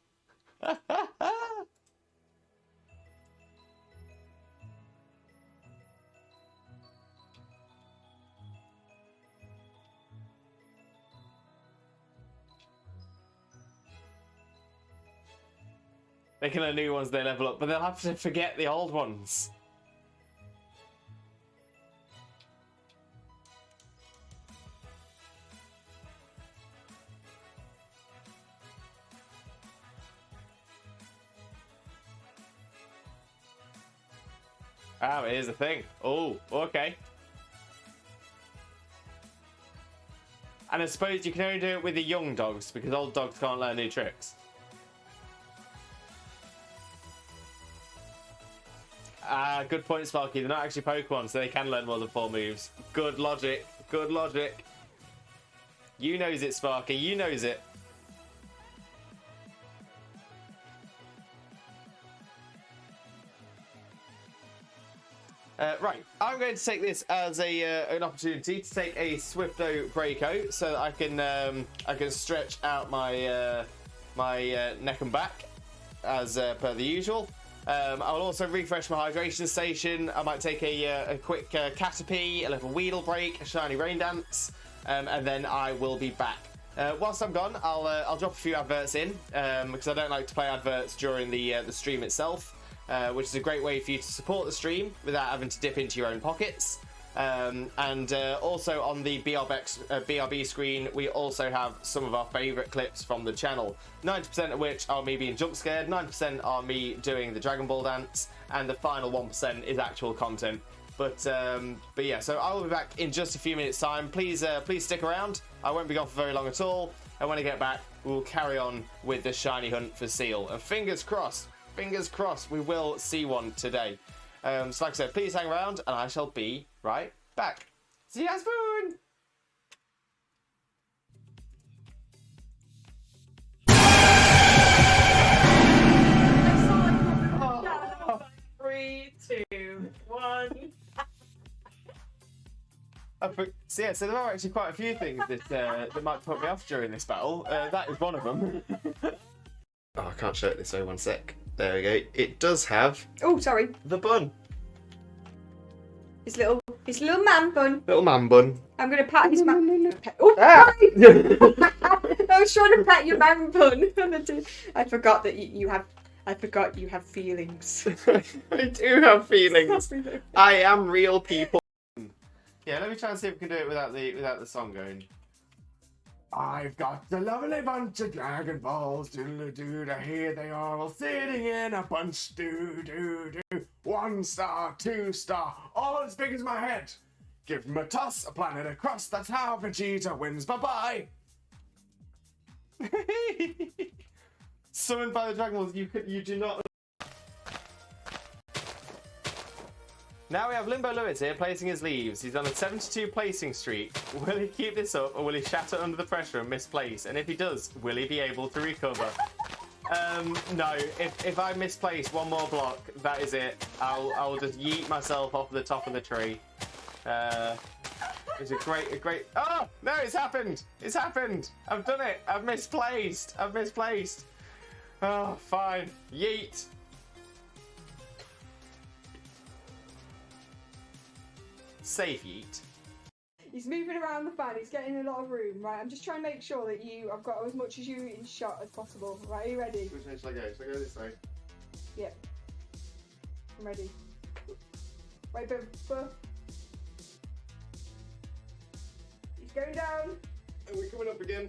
They can learn new ones, they level up, but they'll have to forget the old ones. Oh, here's the thing. Oh, okay. And I suppose you can only do it with the young dogs, because old dogs can't learn new tricks. Ah, good point, Sparky. They're not actually Pokemon, so they can learn more than 4 moves. Good logic. Good logic. You knows it, Sparky. You knows it. Right, I'm going to take this as an opportunity to take a Swifto breakout so that I can stretch out my my neck and back as per the usual. I'll also refresh my hydration station. I might take a quick Caterpie, a little Weedle break, a shiny rain dance, and then I will be back. Whilst I'm gone, I'll drop a few adverts in because I don't like to play adverts during the stream itself. Which is a great way for you to support the stream without having to dip into your own pockets. And also on the BRB screen, we also have some of our favourite clips from the channel. 90% of which are me being jump scared, 9% are me doing the Dragon Ball dance, and the final 1% is actual content. But yeah, so I will be back in just a few minutes' time. Please stick around. I won't be gone for very long at all. And when I get back, we will carry on with the shiny hunt for SEEL. And fingers crossed, we will see one today. So like I said, please hang around and I shall be right back. See ya, Spoon! Oh. 3, 2, 1. So yeah, so there are actually quite a few things that might put me off during this battle. That is one of them. Oh, I can't show it this way. One sec. There we go. It does have Oh, sorry. the bun. His little man bun. Little man bun. I'm gonna pat his man. Oh, Ah! sorry. I was trying to pet your man bun. I forgot that you have. I forgot you have feelings. I do have feelings. I am real people. Yeah, let me try and see if we can do it without the song going. I've got a lovely bunch of Dragon Balls, doodle-doo-doo, here they are all sitting in a bunch, doo-doo-doo. 1 star, 2 star, all as big as my head. Give them a toss, a planet across, that's how Vegeta wins, bye-bye. Summoned by the Dragon Balls, you do not... Now we have Limbo Lewis here placing his leaves. He's on a 72 placing streak. Will he keep this up or will he shatter under the pressure and misplace? And if he does, will he be able to recover? No, if I misplace one more block, that is it. I'll just yeet myself off the top of the tree. It's a great... Oh, no, it's happened. It's happened. I've done it. I've misplaced. Oh, fine. Yeet. Safe yeet. He's moving around the fan. He's getting a lot of room. Right, I'm just trying to make sure that I've got as much as you in shot as possible. Right, are you ready? Which way should I go? Should I go this way? Yep. I'm ready. Wait, but he's going down. And we're coming up again.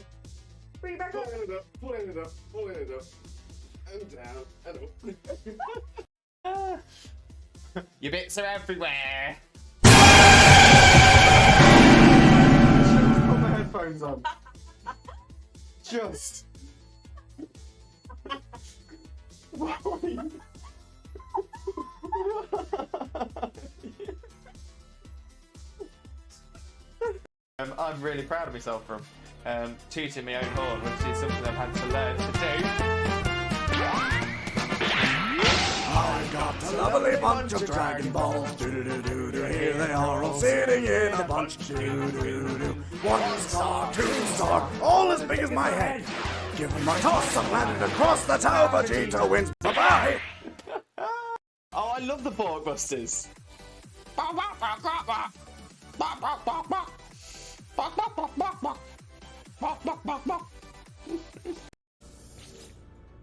Bring it back up. Pulling it up. And down. And up. Your bits are everywhere. Just put my headphones on. Just. I'm really proud of myself for tooting my own horn, which is something I've had to learn to do. I've got a lovely bunch of Dragon Balls, doo-doo-doo-doo, here they are all sitting in a bunch, doo-doo-doo. 1 star, 2 star, all as big as my head. Give them a toss, a planet across, that's how Vegeta wins, bye-bye. Oh, I love the Borkbusters.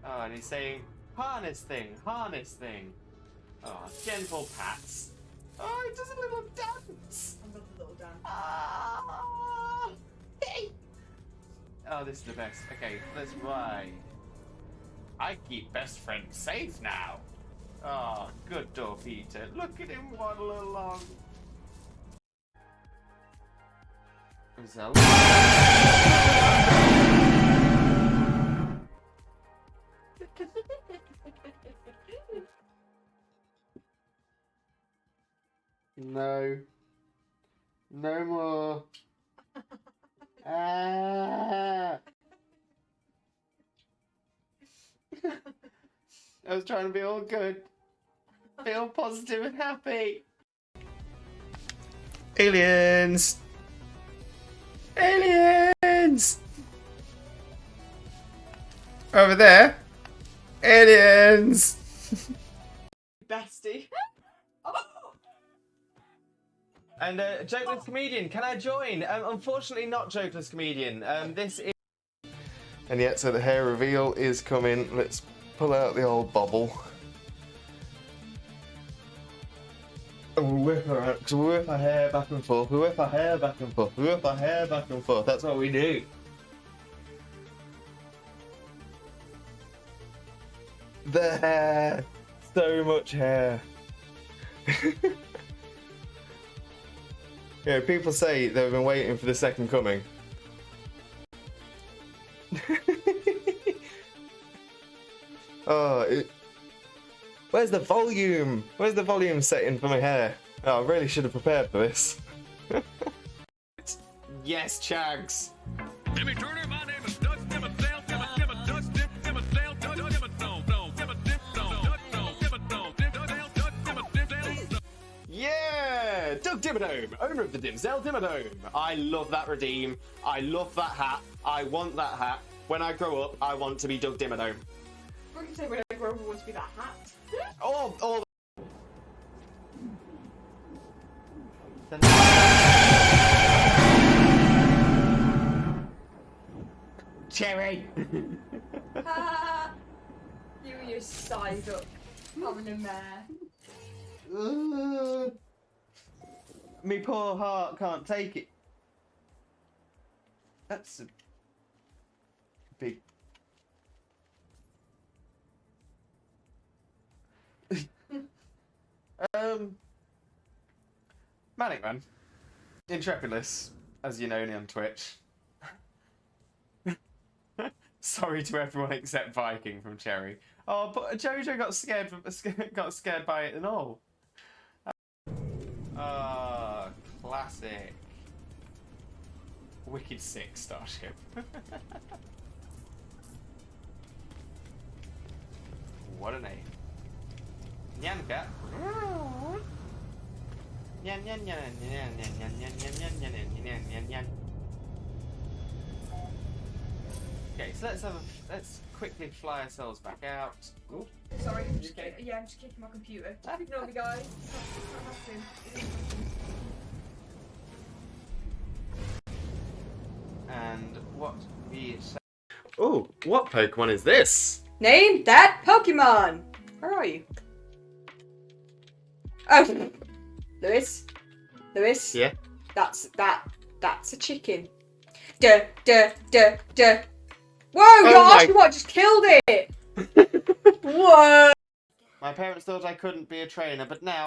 Oh, and he's saying, harness thing. Oh, gentle pats. Oh, he does a little dance. I love the little dance. Ah, hey. Oh, this is the best. Okay, let's ride. I keep best friend safe now. Oh, good dog Peter. Look at him waddle along. Result. No. No more. Ah. I was trying to be all good. Feel positive and happy. Aliens! Aliens! Over there. Aliens! Bestie. And Jokeless Comedian, can I join? Unfortunately not Jokeless Comedian. This is... And yet, so the hair reveal is coming. Let's pull out the old bobble. And we'll whip her out, because we whip our hair back and forth, we whip our hair back and forth, we whip our hair back and forth. That's what we do. The hair. So much hair. Yeah, people say they've been waiting for the second coming. Oh, where's the volume? Where's the volume setting for my hair? Oh, I really should have prepared for this. Yes, Chags. Jimmy Turner, my name is Dutch, give a sale, give a Dutch dip, give a sale, Dutch, give a dome, give a dip, dome, Dutch, dome, give a dome, dip, Dutch, give a dip, sale. Yeah, Doug Dimmadome, owner of the Dimsdale Dimmadome. I love that redeem. I love that hat. I want that hat. When I grow up, I want to be Doug Dimmadome. What do you say when I grow up, I want to be that hat? Oh. Cherry. You and your side up, having a mare. Me poor heart can't take it. That's a big. Manic Man. Intrepidless, as you know me on Twitch. Sorry to everyone except Viking from Cherry. Oh, but Jojo got scared by it and all. Classic. Wicked sick starship. What a name. Nyanka. Nyan nyan nyan nyan nyan nyan nyan nyan nyan nyan nyan nyan. Okay, so let's quickly fly ourselves back out. Ooh. Sorry, I'm just kicking my computer. Ignore me, guys. And what we say. Oh, what Pokemon is this? Name that Pokemon. Where are you? Oh, Lewis. Yeah. That's a chicken. Duh. Whoa, gosh, what just killed it? Whoa. My parents thought I couldn't be a trainer, but now.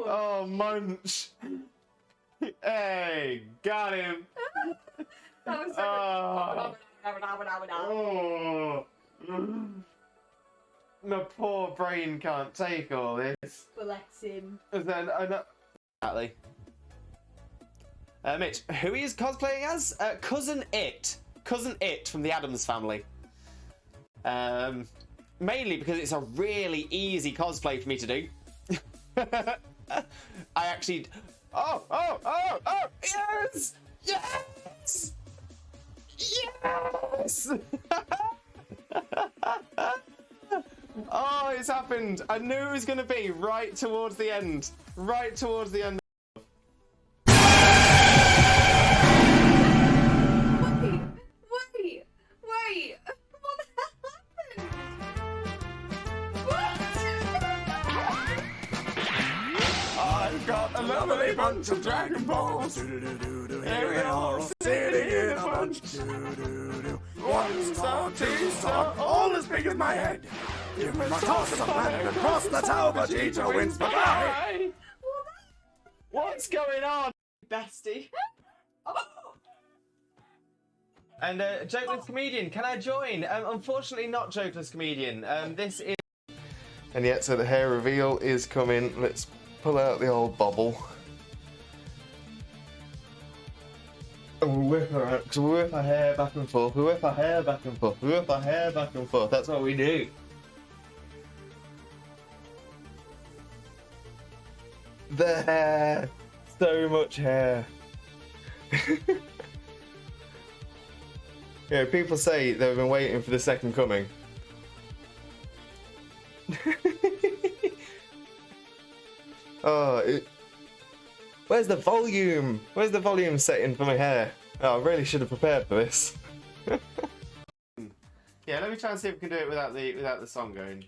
Oh, Munch. Hey, got him. That was so Oh. My poor brain can't take all this. Bless him. And then exactly. Mitch, who he is cosplaying as? Cousin It from the Addams Family. Mainly because it's a really easy cosplay for me to do. I actually. Oh! Yes! Yes! Yes! Oh, it's happened. I knew it was going to be right towards the end. Right towards the end. Wait. What the hell happened? I've got a lovely bunch of Dragon Balls. Here we are, sitting in a bunch. One star, two star, all as big as my head. Give me my toss of planet across the tower, Vegeta wins. Bye-bye. What's going on? Bestie. And Jokeless Comedian, can I join? Unfortunately not Jokeless Comedian. This is... And yet, so the hair reveal is coming. Let's pull out the old bobble. And we'll whip her out, because we whip our hair back and forth, we whip our hair back and forth, we whip our hair back and forth. That's what we do. The hair. So much hair. Yeah, people say they've been waiting for the second coming. Where's the volume? Where's the volume setting for my hair? Oh, I really should have prepared for this. Yeah, let me try and see if we can do it without the song going.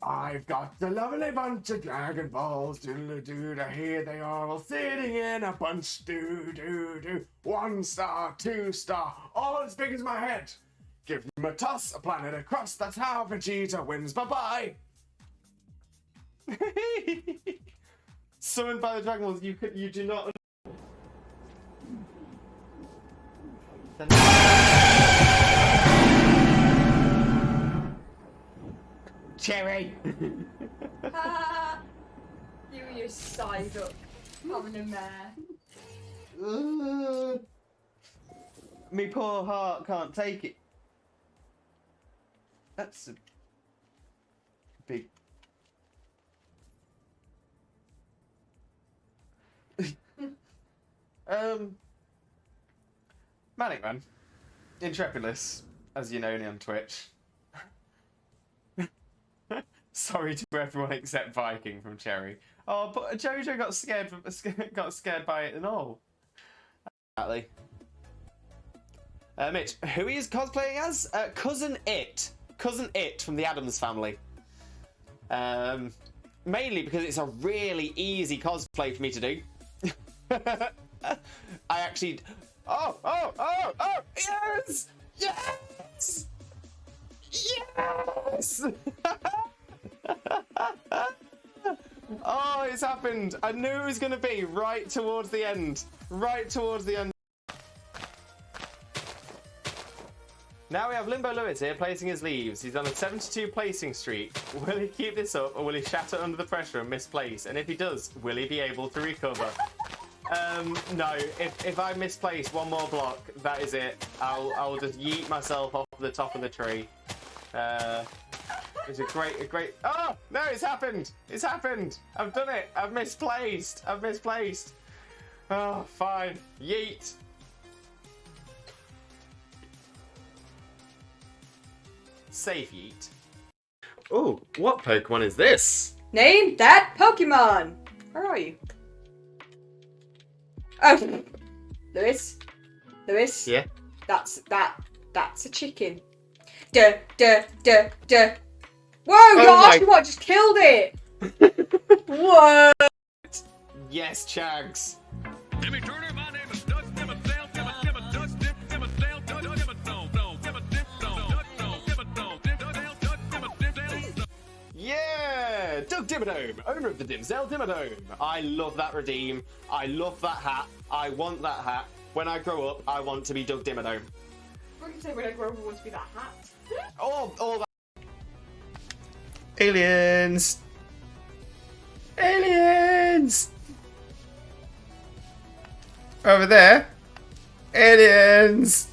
I've got a lovely bunch of Dragon Balls, doodle-doo-doo, here they are all sitting in a bunch, doo-doo-doo. 1 star, 2 star, all as big as my head. Give them a toss, a planet across, that's how Vegeta wins, bye-bye. Summoned by the Dragon Balls, you do not... Cherry! You and your side up, having a mare. Me poor heart can't take it. That's a big... Manic Man. Intrepidless, as you know me on Twitch. Sorry to everyone except Viking from Cherry. Oh, but Jojo got scared by it and all. Exactly. Mitch, who he is cosplaying as? Cousin It. Cousin It from the Addams Family. Mainly because it's a really easy cosplay for me to do. I actually... Oh! Yes! Yes! Yes! Oh, it's happened. I knew it was going to be right towards the end. Right towards the end. Now we have Limbo Lewis here placing his leaves. He's on a 72 placing streak. Will he keep this up or will he shatter under the pressure and misplace? And if he does, will he be able to recover? No, if I misplace one more block, that is it. I'll just yeet myself off the top of the tree. It's a great... Oh, no, it's happened. It's happened. I've done it. I've misplaced. Oh, fine. Yeet. Safe yeet. Oh, what Pokemon is this? Name that Pokemon. Where are you? Oh, Lewis. Yeah. That's a chicken. Duh. Whoa, gosh, what? Just killed it. What? Yes, Chags. Jimmy Turner, my name is Dust, Dimmer, Dale, Dimmer, Dimmer, Dust, Dimmer, Dale, Dimmer, Dome, Dimmer, Dome. Yeah! Doug Dimmadome, owner of the Dimsdale Dimmadome. I love that redeem. I love that hat. I want that hat. When I grow up, I want to be Doug Dimmadome. What can you say when I grow up I want to be that hat? All that. Aliens! Aliens! Over there. Aliens!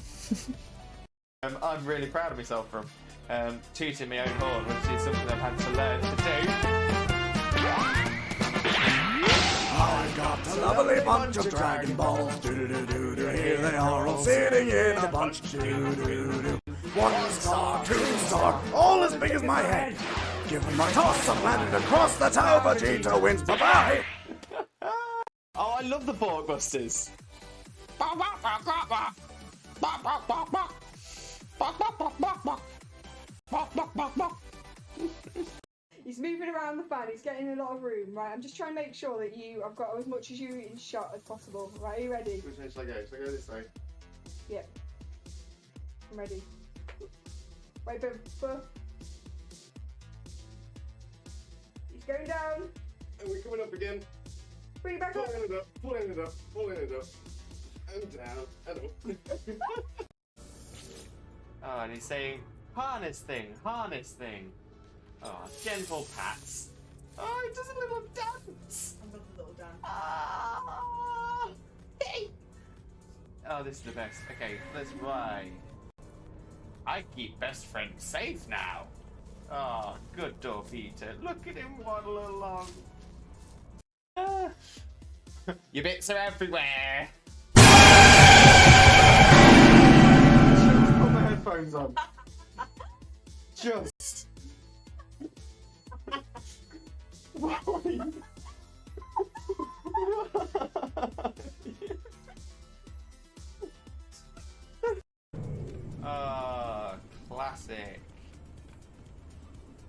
I'm really proud of myself from tooting my own horn, which is something I've had to learn to do. I got a lovely bunch of Dragon Balls. Do-do-do-do-do. Here they are all sitting in a bunch. Do-do-do-do. 1 star, 2 star, all as big as my head. Give them a toss and land across the tower. Vegeta wins. Bye-bye. Oh, I love the Borkbusters. He's moving around the fan, he's getting a lot of room, right? I'm just trying to make sure that I've got as much as you in shot as possible. Right, are you ready? Which way shall I go? Shall I go this way? Yeah. I'm ready. Wait, but... He's going down. And we're coming up again. Bring it back up. Pulling it up. And down, and up. Oh, and he's saying, harness thing. Oh, gentle pats. Oh, he does a little dance. I love the little dance. Ah, hey. Oh, this is the best. Okay, let's ride. I keep best friend safe now. Oh, good dog Peter. Look at him waddle along. Ah. Your bits are everywhere. Just put my headphones on. Just. Classic.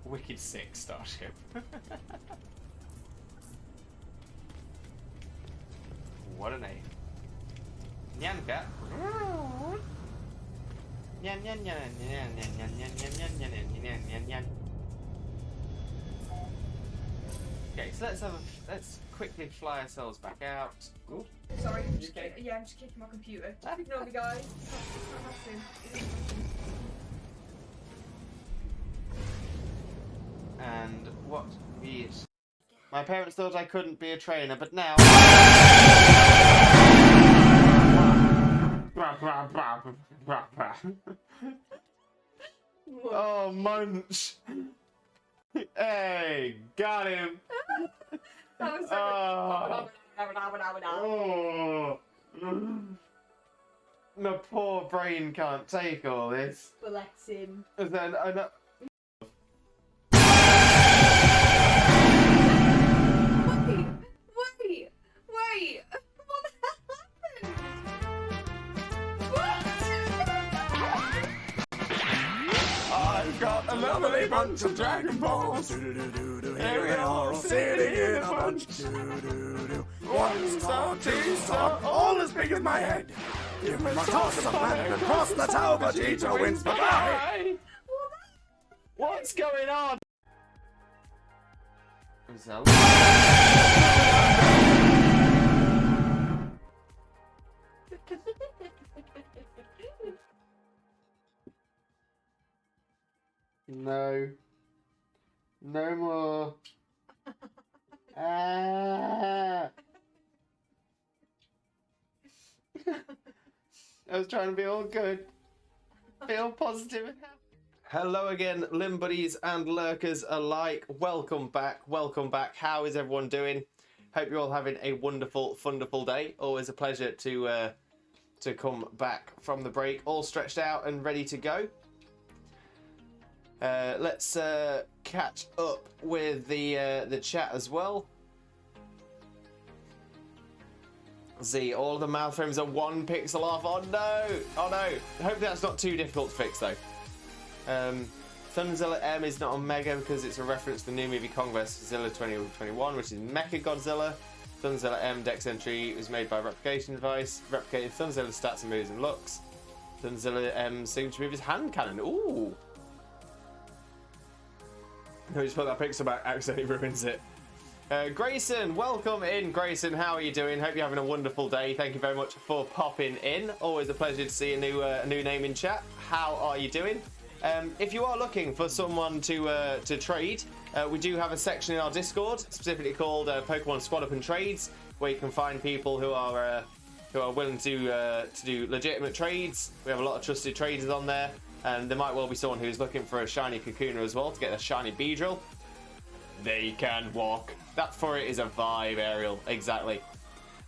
Wicked sick starship. What a name. Nyanka. Nyan nyan nyan nyan nyan nyan nyan nyan nyan nyan nyan nyan. Okay, so let's quickly fly ourselves back out. Ooh. Sorry, I'm just kicking my computer. Ignore me, guys. And what is... My parents thought I couldn't be a trainer, but now... What? Oh, Munch. Hey, got him. That was so Oh. My poor brain can't take all this. Bless him. And then I know. Wait. What the hell happened? I've got a lovely bunch of Dragon Balls. Here we are, all sitting in a bunch. 1 star, 2 star, all as big as my head. Give me my toss of the planet and cross the tower, Vegeta wins. Bye-bye. Hey, what's going on? No. No more. Ah. I was trying to be all good. Feel positive and happy. Hello again, Limb Buddies and Lurkers alike. Welcome back, welcome back. How is everyone doing? Hope you're all having a wonderful, wonderful day. Always a pleasure to come back from the break, all stretched out and ready to go. Let's catch up with the chat as well. See, all of the mouth frames are 1 pixel off. Oh no! Oh no! Hopefully that's not too difficult to fix though. Thunderzilla M is not on Mega because it's a reference to the new movie Kong vs. Godzilla 2021, which is Mecha Godzilla. Thunderzilla M Dex entry was made by Replication Device, replicating Thunderzilla's stats and moves and looks. Thunderzilla M signature move is hand cannon. Ooh! No, just put that pixel back, accidentally ruins it. Grayson, welcome in, Grayson. How are you doing? Hope you're having a wonderful day. Thank you very much for popping in. Always a pleasure to see a new name in chat. How are you doing? If you are looking for someone to trade, we do have a section in our Discord specifically called Pokemon Squad Up and Trades, where you can find people who are willing to do legitimate trades. We have a lot of trusted traders on there, and there might well be someone who's looking for a shiny Kakuna as well to get a shiny Beedrill. They can walk. That for it is a vibe, Ariel. Exactly.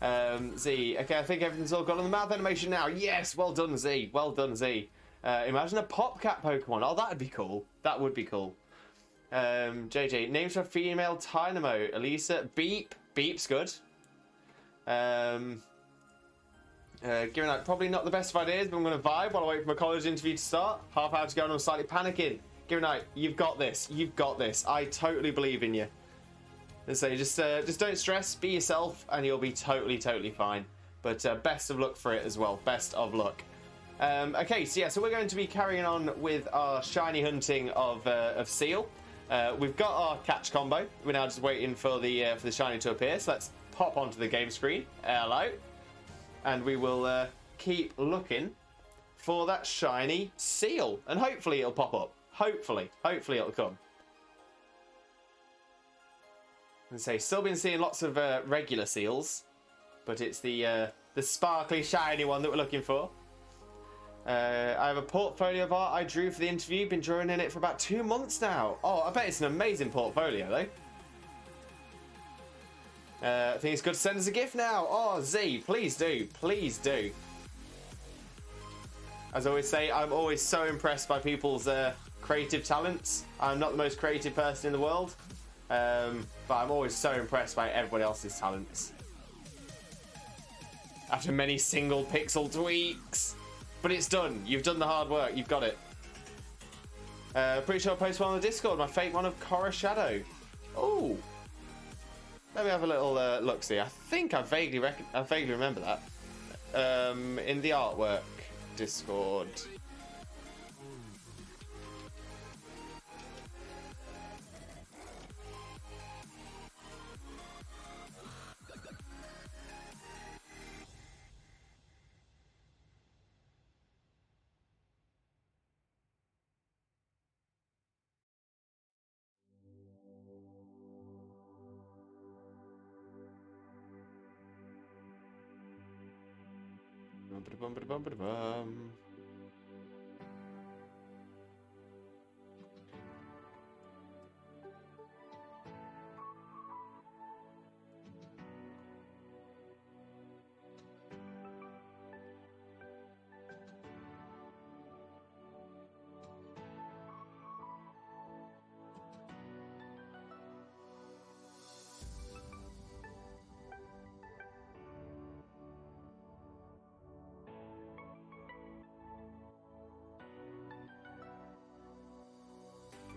Z. Okay, I think everything's all gone on the mouth animation now. Yes, well done, Z. Well done, Z. Imagine a Popcat Pokemon. Oh, that'd be cool. That would be cool. JJ, names for female Dynamo. Elisa, Beep. Beep's good. Given out probably not the best of ideas, but I'm going to vibe while I wait for my college interview to start. Half hour to go and I'm slightly panicking. Given out, you've got this. You've got this. I totally believe in you. And so just don't stress. Be yourself, and you'll be totally fine. But best of luck for it as well. Best of luck. Okay, so yeah, so we're going to be carrying on with our shiny hunting of Seal. We've got our catch combo. We're now just waiting for the shiny to appear. So let's pop onto the game screen. Hello, and we will keep looking for that shiny Seal, and hopefully it'll pop up. Hopefully it'll come. And say, still been seeing lots of regular Seals, but it's the sparkly shiny one that we're looking for. I have a portfolio of art I drew for the interview. Been drawing in it for about 2 months now. Oh, I bet it's an amazing portfolio though. I think it's good to send us a gift now. Oh, Z, please do. Please do. As I always say, I'm always so impressed by people's creative talents. I'm not the most creative person in the world, but I'm always so impressed by everybody else's talents. After many single pixel tweaks. But it's done. You've done the hard work. You've got it. Pretty sure I posted one on the Discord. My fake one of Korra Shadow. Oh. Let me have a little look-see. I think I vaguely remember that. In the artwork Discord.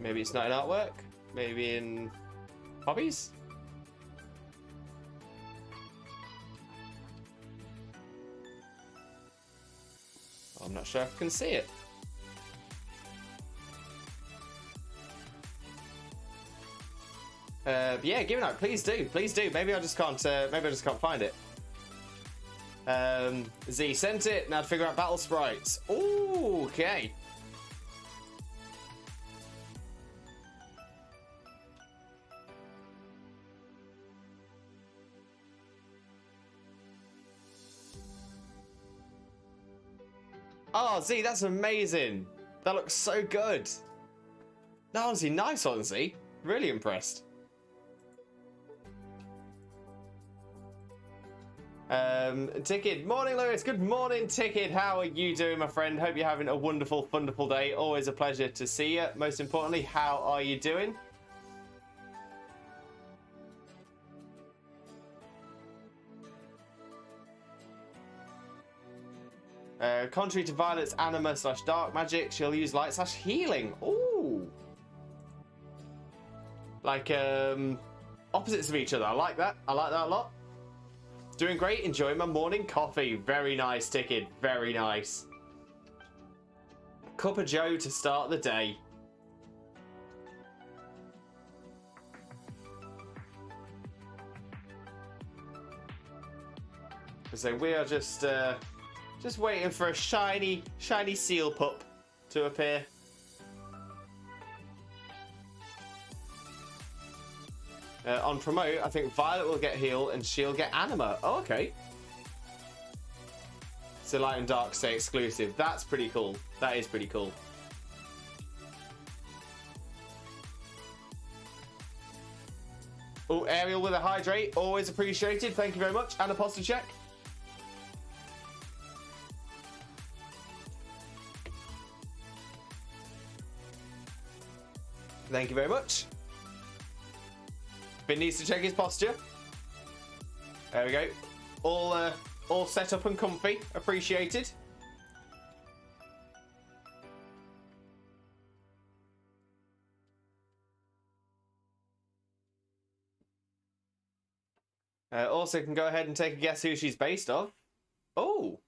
Maybe it's not in artwork. Maybe in hobbies. I'm not sure if I can see it. Yeah, give it out. Please do. Please do. Maybe I just can't. Maybe I just can't find it. Z sent it. Now to figure out battle sprites. Ooh, okay. Oh, Z, that's amazing. That looks so good. No, honestly, nice one, Z. Really impressed. Ticket, morning Lewis, good morning Ticket, how are you doing my friend? Hope you're having a wonderful day. Always a pleasure to see you. Most importantly, how are you doing? Contrary to Violet's anima / dark magic, she'll use light / healing. Ooh, like opposites of each other. I like that. I like that a lot. Doing great, enjoying my morning coffee. Very nice, Ticket. Very nice. Cup of Joe to start the day. So we are just waiting for a shiny seal pup to appear. On promote, I think Violet will get heal and she'll get anima. Oh, okay. So light and dark stay exclusive. That's pretty cool. That is pretty cool. Oh, Ariel with a hydrate. Always appreciated. Thank you very much. And a posture check. Thank you very much. Finn needs to check his posture. There we go. All set up and comfy. Appreciated. Also can go ahead and take a guess who she's based off. Oh.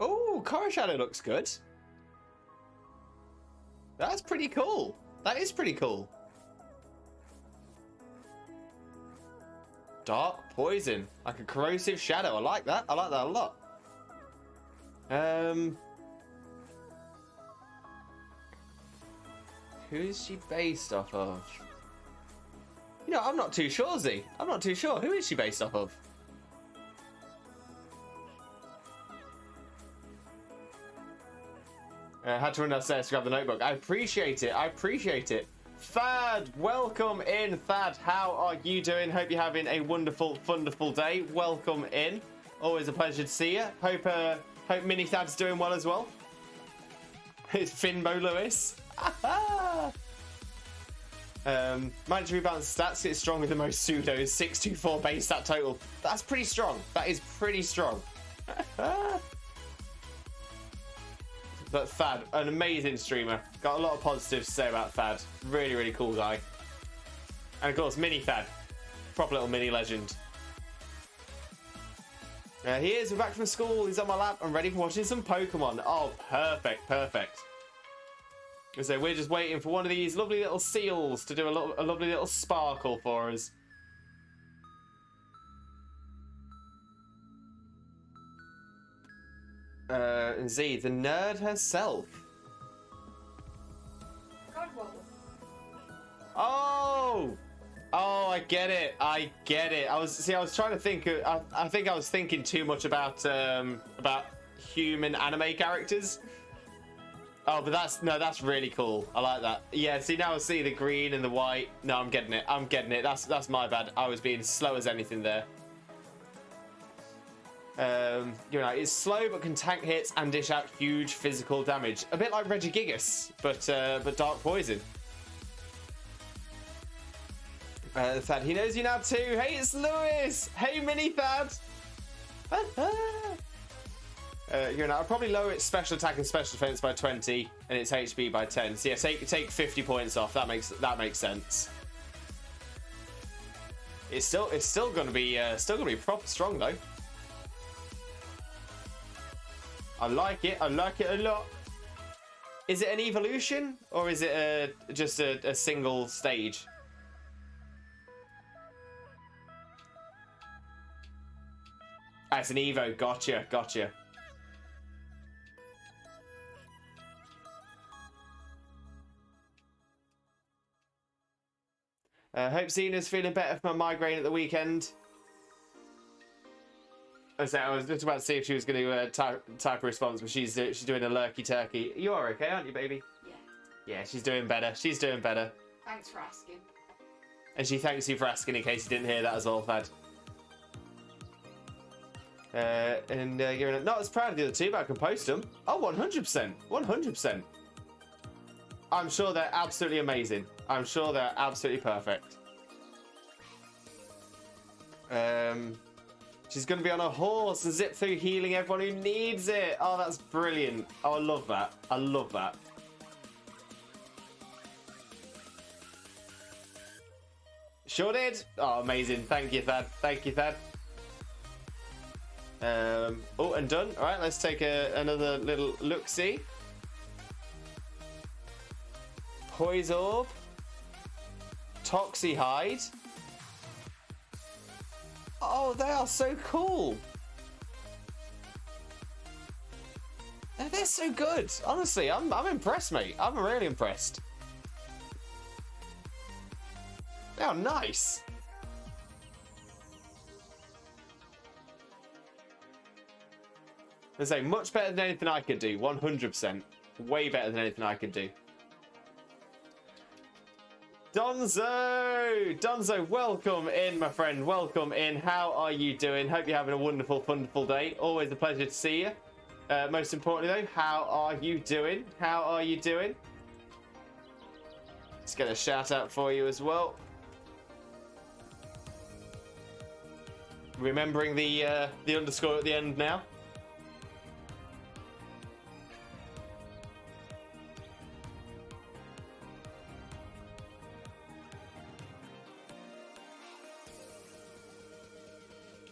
Oh, Cora Shadow looks good. That's pretty cool. That is pretty cool. Dark poison, like a corrosive shadow. I like that. I like that a lot. Who is she based off of? You know, I'm not too sure, Z. I'm not too sure. Who is she based off of? Had to run downstairs to grab the notebook. I appreciate it. I appreciate it. Thad, welcome in, Thad. How are you doing? Hope you're having a wonderful day. Welcome in. Always a pleasure to see you. Hope Mini Thad's doing well as well. It's Finbo Lewis. Mandatory balance stats gets stronger than most pseudos. 624 base stat total. That's pretty strong. That is pretty strong. But Thad, an amazing streamer. Got a lot of positives to say about Thad. Really, really cool guy. And of course, Mini Thad. Proper little mini legend. He is. We're back from school. He's on my lap. I'm ready for watching some Pokemon. Oh, perfect, perfect. So we're just waiting for one of these lovely little seals to do a lovely little sparkle for us. And Z, the nerd herself. Oh, I get it. I get it. I was trying to think. I think I was thinking too much about human anime characters. Oh, but that's really cool. I like that. Yeah. See, now I see the green and the white. No, I'm getting it. I'm getting it. That's my bad. I was being slow as anything there. You know, it's slow but can tank hits and dish out huge physical damage. A bit like Regigigas, but dark poison. Thad, he knows you now too. Hey, it's Lewis. Hey, Mini Thad. You're not. I'll probably lower its special attack and special defense by 20 and its HP by 10. So yeah, take 50 points off. That makes sense. It's still gonna be proper strong though. I like it. I like it a lot. Is it an evolution or is it just a single stage? Ah, it's an Evo. Gotcha. Hope Zena's feeling better from a migraine at the weekend. I was just about to see if she was going to type a response, but she's doing a lurky turkey. You are okay, aren't you, baby? Yeah. Yeah, she's doing better. She's doing better. Thanks for asking. And she thanks you for asking in case you didn't hear that as well, Thad. You're not as proud of the other two, but I can post them. Oh, 100%. 100%. I'm sure they're absolutely amazing. I'm sure they're absolutely perfect. She's going to be on a horse and zip through healing everyone who needs it. Oh, that's brilliant. Oh, I love that. I love that. Sure did. Oh, amazing. Thank you, Thad. Thank you, Thad. Oh, and done. All right, let's take another little look-see. Poise Orb. Toxie Hide. Oh, they are so cool. They're so good. Honestly, I'm impressed, mate. I'm really impressed. They are nice. I say much better than anything I could do. 100%. Way better than anything I could do. Donzo, welcome in, my friend. Welcome in. How are you doing? Hope you're having a wonderful, wonderful day. Always a pleasure to see you. Most importantly, though, how are you doing? How are you doing? Let's get a shout out for you as well. Remembering the underscore at the end now.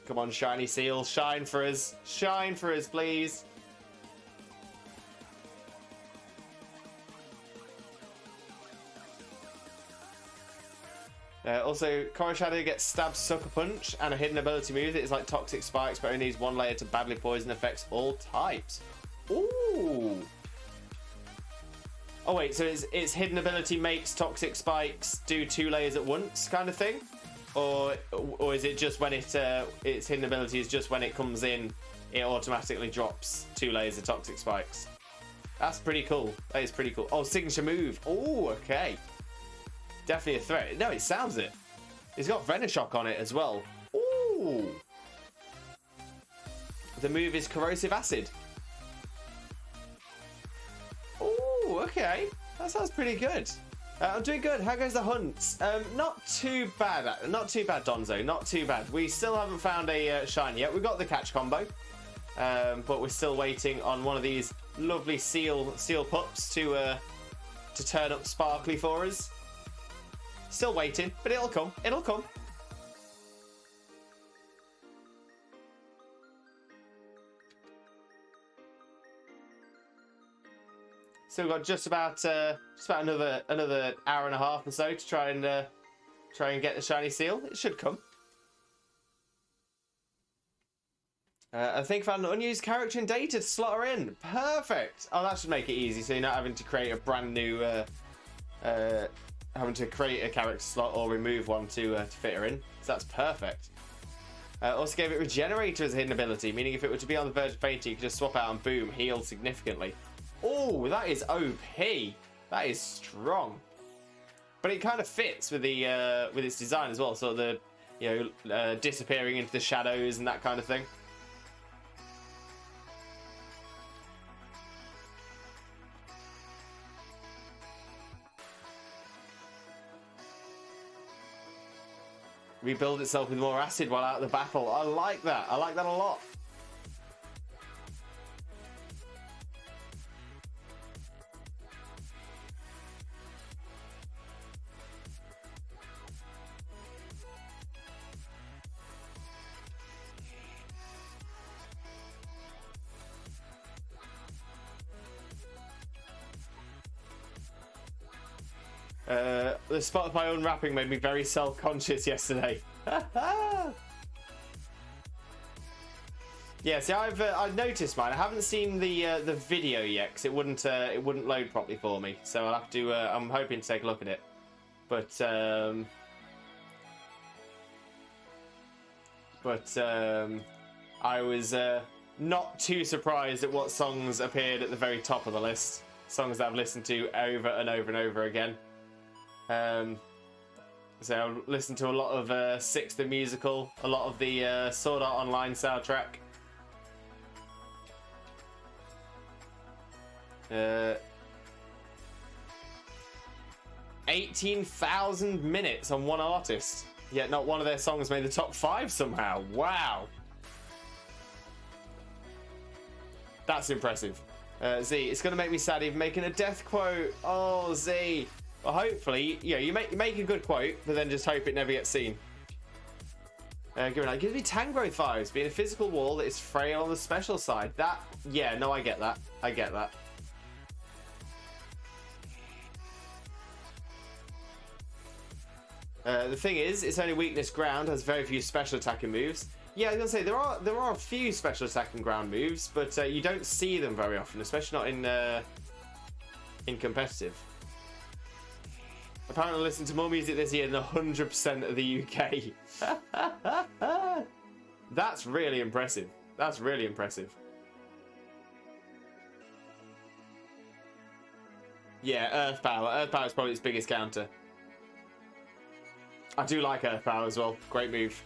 Come on, shiny seal, shine for us. Shine for us, please. Also, Korra Shadow gets Stab Sucker Punch and a hidden ability move that is like Toxic Spikes, but only needs one layer to badly poison, affects all types. Ooh. Oh wait, so its hidden ability makes Toxic Spikes do 2 layers at once kind of thing? Or is it just when its hidden ability is just when it comes in, it automatically drops 2 layers of Toxic Spikes? That's pretty cool. That is pretty cool. Oh, signature move. Oh, okay. Definitely a threat. No, it sounds it. It's got Venoshock on it as well. Ooh. The move is Corrosive Acid. Ooh, okay. That sounds pretty good. I'm doing good. How goes the hunt? Not too bad. Not too bad, Donzo. Not too bad. We still haven't found a shiny yet. We got the catch combo, but we're still waiting on one of these lovely seal pups to turn up sparkly for us. Still waiting, but it'll come. It'll come. So we've got just about another hour and a half or so to try and get the shiny seal. It should come. I think found an unused character and data to slot her in. Perfect. Oh, that should make it easy. So you're not having to create a brand new, having to create a character slot or remove one to fit her in. So that's perfect. Also gave it Regenerator as a hidden ability, meaning if it were to be on the verge of fainting, you could just swap out and boom, heal significantly. Oh, that is OP. That is strong. But it kind of fits with the with its design as well. So the disappearing into the shadows and that kind of thing. Rebuild itself with more acid while out of the battle. I like that. I like that a lot. The Spotify unwrapping made me very self-conscious yesterday. Yeah, see, I've noticed mine. I haven't seen the video yet because it wouldn't load properly for me. So I'll have to. I'm hoping to take a look at it, but I was not too surprised at what songs appeared at the very top of the list. Songs that I've listened to over and over and over again. So I've listened to a lot of Six the Musical, a lot of the Sword Art Online soundtrack. 18,000 minutes on one artist, yet not one of their songs made the top 5 somehow. Wow. That's impressive. Z, it's going to make me sad even making a death quote. Oh, Z. Well, hopefully, yeah, you make a good quote, but then just hope it never gets seen. It gives me Tang growth vibes, being a physical wall that is frail on the special side. That, yeah, no, I get that. I get that. The thing is, its only weakness ground has very few special attacking moves. Yeah, I was gonna say there are a few special attacking ground moves, but you don't see them very often, especially not in competitive. Apparently, I listened to more music this year than 100% of the UK. That's really impressive. That's really impressive. Yeah, Earth Power. Earth Power is probably its biggest counter. I do like Earth Power as well. Great move.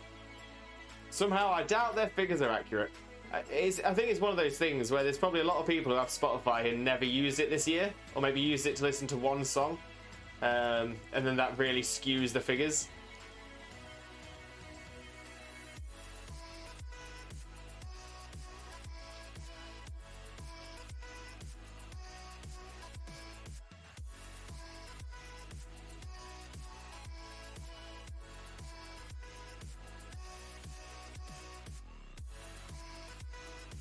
Somehow, I doubt their figures are accurate. I think it's one of those things where there's probably a lot of people who have Spotify who never used it this year, or maybe used it to listen to one song, and then that really skews the figures.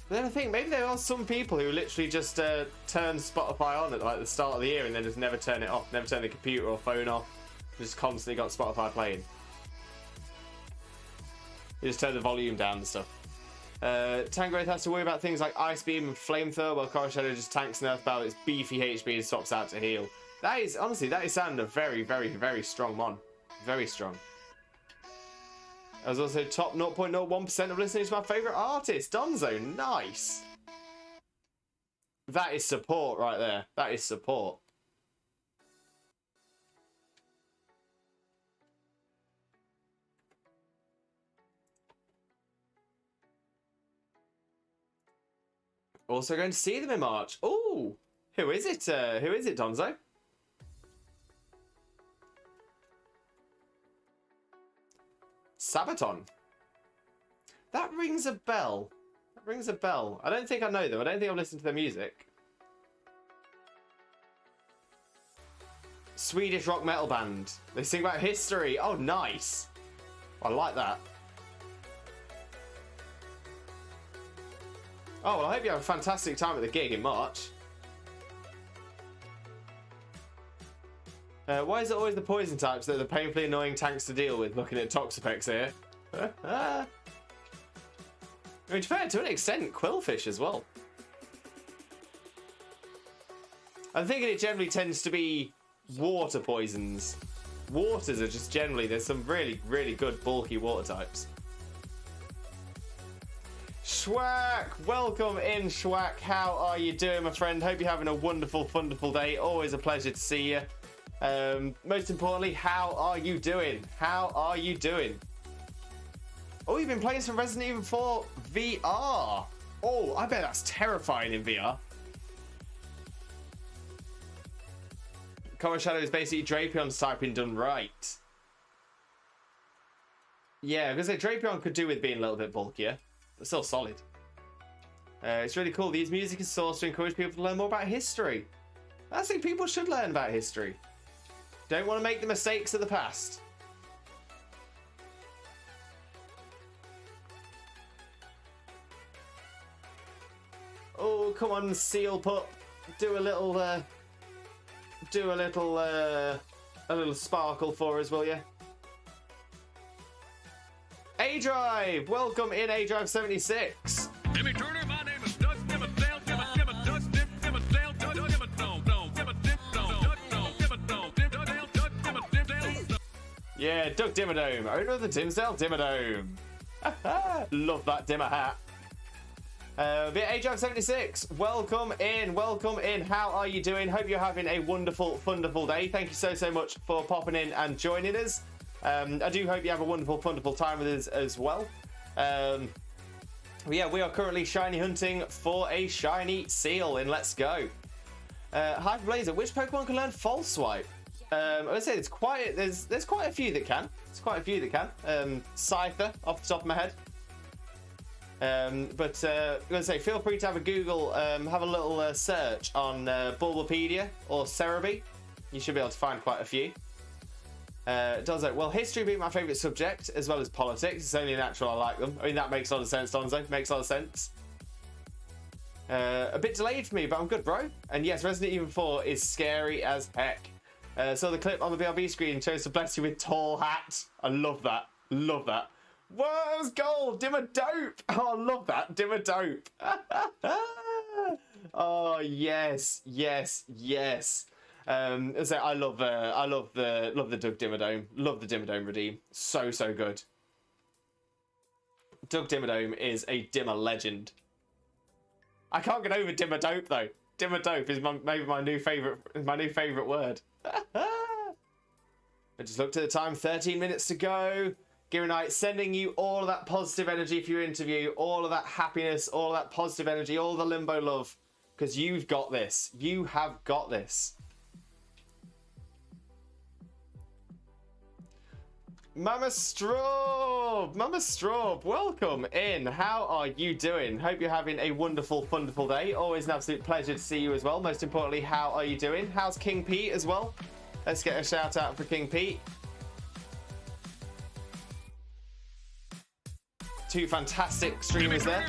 But then I think maybe there are some people who literally just turn Spotify on at like the start of the year and then just never turn it off, never turn the computer or phone off, just constantly got Spotify playing. You just turn the volume down and stuff. Tangrowth has to worry about things like Ice Beam and Flamethrower, while Chorus Shadow just tanks and Earth Battle its beefy HP and swaps out to heal. That is, honestly, that is sounding a very, very, very strong mon. Very strong. I was also top 0.01% of listeners to my favourite artist, Donzo. Nice. That is support right there. That is support. Also going to see them in March. Ooh, who is it? Who is it, Donzo? Sabaton. That rings a bell. That rings a bell. I don't think I know them. I don't think I've listened to their music. Swedish rock metal band. They sing about history. Oh, nice. I like that. Oh, well, I hope you have a fantastic time at the gig in March. Why is it always the poison types that are the painfully annoying tanks to deal with? Looking at Toxapex here. I mean, to an extent, Quillfish as well. I'm thinking it generally tends to be water poisons. Waters are just generally, there's some really, really good bulky water types. Schwack! Welcome in, Schwack. How are you doing, my friend? Hope you're having a wonderful, wonderful day. Always a pleasure to see you. Most importantly, how are you doing? How are you doing? Oh, you've been playing some Resident Evil 4 VR. Oh, I bet that's terrifying in VR. Common Shadow is basically Drapion's typing done right. Yeah, because Drapion could do with being a little bit bulkier, but still solid. It's really cool. They use music as source to encourage people to learn more about history. I think people should learn about history. Don't want to make the mistakes of the past. Oh, come on, SEEL pup. Do a little sparkle for us, will you? A-Drive! Welcome in, A-Drive 76. Jimmy Turner, my name is Dust Dimmadale, Dimma Dust Dimmadale, Dimmadome, Dimmadome. Yeah, Doug Dimmadome, owner of the Dimsdale Dimmadome. Love that Dimmer hat. A-Drive 76, welcome in, welcome in. How are you doing? Hope you're having a wonderful, wonderful day. Thank you so much for popping in and joining us. I do hope you have a wonderful, wonderful time with us as well. Yeah, we are currently shiny hunting for a shiny SEEL in Let's Go. Hyper Blazer, which Pokemon can learn False Swipe? I would say there's quite a few that can. There's quite a few that can. Scyther, off the top of my head. But I'm going to say, feel free to have a Google, have a little search on Bulbapedia or Cerebi. You should be able to find quite a few. Does it? Well, history being my favourite subject, as well as politics. It's only natural I like them. I mean, that makes a lot of sense, Donzo. Makes a lot of sense. A bit delayed for me, but I'm good, bro. And yes, Resident Evil 4 is scary as heck. So the clip on the BRB screen shows to bless you with tall hat. I love that. Love that. Whoa, it was gold. Dimmer dope. Oh, I love that. Dimmer dope. Oh, yes, yes, yes. So I love the Doug Dimmadome. Love the Dimmadome redeem. So good. Doug Dimmadome is a Dimmer legend. I can't get over Dimmer dope though. Dimmer dope is maybe my new favorite word. I just looked at the time. 13 minutes to go. Giranite sending you all of that positive energy for your interview, all of that happiness, all of that positive energy, all the Limbo love, because you've got this. You have got this. Mama Straub, welcome in. How are you doing? Hope you're having a wonderful, wonderful day. Always an absolute pleasure to see you as well. Most importantly, how are you doing? How's King Pete as well? Let's get a shout out for King Pete. Two fantastic streamers there.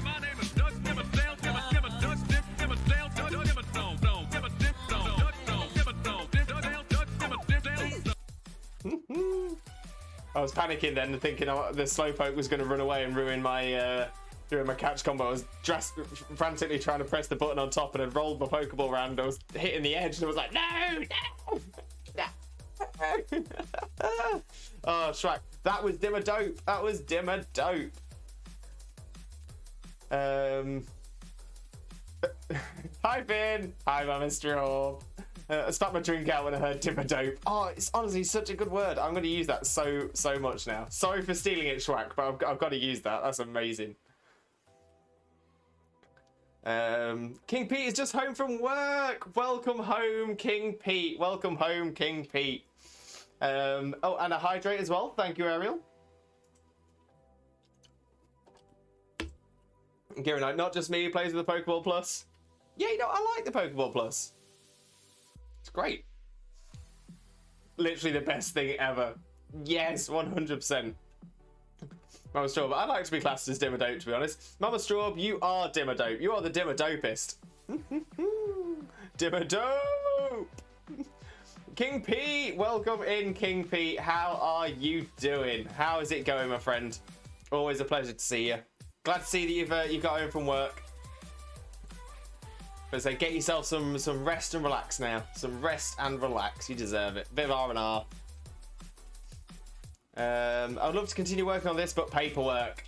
I was panicking then, thinking the Slowpoke was going to run away and ruin my catch combo. I was frantically trying to press the button on top and had rolled my Pokeball around. I was hitting the edge and I was like, no. Oh, Shrek. That was Dimmer dope. That was Dimmer dope. Hi, Finn. Hi, Mr. Orb. I spat my drink out when I heard Dimmer dope. Oh, it's honestly such a good word. I'm going to use that so much now. Sorry for stealing it, Shrek, but I've got to use that. That's amazing. King Pete is just home from work. Welcome home, King Pete. Welcome home, King Pete. Oh, and a hydrate as well. Thank you, Ariel. Giranite, not just me who plays with the Pokeball Plus. Yeah, you know, I like the Pokeball Plus. It's great. Literally the best thing ever. Yes, 100%. Mama Straub, I like to be classed as Dimmer Dope, to be honest. Mama Straub, you are Dimmer Dope. You are the Dimmer Dopest. Dimmer Dope! King Pete, welcome in, King Pete. How are you doing? How is it going, my friend? Always a pleasure to see you. Glad to see that you've got home from work. But say, get yourself some rest and relax now. Some rest and relax. You deserve it. Bit of R&R. I'd love to continue working on this, but paperwork.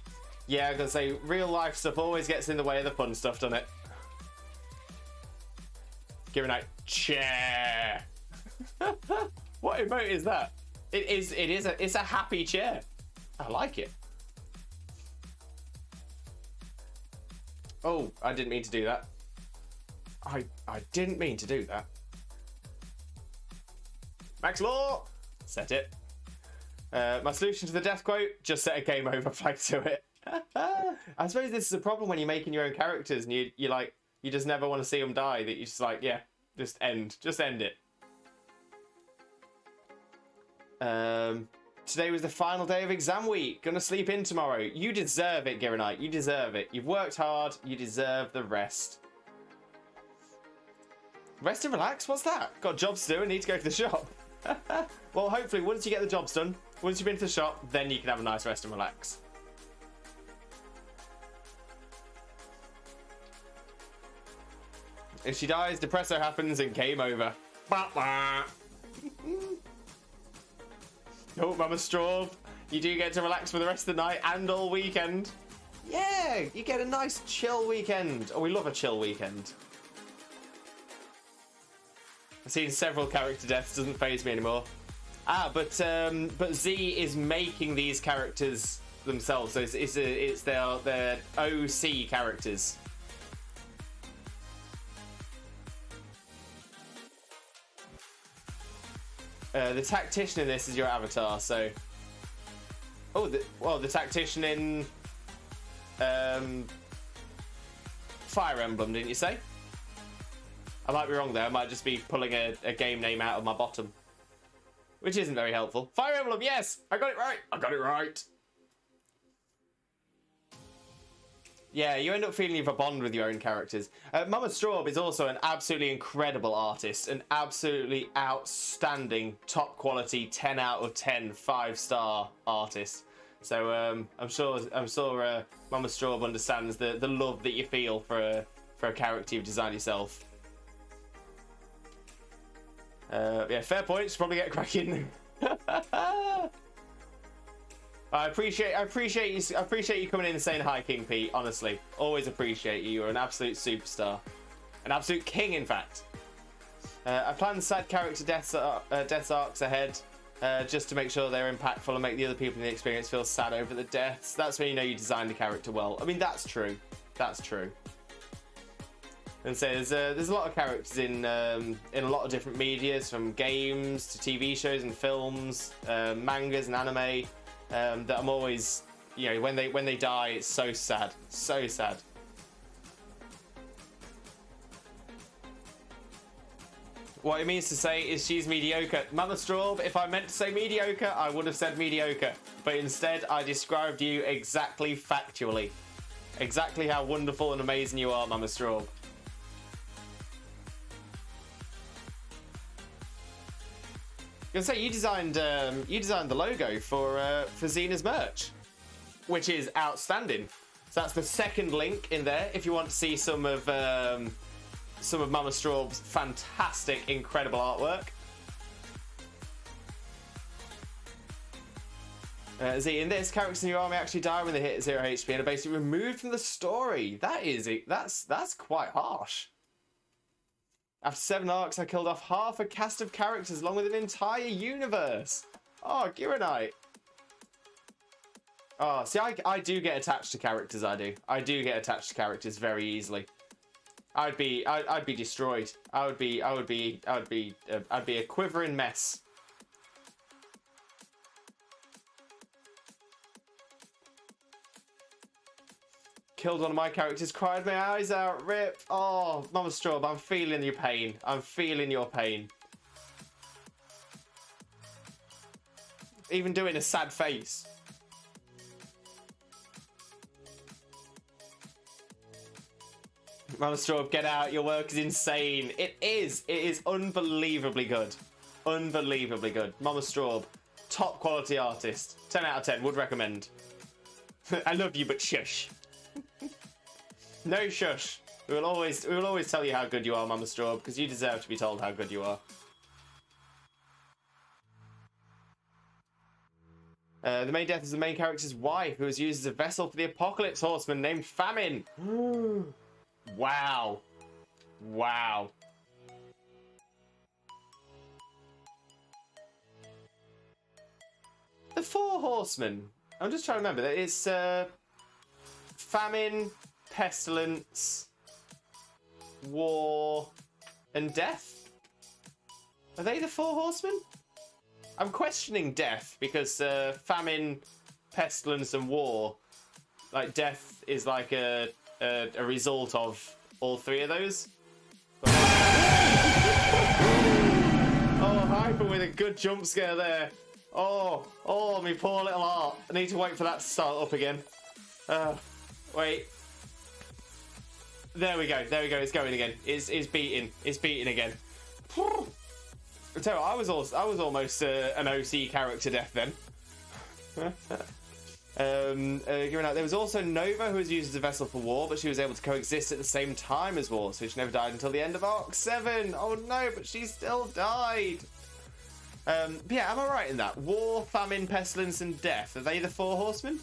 Yeah, I'm gonna say real life stuff always gets in the way of the fun stuff, doesn't it? Giranite chair. What emote is that? It's a happy chair. I like it. Oh, I didn't mean to do that. I didn't mean to do that. Max Law! Set it. My solution to the death quote, just set a game over flag to it. I suppose this is a problem when you're making your own characters and you like, you just never want to see them die, that you just like, yeah, just end it. Today was the final day of exam week. Gonna sleep in tomorrow. You deserve it, Giranite. You deserve it. You've worked hard. You deserve the rest. Rest and relax? What's that? Got jobs to do and need to go to the shop. Well, hopefully, once you get the jobs done, once you've been to the shop, then you can have a nice rest and relax. If she dies, depresso happens and game over. Oh, Mama Straw, you do get to relax for the rest of the night and all weekend. Yeah, you get a nice chill weekend. Oh, we love a chill weekend. I've seen several character deaths, doesn't faze me anymore. But Z is making these characters themselves, so it's their OC characters. The tactician in this is your avatar, so... Oh, the tactician in... Fire Emblem, didn't you say? I might be wrong there, I might just be pulling a game name out of my bottom. Which isn't very helpful. Fire Emblem, yes! I got it right! I got it right! Yeah, you end up feeling you have a bond with your own characters. Mama Straub is also an absolutely incredible artist, an absolutely outstanding, top quality, 10 out of 10, 5-star artist. So I'm sure Mama Straub understands the love that you feel for a character you've designed yourself. Yeah, fair point. Should probably get cracking. I appreciate you coming in and saying hi, King Pete. Honestly, always appreciate you. You're an absolute superstar, an absolute king, in fact. I plan sad character death arcs ahead, just to make sure they're impactful and make the other people in the experience feel sad over the deaths. That's when you know you designed the character well. I mean, that's true. That's true. And so there's a lot of characters in a lot of different medias, from games to TV shows and films, mangas and anime. That I'm always, you know, when they die, it's so sad, so sad. What it means to say is she's mediocre. Mother Straub, if I meant to say mediocre, I would have said mediocre. But instead, I described you exactly factually. Exactly how wonderful and amazing you are, Mama Straub. I was gonna say, you designed the logo for Xena's merch, which is outstanding. So that's the second link in there if you want to see some of Mama Straub's fantastic, incredible artwork. Z, in this, characters in your army actually die when they hit 0 HP and are basically removed from the story. That's quite harsh. After 7 arcs, I killed off half a cast of characters along with an entire universe. Oh, Giranite. Oh, see, I do get attached to characters. I do get attached to characters very easily. I'd be destroyed. I'd be a quivering mess. Killed one of my characters, cried my eyes out, rip. Oh, Mama Straub, I'm feeling your pain. I'm feeling your pain. Even doing a sad face. Mama Straub, get out. Your work is insane. It is. It is unbelievably good. Unbelievably good. Mama Straub, top quality artist. 10 out of 10. Would recommend. I love you, but shush. No shush. We will always tell you how good you are, Mama Straub, because you deserve to be told how good you are. The main death is the main character's wife, who was used as a vessel for the Apocalypse Horseman named Famine. Wow. Wow. The 4 horsemen. I'm just trying to remember. It's famine, pestilence, war, and death. Are they the 4 horsemen? I'm questioning death because famine, pestilence, and war, like death is like a result of all three of those. Oh, Hyper with a good jump scare there. Oh, my poor little heart. I need to wait for that to start up again. Wait. There we go. It's going again. It's beating. It's beating again. I tell you what, I was almost an OC character death then. There was also Nova, who was used as a vessel for war, but she was able to coexist at the same time as war, so she never died until the end of Arc 7. Oh no, but she still died. But yeah, am I right in that? War, famine, pestilence, and death. Are they the 4 horsemen?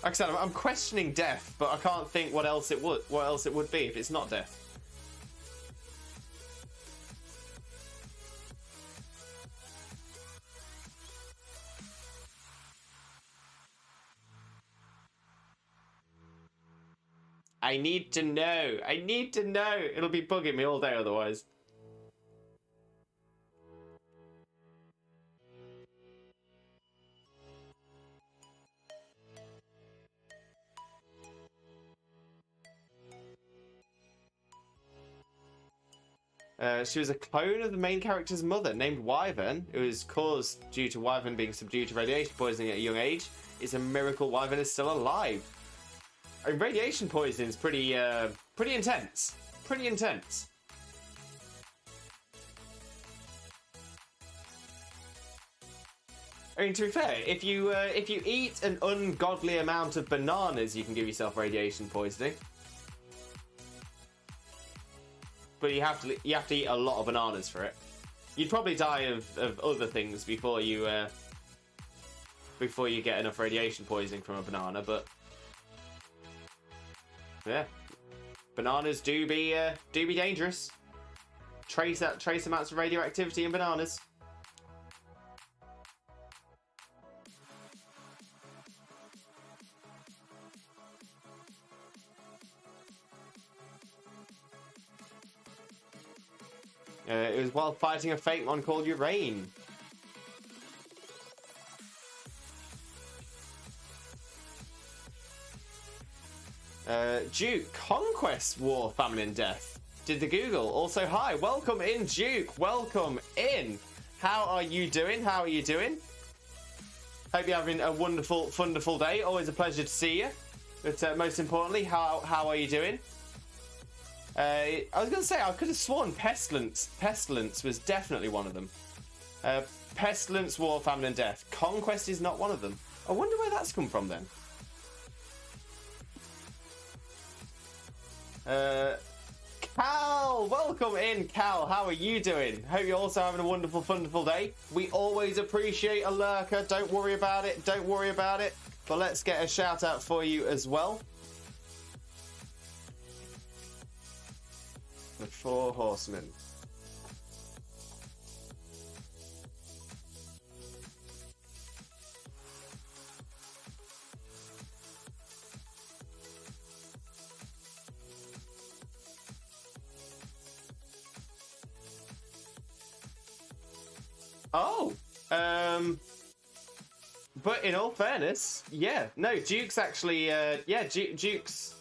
Like I said, I'm questioning death, but I can't think what else it would be if it's not death. I need to know. I need to know. It'll be bugging me all day otherwise. She was a clone of the main character's mother, named Wyvern. It was caused due to Wyvern being subdued to radiation poisoning at a young age. It's a miracle Wyvern is still alive. I mean, radiation poisoning is pretty intense. Pretty intense. I mean, to be fair, if you eat an ungodly amount of bananas, you can give yourself radiation poisoning. But you have to eat a lot of bananas for it. You'd probably die of other things before you get enough radiation poisoning from a banana, but yeah, bananas do be dangerous. Trace amounts of radioactivity in bananas. It was while fighting a fake one called Urain. Duke, Conquest, War, Famine, and Death. Did the Google. Also, hi, welcome in, Duke. Welcome in. How are you doing? How are you doing? Hope you're having a wonderful, wonderful day. Always a pleasure to see you. But most importantly, how are you doing? I was going to say, I could have sworn Pestilence. Pestilence was definitely one of them. Pestilence, War, Famine, and Death. Conquest is not one of them. I wonder where that's come from then. Cal, welcome in, Cal. How are you doing? Hope you're also having a wonderful, wonderful day. We always appreciate a lurker. Don't worry about it. Don't worry about it. But let's get a shout out for you as well. The 4 horsemen. Oh, but in all fairness, yeah, no, Duke's actually, Duke's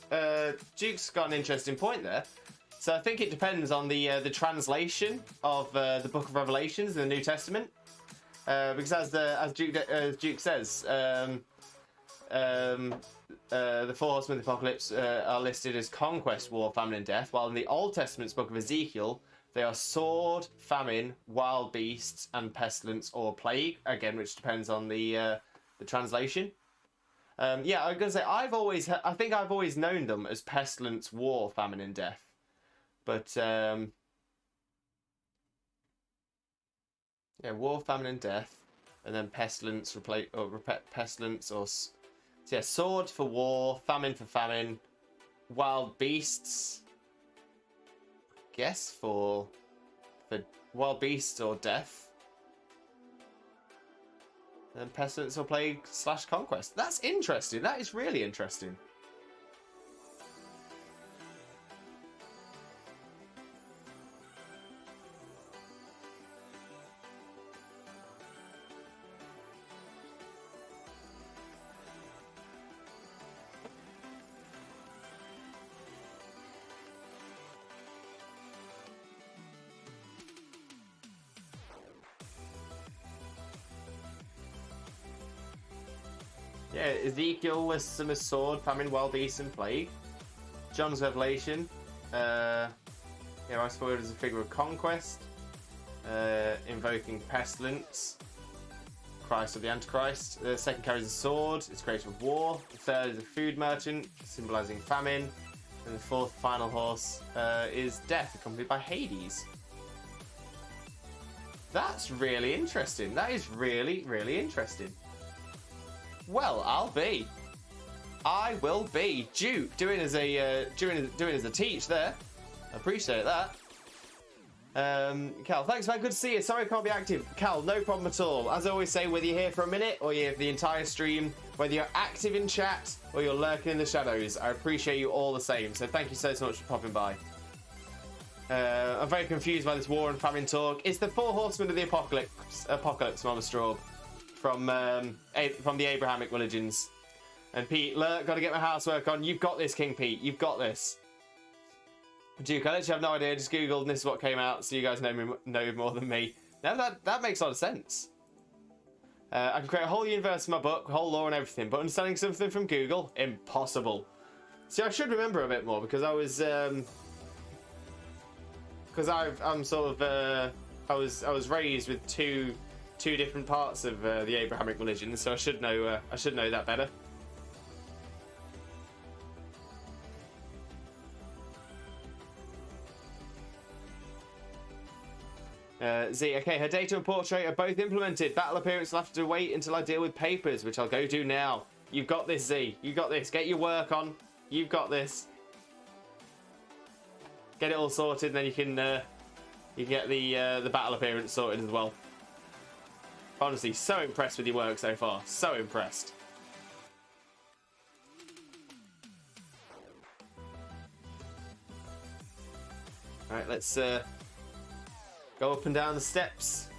got an interesting point there. So I think it depends on the translation of the Book of Revelations in the New Testament, because as Duke says, the 4 horsemen of the apocalypse are listed as conquest, war, famine, and death, while in the Old Testament's Book of Ezekiel, they are sword, famine, wild beasts, and pestilence or plague. Again, which depends on the translation. Yeah, I was gonna say I think I've always known them as pestilence, war, famine, and death. But yeah, war, famine, and death, and then pestilence, pestilence, or so yeah, sword for war, famine for famine, wild beasts. Guess for wild beasts or death, and then pestilence or plague / conquest. That's interesting. That is really interesting. Ezekiel lists him as sword, famine, wild beast, and plague. John's revelation. I suppose as a figure of conquest. Invoking pestilence. Christ of the Antichrist. The second carries a sword. It's creator of war. The third is a food merchant, symbolizing famine. And the fourth, final horse, is death, accompanied by Hades. That's really interesting. That is really, really interesting. Well, I will be Duke doing as a teach there. I appreciate that. Cal, thanks man, good to see you. Sorry I can't be active. Cal, no problem at all. As I always say, whether you're here for a minute or you're here for the entire stream, whether you're active in chat or you're lurking in the shadows, I appreciate you all the same. So thank you so much for popping by. I'm very confused by this war and famine talk. It's the four horsemen of the apocalypse, Mama Straub, from the Abrahamic religions. And Pete, look, got to get my housework on. You've got this, King Pete. You've got this. Duke, I literally have no idea. Just Googled and this is what came out, so you guys know more than me. Now that makes a lot of sense. I can create a whole universe in my book, whole lore and everything, but understanding something from Google, impossible. See, I should remember a bit more because I was, I was raised with two different parts of the Abrahamic religion, so I should know that better. Z, okay, her data and portrait are both implemented. Battle appearance will have to wait until I deal with papers, which I'll go do now. You've got this, Z. You got this. Get your work on. You've got this. Get it all sorted, and then you can get the battle appearance sorted as well. Honestly, so impressed with your work so far. So impressed. All right, let's go up and down the steps.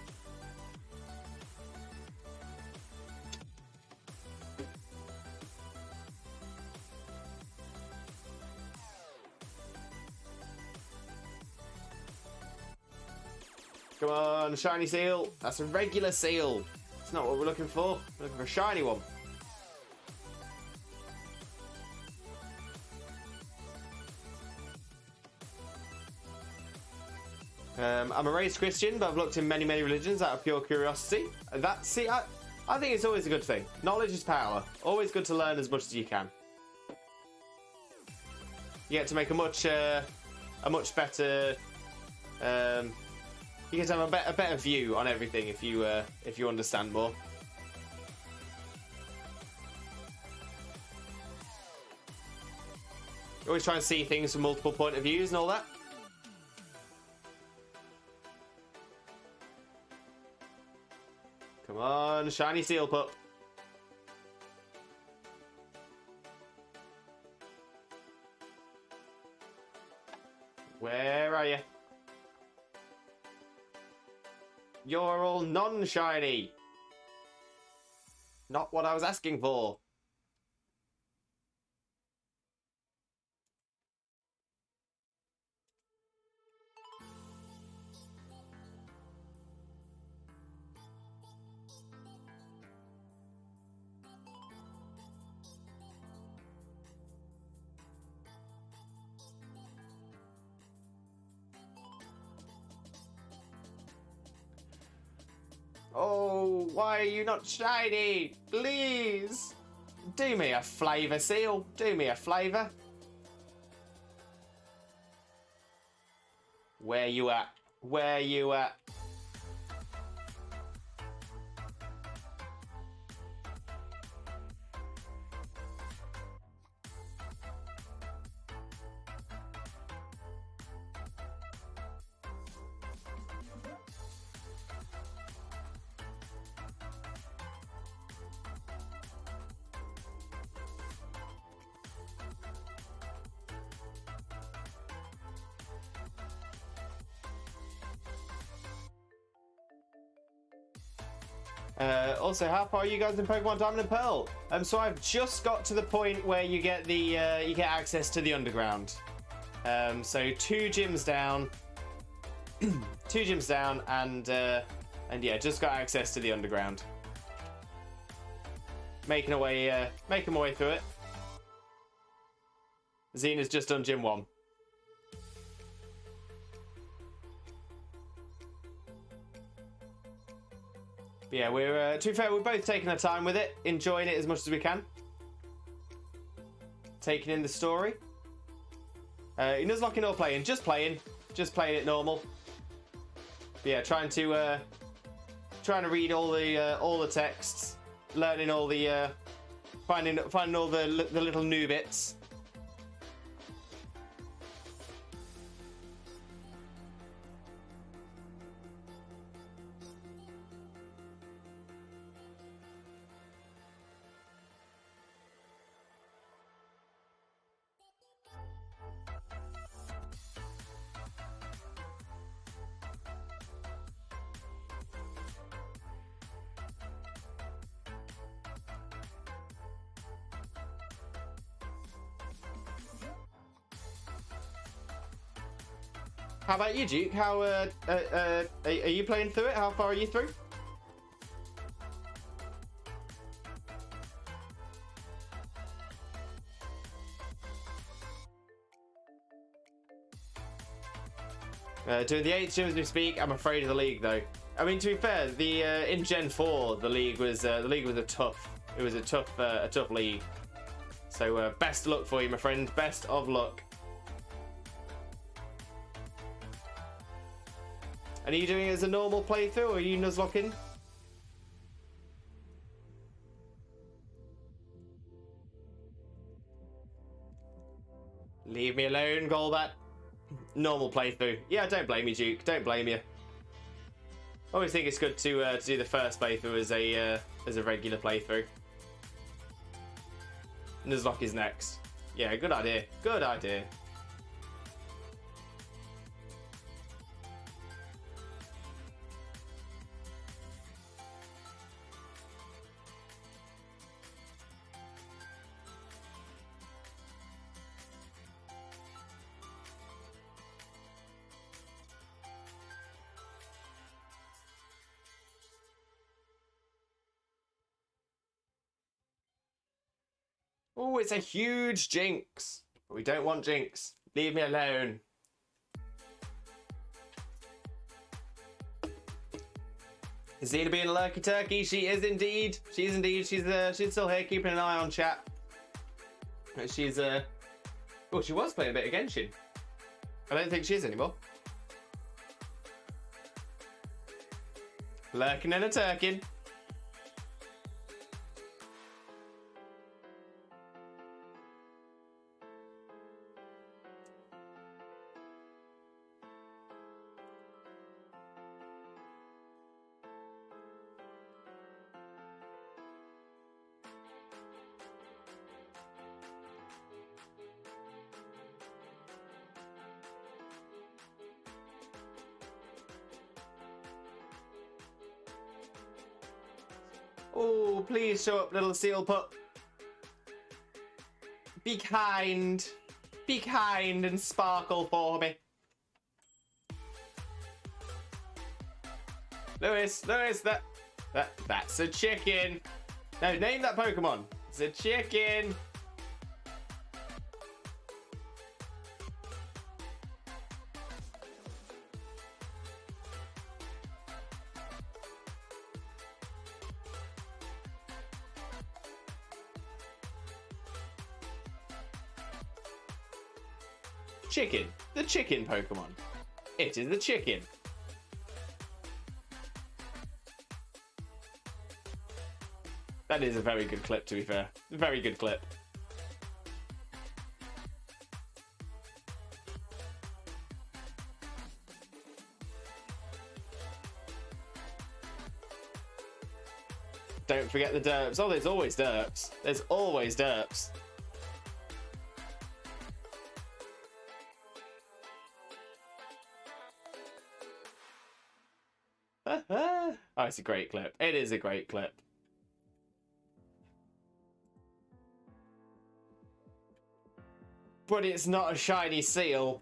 Come on, shiny seal. That's a regular seal. It's not what we're looking for. We're looking for a shiny one. I'm a raised Christian, but I've looked in many religions out of pure curiosity. I think it's always a good thing. Knowledge is power. Always good to learn as much as you can. You get to make a much better. You get to have a better view on everything if you understand more. You always try and see things from multiple point of views and all that. Come on, shiny seal pup. Where are you? You're all non-shiny. Not what I was asking for. Oh, why are you not shiny? Please. Do me a favour, Seal. Do me a favour. Where you at? Where you at? Also, how far are you guys in Pokemon Diamond and Pearl? So I've just got to the point where you get you get access to the underground. So 2 gyms down, 2 gyms down, and yeah, just got access to the underground. making my way through it. Xena's just done Gym 1. But yeah, we're to be fair, we're both taking our time with it, enjoying it as much as we can. Taking in the story. Nuzlocking or playing? Just playing it normal. But yeah, trying to read all the texts, learning all the finding all the little new bits. How about you, Duke? How are you playing through it? How far are you through? Doing the 8th gym as we speak. I'm afraid of the league, though. I mean, to be fair, the in Gen 4, the league was a tough. It was a tough league. So best of luck for you, my friend. Best of luck. And are you doing it as a normal playthrough, or are you nuzlocking? Leave me alone, Golbat. Normal playthrough. Yeah, don't blame you, Duke. Don't blame you. I always think it's good to do the first playthrough as a regular playthrough. Nuzlocke is next. Yeah, good idea. Good idea. Oh, it's a huge Jinx. We don't want Jinx. Leave me alone. Is Xena being a lurky turkey? She is indeed. She is indeed. She's still here, keeping an eye on chat. She's well, she was playing a bit of Genshin. I don't think she is anymore. Lurking and a turkin. Oh, please show up, little seal pup. Be kind. Be kind and sparkle for me. Lewis, that's a chicken. No, name that Pokemon. It's a chicken. Chicken. The chicken Pokemon. It is the chicken. That is a very good clip, to be fair. A very good clip. Don't forget the derps. Oh, there's always derps. There's always derps. Oh, it's a great clip. It is a great clip. But it's not a shiny seal.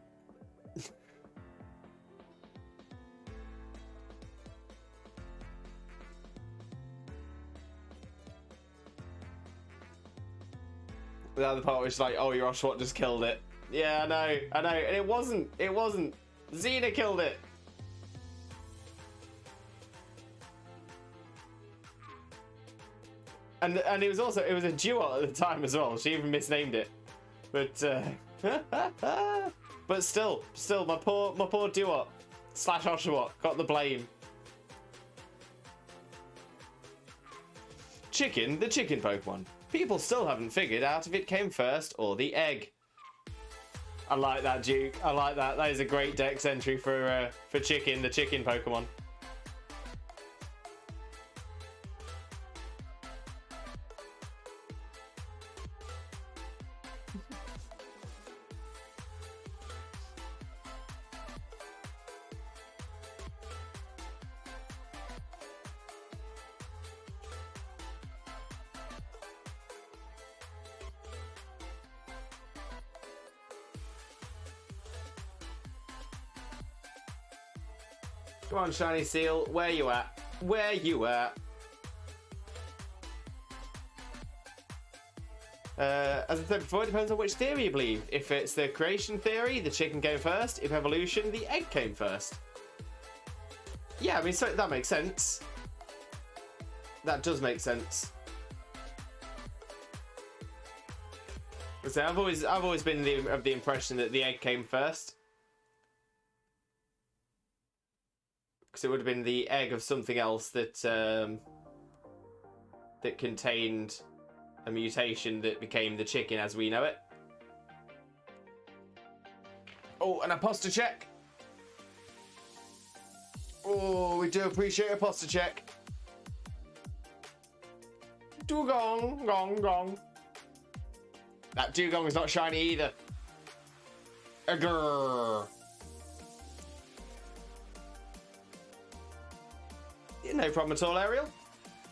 The other part was like, oh, your Oshawott just killed it. Yeah, I know. And it wasn't. Xena killed it. And it was a duo at the time as well. She even misnamed it. But but still, my poor duo / Oshawott got the blame. Chicken, the chicken Pokemon. People still haven't figured out if it came first or the egg. I like that, Duke. I like that. That is a great Dex entry for Chicken, the chicken Pokemon. Come on, Shiny Seal. Where you at? Where you at? As I said before, it depends on which theory you believe. If it's the creation theory, the chicken came first. If evolution, the egg came first. Yeah, I mean, so that makes sense. That does make sense. So I've always been of the impression that the egg came first. Because it would have been the egg of something else that that contained a mutation that became the chicken as we know it. Oh, an imposter check. Oh, we do appreciate a imposter check. Dugong, gong, gong. That Dugong is not shiny either. Grrr. No problem at all, Ariel.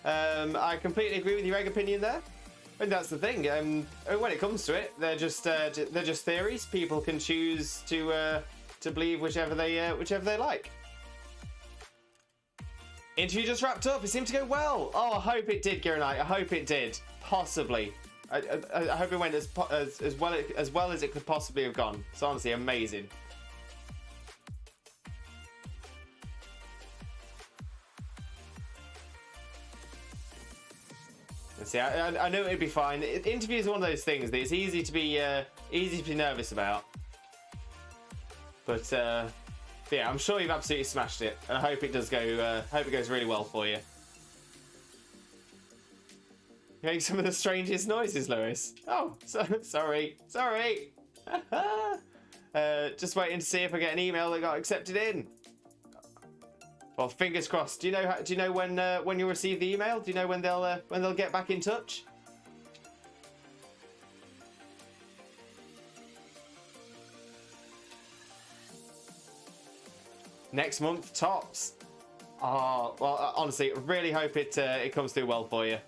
I completely agree with your egg opinion there. And that's the thing. When it comes to it, they're just theories. People can choose to believe whichever they like. Interview just wrapped up. It seemed to go well. Oh, I hope it did, Giranite. I hope it did. Possibly. I hope it went as well as it could possibly have gone. It's honestly amazing. See, I know it'd be fine. Interviews are one of those things that it's easy to be nervous about. But yeah, I'm sure you've absolutely smashed it, and I hope it does go. Hope it goes really well for you. You make some of the strangest noises, Lewis. Oh, sorry. Just waiting to see if I get an email that got accepted in. Well, fingers crossed. Do you know when you'll receive the email? Do you know when they'll get back in touch? Next month, tops. Oh, well, honestly, really hope it comes through well for you.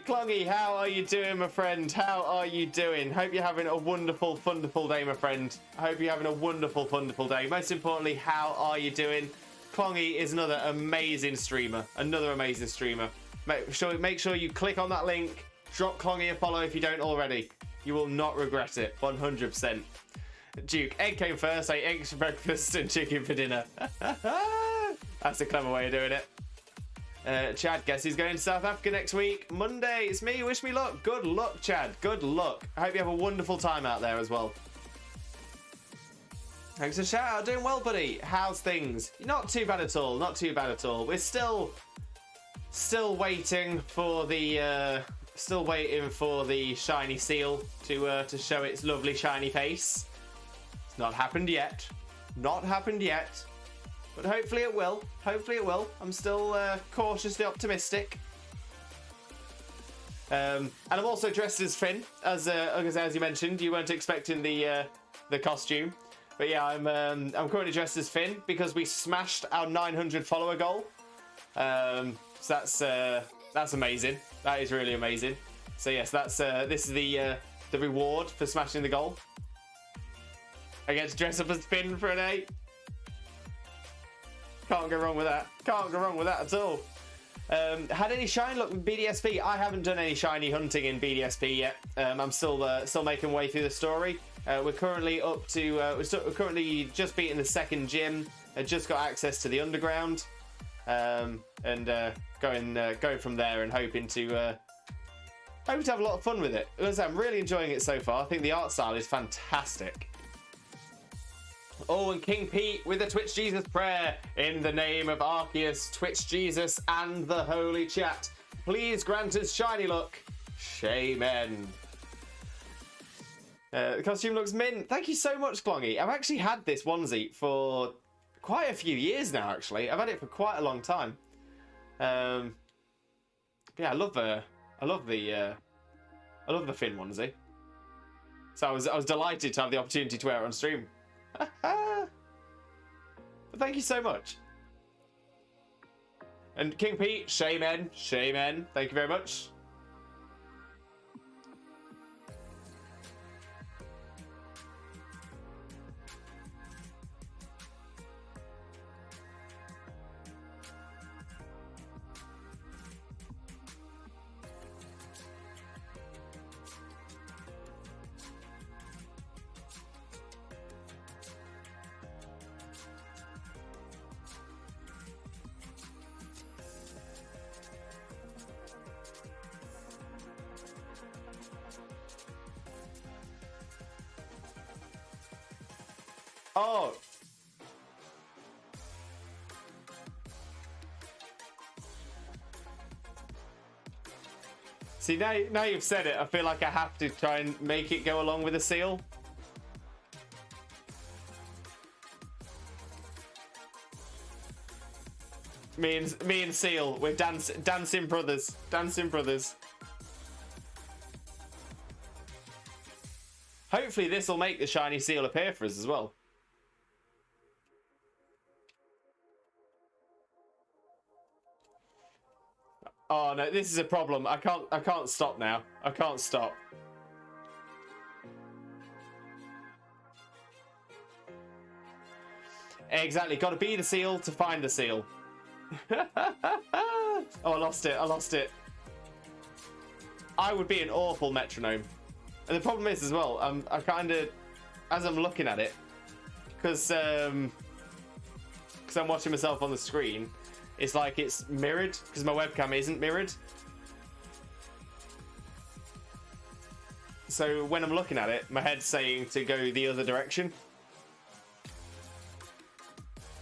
Clongy, how are you doing, my friend? How are you doing? Hope you're having a wonderful, wonderful day, my friend. I hope you're having a wonderful, wonderful day. Most importantly, how are you doing? Clongy is another amazing streamer. Make sure you click on that link. Drop Clongy a follow if you don't already. You will not regret it, 100%. Duke, egg came first. I ate eggs for breakfast and chicken for dinner. That's a clever way of doing it. Chad, guess who's going to South Africa next week? Monday. It's me. Wish me luck. Good luck, Chad. Good luck. I hope you have a wonderful time out there as well. Thanks for the shout out. Doing well, buddy. How's things? Not too bad at all. Not too bad at all. We're still waiting for the shiny seal to show its lovely shiny face. It's not happened yet. Not happened yet. But hopefully it will. Hopefully it will. I'm still cautiously optimistic. And I'm also dressed as Finn, as you mentioned. You weren't expecting the costume, but yeah, I'm currently dressed as Finn because we smashed our 900 follower goal. So that's amazing. That is really amazing. So yes, this is the reward for smashing the goal. I get to dress up as Finn for a day. Can't go wrong with that. Can't go wrong with that at all. Had any shiny luck with BDSP? I haven't done any shiny hunting in BDSP yet. I'm still making way through the story. We're currently up to we're currently just beating the second gym. Just got access to the underground, and going from there and hoping to have a lot of fun with it. As I'm really enjoying it so far. I think the art style is fantastic. Oh, and King Pete with the Twitch Jesus prayer. In the name of Arceus, Twitch Jesus, and the Holy Chat, please grant us shiny luck. Shaman. The costume looks mint. Thank you so much, Klongy. I've actually had this onesie for quite a few years now, actually. I've had it for quite a long time. Yeah, I love the Finn onesie. So I was delighted to have the opportunity to wear it on stream. But thank you so much. And King Pete, Shaman, thank you very much. Oh. See, now you've said it, I feel like I have to try and make it go along with the seal. Me and Seal, we're dancing brothers. Dancing brothers. Hopefully this will make the shiny seal appear for us as well. Oh no, this is a problem. I can't stop now. I can't stop. Exactly, gotta be the seal to find the seal. Oh, I lost it. I would be an awful metronome. And the problem is as well, I kind of, as I'm looking at it, because I'm watching myself on the screen, it's like it's mirrored, because my webcam isn't mirrored. So when I'm looking at it, my head's saying to go the other direction.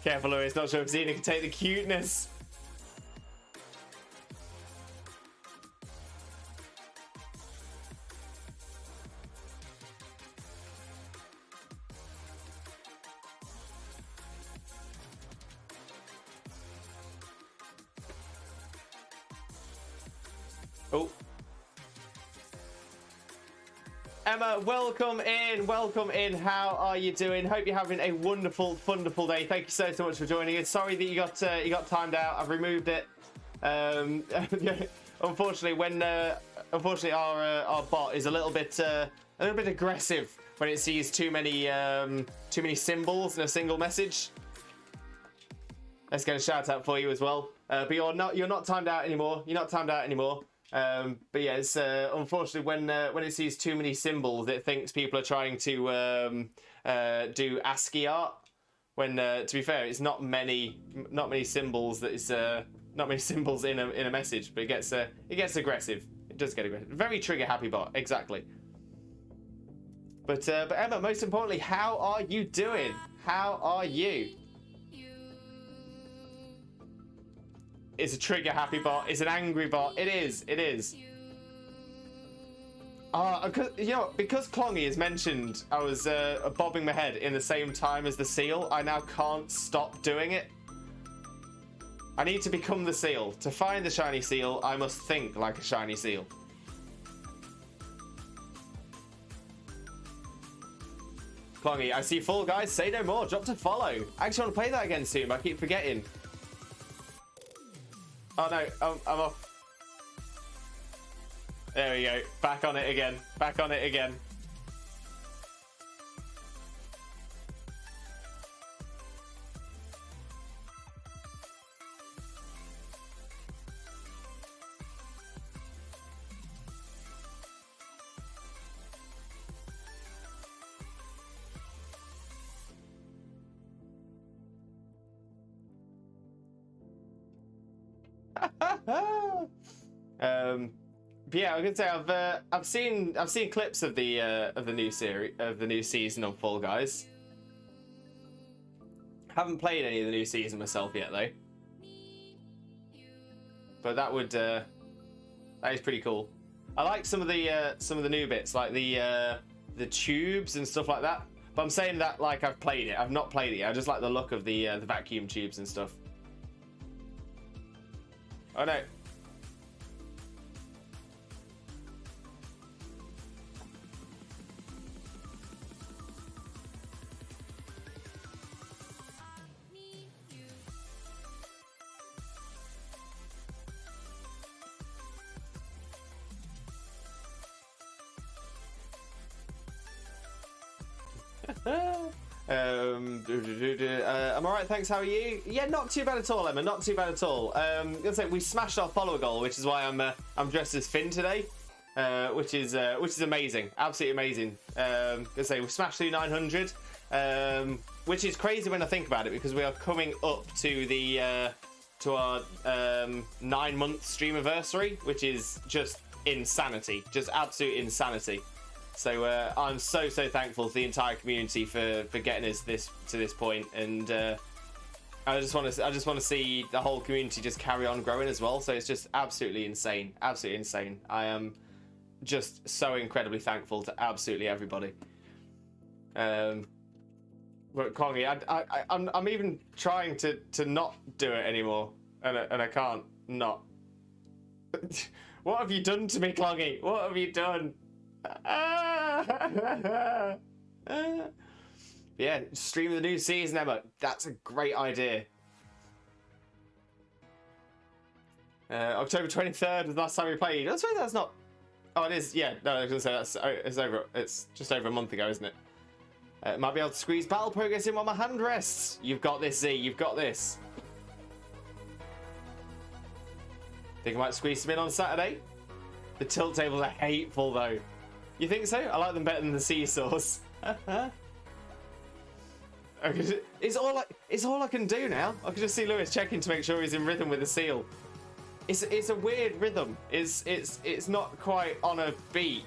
Careful, Louis, not sure if Xena can take the cuteness. Oh. Emma, welcome in. How are you doing? Hope you're having a wonderful day. Thank you so much for joining us. Sorry that you got timed out. I've removed it. Unfortunately, our bot is a little bit aggressive when it sees too many symbols in a single message. Let's get a shout out for you as well. But you're not timed out anymore. But yeah, it's unfortunately when it sees too many symbols, it thinks people are trying to do ASCII art. When to be fair, it's not many symbols. That is not many symbols in a message, but it gets aggressive. It does get aggressive. Very trigger happy bot, exactly. But Emma, most importantly, how are you doing? How are you? It's a trigger happy bot. It's an angry bot. It is. Because Klongy is mentioned, I was bobbing my head in the same time as the seal. I now can't stop doing it. I need to become the seal. To find the shiny seal, I must think like a shiny seal. Klongy, I see Fall Guys. Say no more. Drop to follow. I actually want to play that again soon, but I keep forgetting. Oh no, I'm off. There we go. Back on it again. But yeah, I was gonna say I've seen clips of the new season of Fall Guys. Haven't played any of the new season myself yet though. But that is pretty cool. I like some of the new bits, like the tubes and stuff like that. But I'm saying that like I've played it. I've not played it yet. I just like the look of the vacuum tubes and stuff. Oh no. I'm alright, thanks. How are you? Yeah, not too bad at all, Emma. Not too bad at all. Gonna say we smashed our follower goal, which is why I'm dressed as Finn today, which is amazing, absolutely amazing. Gonna say we smashed through 900, which is crazy when I think about it, because we are coming up to the to our 9-month stream anniversary, which is just insanity, just absolute insanity. So I'm so thankful to the entire community for getting us to this point, and I just want to see the whole community just carry on growing as well. So it's just absolutely insane, absolutely insane. I am just so incredibly thankful to absolutely everybody. But Kongi, I'm even trying to not do it anymore, and I can't not. What have you done to me, Cloggy? What have you done? Yeah, stream the new season, Emma. That's a great idea. October 23rd was the last time we played. I suppose that's not. Oh, it is. Yeah, no, I was gonna say it's over. It's just over a month ago, isn't it? Might be able to squeeze battle progress in while my hand rests. You've got this, Z. You've got this. Think I might squeeze some in on Saturday. The tilt tables are hateful, though. You think so? I like them better than the seesaws. It's all I can do now. I can just see Lewis checking to make sure he's in rhythm with the seal. It's a weird rhythm. It's not quite on a beat.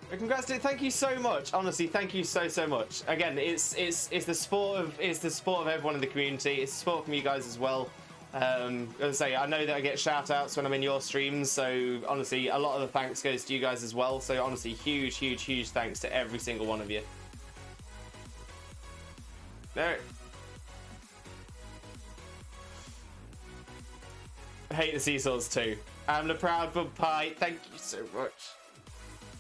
Congrats, dude. Thank you so much. Honestly, thank you so much. Again, it's the sport of everyone in the community. It's the sport from you guys as well. As I say, I know that I get shout outs when I'm in your streams, so honestly a lot of the thanks goes to you guys as well. So honestly, huge thanks to every single one of you. No. I hate the seesaws too. I'm the proud bug pie. Thank you so much.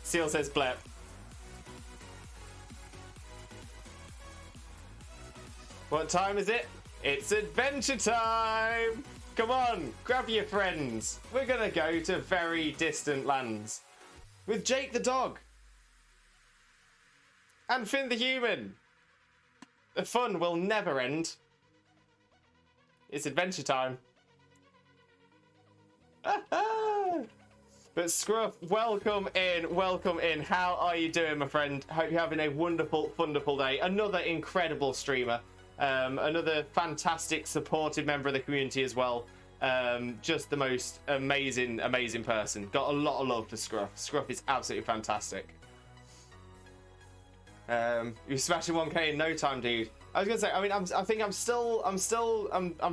Seal says blep. What time is it? It's adventure time! Come on, grab your friends. We're gonna go to very distant lands. With Jake the dog. And Finn the human. The fun will never end. It's adventure time. But Scruff, welcome in. How are you doing, my friend? Hope you're having a wonderful day. Another incredible streamer. Another fantastic, supportive member of the community as well. Just the most amazing person. Got a lot of love for Scruff. Scruff is absolutely fantastic. You're smashing 1K in no time, dude. I was gonna say, I mean, I'm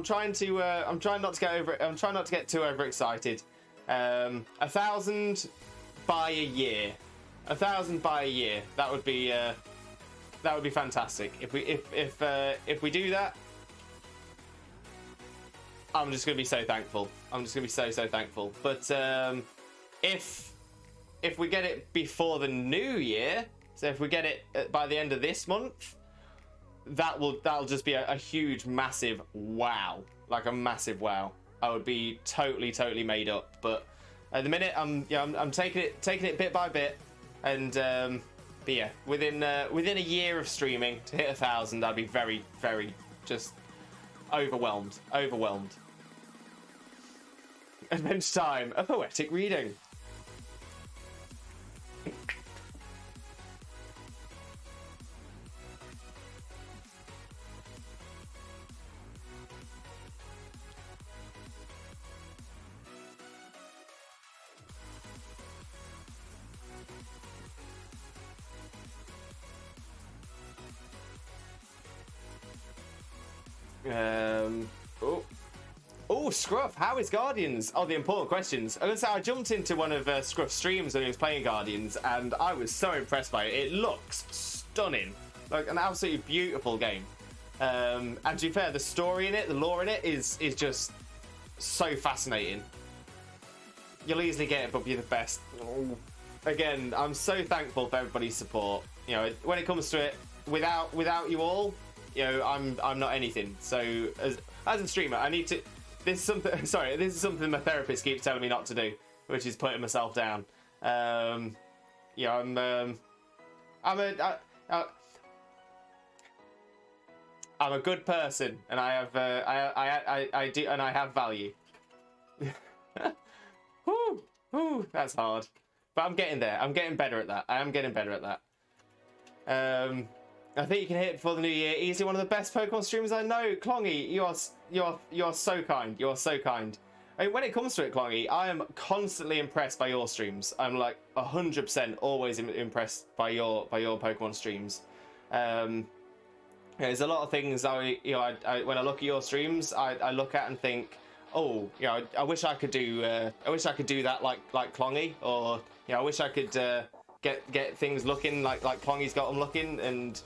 trying not to get too overexcited. 1,000 by a year. 1,000 by a year. That would be fantastic. If we do that, I'm just gonna be so thankful. I'm just gonna be so thankful. But if we get it before the new year, so if we get it by the end of this month, that'll just be a huge, massive wow. Like a massive wow. I would be totally made up, but at the minute I'm taking it bit by bit, and but yeah, within a year of streaming to hit 1,000, I'd be very just overwhelmed. Adventure time, a poetic reading. Oh, Scruff, how is Guardians? Oh, the important questions. I was gonna say, I jumped into one of Scruff's streams when he was playing Guardians, and I was so impressed by it. It looks stunning, like an absolutely beautiful game. And to be fair, the story in it, the lore in it, is just so fascinating. You'll easily get it, but you're the best. Oh. Again, I'm so thankful for everybody's support. You know, when it comes to it, without you all, you know, I'm not anything. So as a streamer, I need to. This is something. Sorry, this is something my therapist keeps telling me not to do, which is putting myself down. You know, I'm a good person, and I have I do, and I have value. Whew, that's hard, but I'm getting there. I'm getting better at that. I am getting better at that. I think you can hit it before the new year. Easily one of the best Pokemon streamers I know. Klongy, you are so kind. You are so kind. I mean, when it comes to it, Klongy, I am constantly impressed by your streams. I'm like 100% always impressed by your Pokemon streams. There's a lot of things I when I look at your streams, I look at and think, oh, you know, I wish I could do that like Klongy, or you know, I wish I could get things looking like Klongy's got them looking. And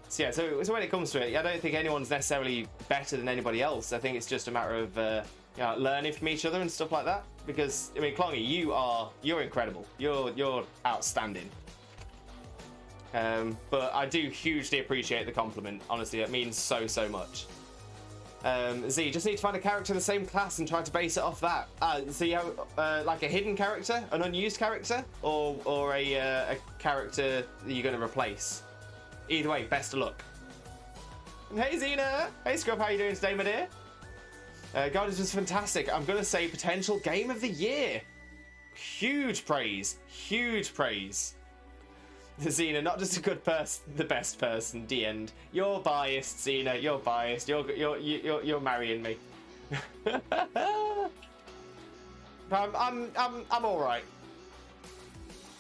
so yeah, so when it comes to it, I don't think anyone's necessarily better than anybody else. I think it's just a matter of you know, learning from each other and stuff like that. Because I mean, Klongy, you're incredible. You're outstanding. But I do hugely appreciate the compliment. Honestly, it means so much. Z, just need to find a character in the same class and try to base it off that. So you have like a hidden character, an unused character, or a character that you're going to replace. Either way, best of luck. And hey Xena! Hey Scrub, how you doing today, my dear? Guardians was fantastic. I'm going to say potential game of the year. Huge praise. Huge praise. Xena, not just a good person, the best person. The end. You're biased, Xena. You're biased. You're marrying me. I'm all right.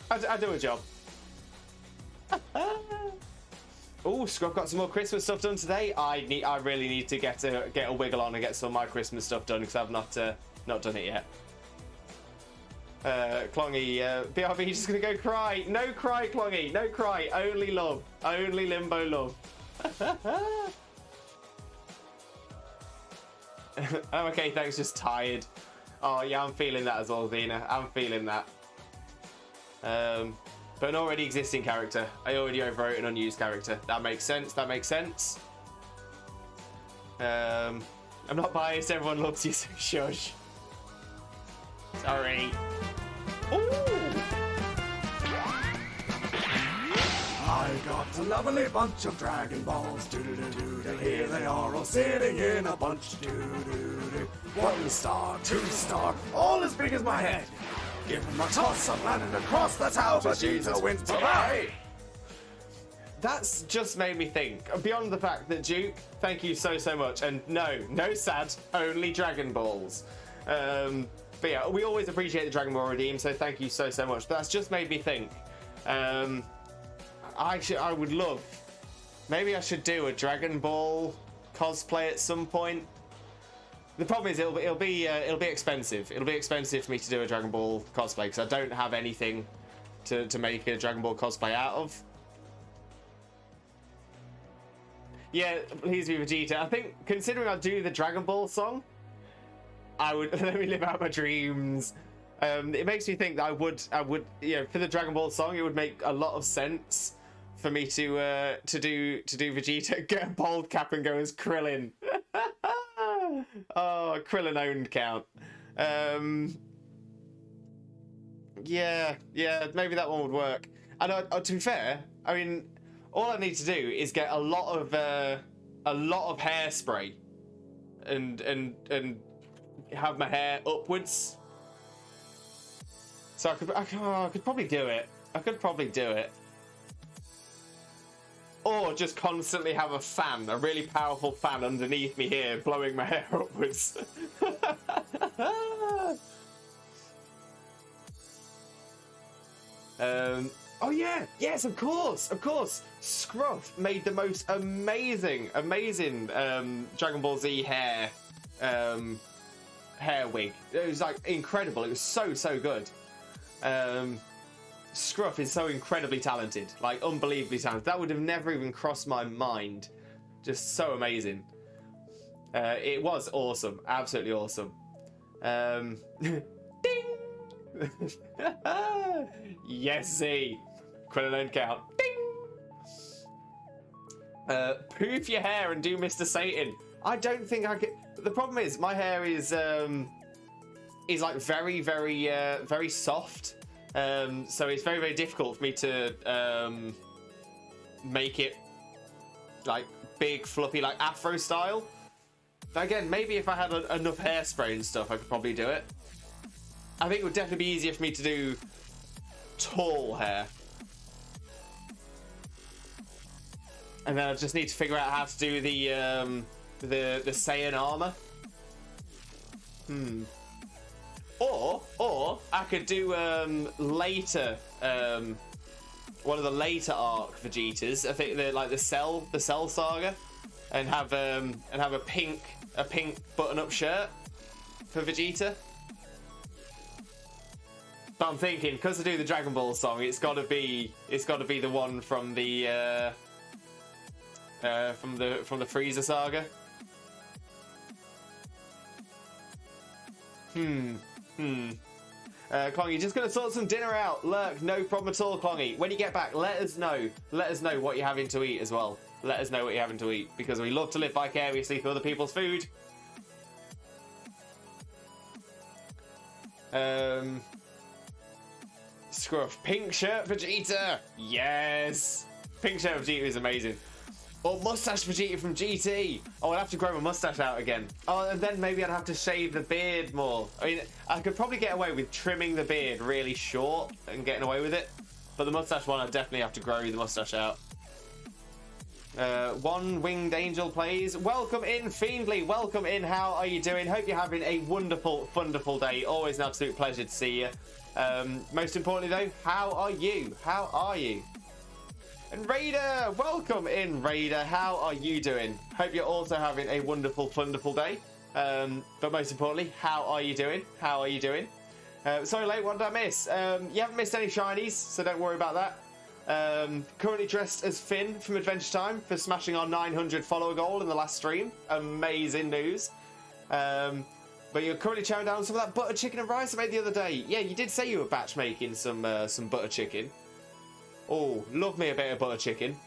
I do a job. Oh, Scrub got some more Christmas stuff done today. I really need to get a wiggle on and get some of my Christmas stuff done because I've not done it yet. Klongy, BRB, just gonna go cry. No cry, Klongy. No cry. Only love. Only Limbo love. I'm okay, thanks. Just tired. Oh yeah, I'm feeling that as well, Xena. I'm feeling that. But an already existing character. I already overwrote an unused character. That makes sense. That makes sense. I'm not biased. Everyone loves you, so shush. Sorry. I got a lovely bunch of Dragon Balls. Do-do-do-do-do. Here they are all sitting in a bunch. Do-do-do-do. 1 star, 2 star, all as big as my head. Give them a toss, I'm landing across the tower. Vegeta wins. Bye-bye. That's just made me think. Beyond the fact that Duke, thank you so much. And no sad, only Dragon Balls. But yeah, we always appreciate the Dragon Ball redeem, so thank you so much. But that's just made me think. I would love. Maybe I should do a Dragon Ball cosplay at some point. The problem is it'll be expensive. It'll be expensive for me to do a Dragon Ball cosplay because I don't have anything to make a Dragon Ball cosplay out of. Yeah, please be Vegeta. I think considering I do the Dragon Ball song, I would let me live out my dreams. It makes me think that I would, you know, for the Dragon Ball song, it would make a lot of sense for me to do Vegeta, get a bald cap and go as Krillin. Oh, Krillin owned count. Yeah, maybe that one would work. And to be fair, I mean, all I need to do is get a lot of hairspray, and have my hair upwards. So I could probably do it. I could probably do it. Or just constantly have a fan, a really powerful fan underneath me here, blowing my hair upwards. Oh yeah, yes, of course, of course. Scruff made the most amazing Dragon Ball Z hair wig. It was like incredible. It was so good. Scruff is so incredibly talented, like unbelievably talented. That would have never even crossed my mind. Just so amazing. It was awesome, absolutely awesome. Ding! Yes, Z. Quinlan count. Ding! Poof your hair and do Mr. Satan. I don't think I could. The problem is my hair is like very soft. So it's very difficult for me to make it like big, fluffy, like Afro style. But again, maybe if I had enough hairspray and stuff, I could probably do it. I think it would definitely be easier for me to do tall hair. And then I just need to figure out how to do the Saiyan armor. Or I could do later one of the later arc Vegetas. I think they're like the Cell saga, and have a pink button-up shirt for Vegeta. But I'm thinking, because I do the Dragon Ball song, it's got to be the one from the Frieza saga. Klongy, just gonna sort some dinner out. Lurk, no problem at all, Klongy. When you get back, let us know. Let us know what you're having to eat as well. Let us know what you're having to eat, because we love to live vicariously through other people's food. Scruff, pink shirt Vegeta. Yes, pink shirt Vegeta is amazing. Or mustache Vegeta from GT. Oh, I'd have to grow my mustache out again. Oh, and then maybe I'd have to shave the beard more. I mean, I could probably get away with trimming the beard really short and getting away with it. But the mustache one, I'd definitely have to grow the mustache out. One Winged Angel plays. Welcome in, Fiendly. Welcome in. How are you doing? Hope you're having a wonderful day. Always an absolute pleasure to see you. Most importantly, though, how are you? How are you? And Raider, welcome in, Raider. How are you doing? Hope you're also having a wonderful day. But most importantly, how are you doing? How are you doing? Sorry, late. What did I miss? You haven't missed any shinies, so don't worry about that. Currently dressed as Finn from Adventure Time for smashing our 900 follower goal in the last stream. Amazing news. But you're currently chowing down some of that butter chicken and rice I made the other day. Yeah, you did say you were batch making some butter chicken. Oh, love me a bit of butter chicken.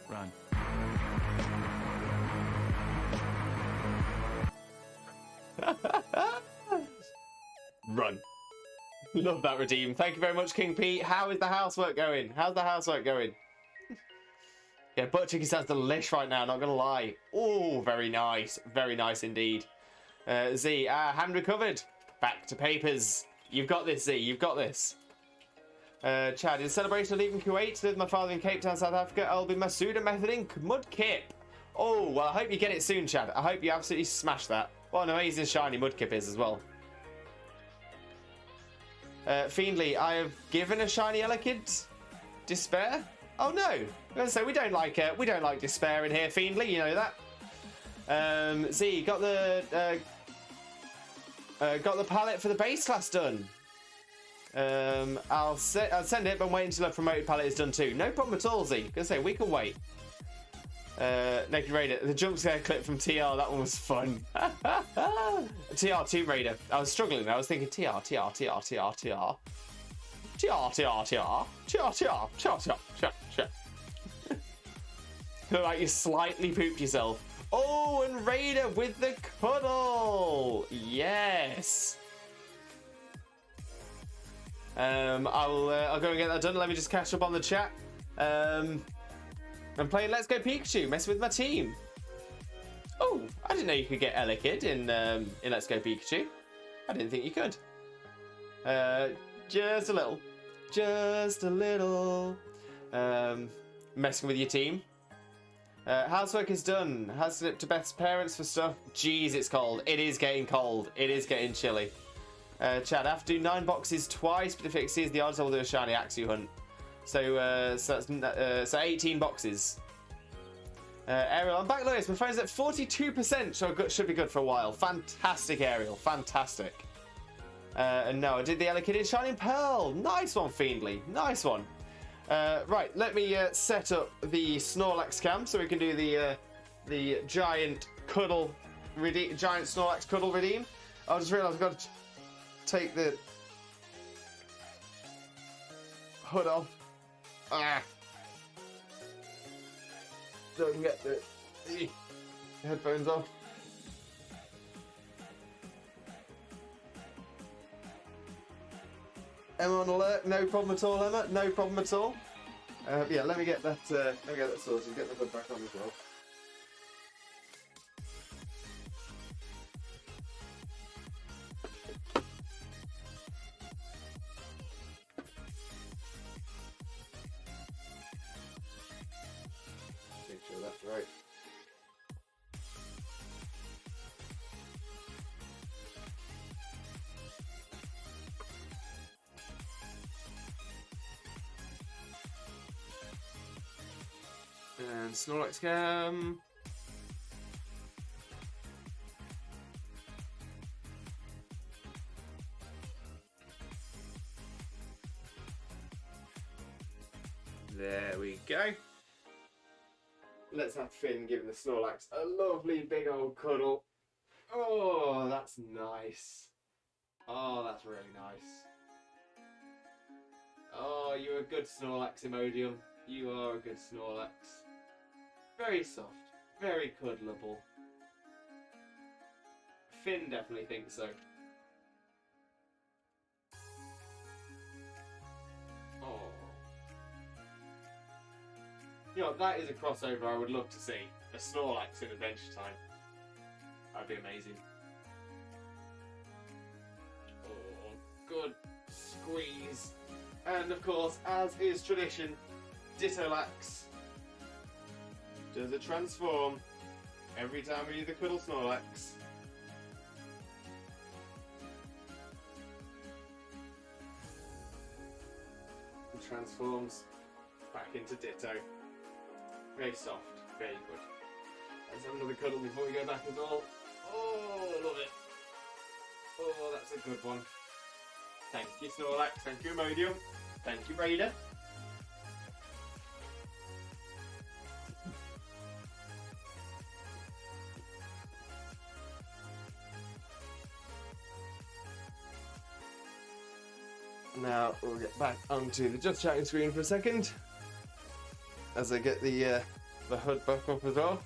Run. Run. Love that redeem. Thank you very much, King Pete. How is the housework going? How's the housework going? Yeah, butter chicken sounds delish right now, not gonna lie. Oh, very nice. Very nice indeed. Z, hand recovered. Back to papers. You've got this, Z. You've got this. Chad, in celebration of leaving Kuwait to live with my father in Cape Town, South Africa, I'll be Masuda methoding Mudkip. Oh, well, I hope you get it soon, Chad. I hope you absolutely smash that. What an amazing shiny Mudkip is as well. Fiendly, I have given a shiny Elekid Despair. Oh no! I was gonna say we don't like despair in here, Fiendly. You know that. Z got the palette for the base class done. I'll send it, but I'm waiting until a promoted palette is done too. No problem at all, Z. Gonna say we can wait. Naked Raider, the jump scare clip from TR, that one was fun. TR Tomb Raider. I was struggling. I was thinking TR. Like you slightly pooped yourself. Oh, and Raider with the cuddle. Yes. I'll go and get that done. Let me just catch up on the chat. I'm playing Let's Go Pikachu, messing with my team. Oh, I didn't know you could get Elekid in Let's Go Pikachu. I didn't think you could. Just a little. Just a little. Messing with your team. Housework is done. Has it to Beth's parents for stuff. Jeez, it's cold. It is getting cold. It is getting chilly. Chad, I have to do 9 boxes twice, but if it exceeds the odds, I will do a shiny Axew hunt. So, so 18 boxes. Ariel, I'm back, Lewis. My phone's at 42%, so should be good for a while. Fantastic, Ariel. Fantastic. And no, I did the Elekid Shining Pearl. Nice one, Fiendly. Nice one. Right, let me set up the Snorlax cam so we can do the giant cuddle giant Snorlax cuddle redeem. I just realised I've got to take the hood off. So I can get the headphones off. Emma on alert, no problem at all, Emma, no problem at all. Yeah, let me get that sorted, get the hood back on as well. Make sure that's right. And Snorlax cam. There we go. Let's have Finn giving the Snorlax a lovely big old cuddle. Oh, that's nice. Oh, that's really nice. Oh, you're a good Snorlax, Imodium. You are a good Snorlax. Very soft, very cuddleable. Finn definitely thinks so. Oh. You know, that is a crossover I would love to see. A Snorlax in Adventure Time. That'd be amazing. Oh, good squeeze. And of course, as is tradition, Dittolax does a transform every time we do the Cuddle Snorlax. And transforms back into Ditto. Very soft, very good. Let's have another cuddle before we go back as well. Oh, I love it. Oh, that's a good one. Thank you, Snorlax. Thank you, Imodium. Thank you, Raider. Now we'll get back onto the just chatting screen for a second as I get the hood back up as well.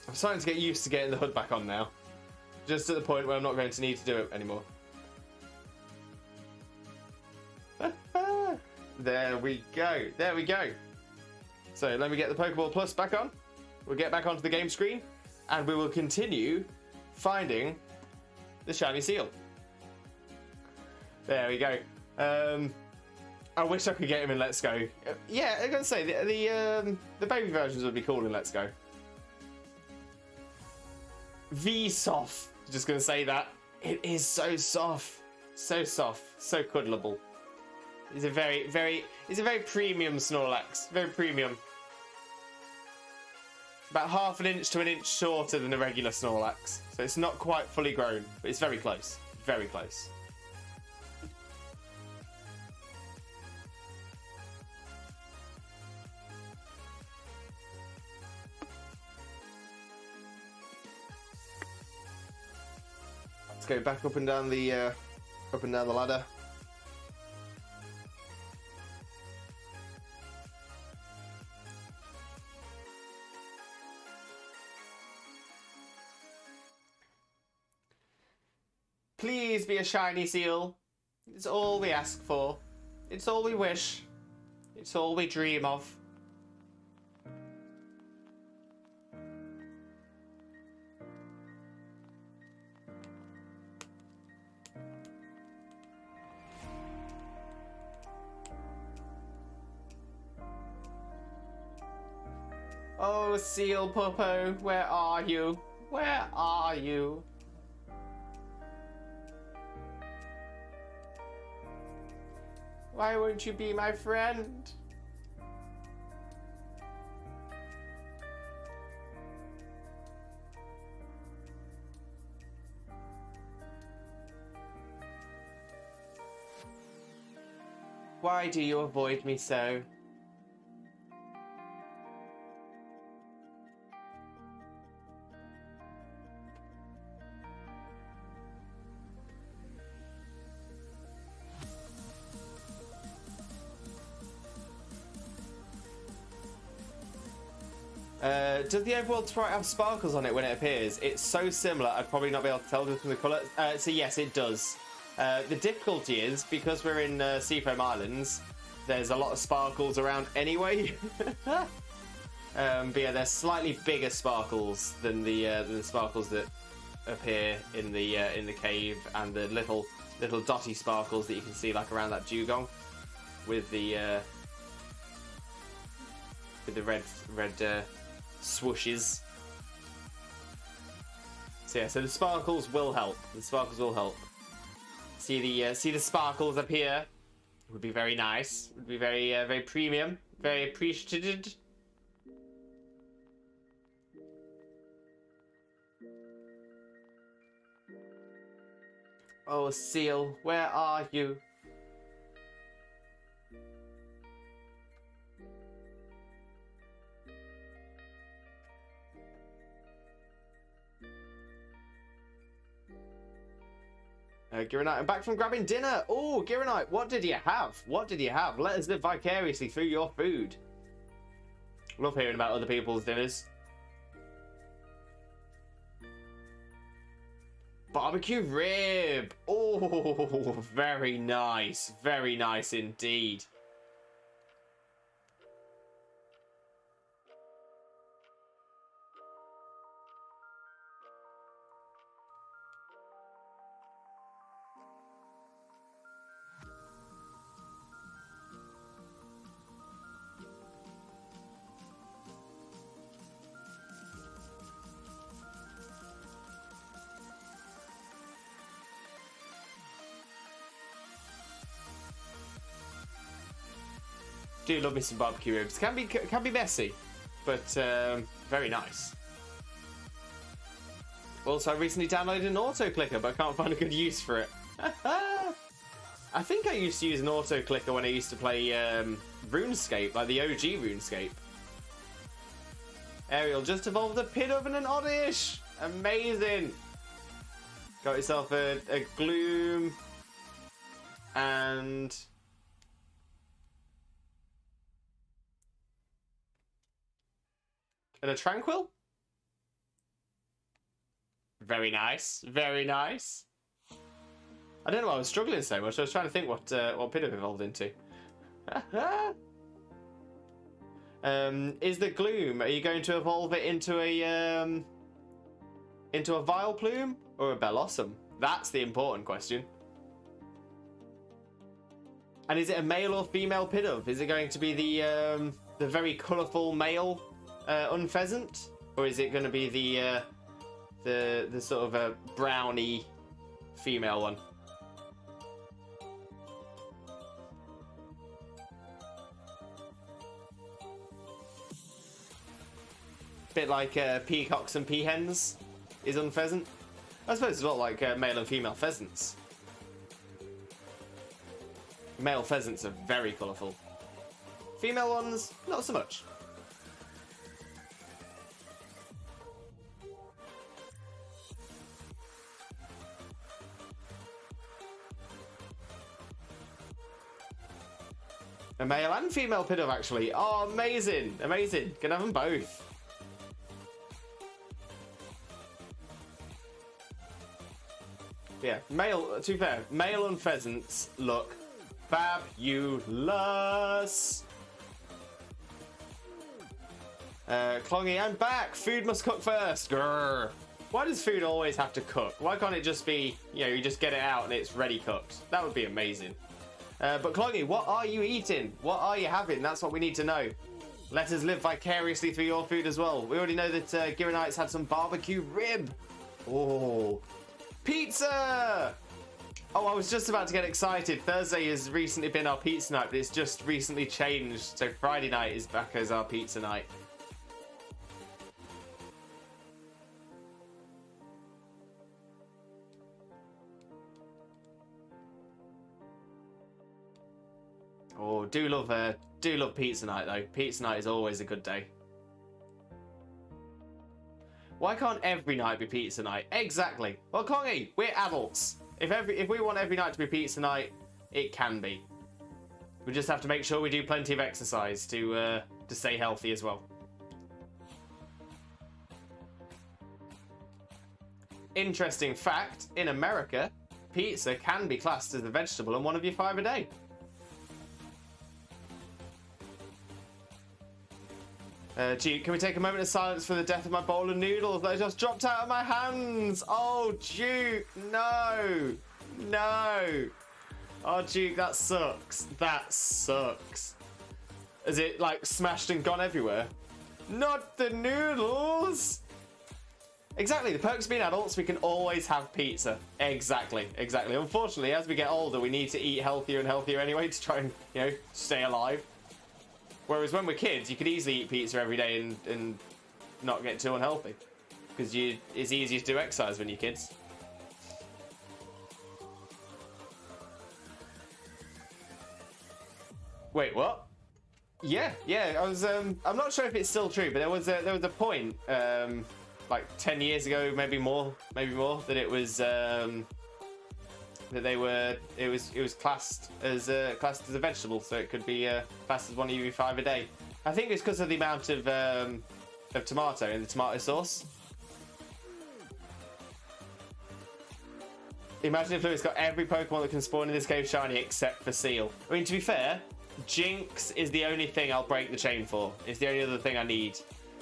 I'm starting to get used to getting the hood back on now, just to the point where I'm not going to need to do it anymore. There we go. There we go. So let me get the Pokeball Plus back on. We'll get back onto the game screen, and we will continue finding the shiny seal. There we go. I wish I could get him in Let's Go. Yeah, I'm gonna say the baby versions would be cool in Let's Go. Vsauce. Just gonna say that it is so soft, so cuddleable. He's a very premium Snorlax. Very premium. About half an inch to an inch shorter than a regular Snorlax. So it's not quite fully grown, but it's very close. Very close. Let's go back up and down the ladder. Please be a shiny seal. It's all we ask for. It's all we wish. It's all we dream of. Oh, Seal Puppo, where are you? Where are you? Why won't you be my friend? Why do you avoid me so? Does the overworld sprite have sparkles on it when it appears? It's so similar, I'd probably not be able to tell just from the colour. So yes, it does. The difficulty is, because we're in Seafoam Islands, there's a lot of sparkles around anyway. But yeah, they're slightly bigger sparkles than the sparkles that appear in the cave, and the little dotty sparkles that you can see like around that dugong with the red swooshes. So yeah, so the sparkles will help. The sparkles will help. See the sparkles up here. Would be very nice. Would be very very premium. Very appreciated. Oh, Seal, where are you? Giranite, I'm back from grabbing dinner. Oh, Giranite, what did you have? What did you have? Let us live vicariously through your food. Love hearing about other people's dinners. Barbecue rib. Oh, very nice. Very nice indeed. Do love me some barbecue ribs. Can be messy, but very nice. Also, I recently downloaded an auto clicker, but I can't find a good use for it. I think I used to use an auto clicker when I used to play RuneScape, like the OG RuneScape. Ariel just evolved a pit oven and oddish. Amazing. Got yourself a gloom and a tranquil. Very nice. Very nice. I don't know why I was struggling so much. I was trying to think what pit I've evolved into. Is the gloom? Are you going to evolve it into a vile plume or a bellossom? That's the important question. And is it a male or female pidove? Is it going to be the very colourful male unpheasant, or is it going to be the sort of a browny female one? Bit like peacocks and peahens is unpheasant. I suppose it's a lot like male and female pheasants. Male pheasants are very colourful. Female ones, not so much. A male and female pidove, actually. Oh, amazing. Amazing. Can have them both. Yeah, male, to be fair, male and pheasants look fabulous. Clongy, I'm back. Food must cook first. Grrr. Why does food always have to cook? Why can't it just be, you know, you just get it out and it's ready cooked? That would be amazing. But Clongy, what are you eating? What are you having? That's what we need to know. Let us live vicariously through your food as well. We already know that Gironites had some barbecue rib. Oh, pizza! Oh, I was just about to get excited. Thursday has recently been our pizza night, but it's just recently changed. So Friday night is back as our pizza night. Oh, do love pizza night though. Pizza night is always a good day. Why can't every night be pizza night? Exactly. Well, Kongi, we're adults. If we want every night to be pizza night, it can be. We just have to make sure we do plenty of exercise to stay healthy as well. Interesting fact: in America, pizza can be classed as a vegetable and one of your 5 a day. Duke, can we take a moment of silence for the death of my bowl of noodles that just dropped out of my hands? Oh, Duke, no. No. Oh, Duke, that sucks. That sucks. Is it, like, smashed and gone everywhere? Not the noodles! Exactly, the perks of being adults, we can always have pizza. Exactly, exactly. Unfortunately, as we get older, we need to eat healthier and healthier anyway to try and, you know, stay alive. Whereas when we're kids, you could easily eat pizza every day and not get too unhealthy. Because it's easier to do exercise when you're kids. Wait, what? Yeah, I was. I'm not sure if it's still true, but there was a point, like 10 years ago, maybe more, that it was that it was classed as a vegetable, so it could be classed as one of your 5 a day. I think it's because of the amount of tomato in the tomato sauce. Imagine if Lewis got every Pokemon that can spawn in this cave shiny except for SEEL. I mean, to be fair, Jinx is the only thing I'll break the chain for. It's the only other thing I need.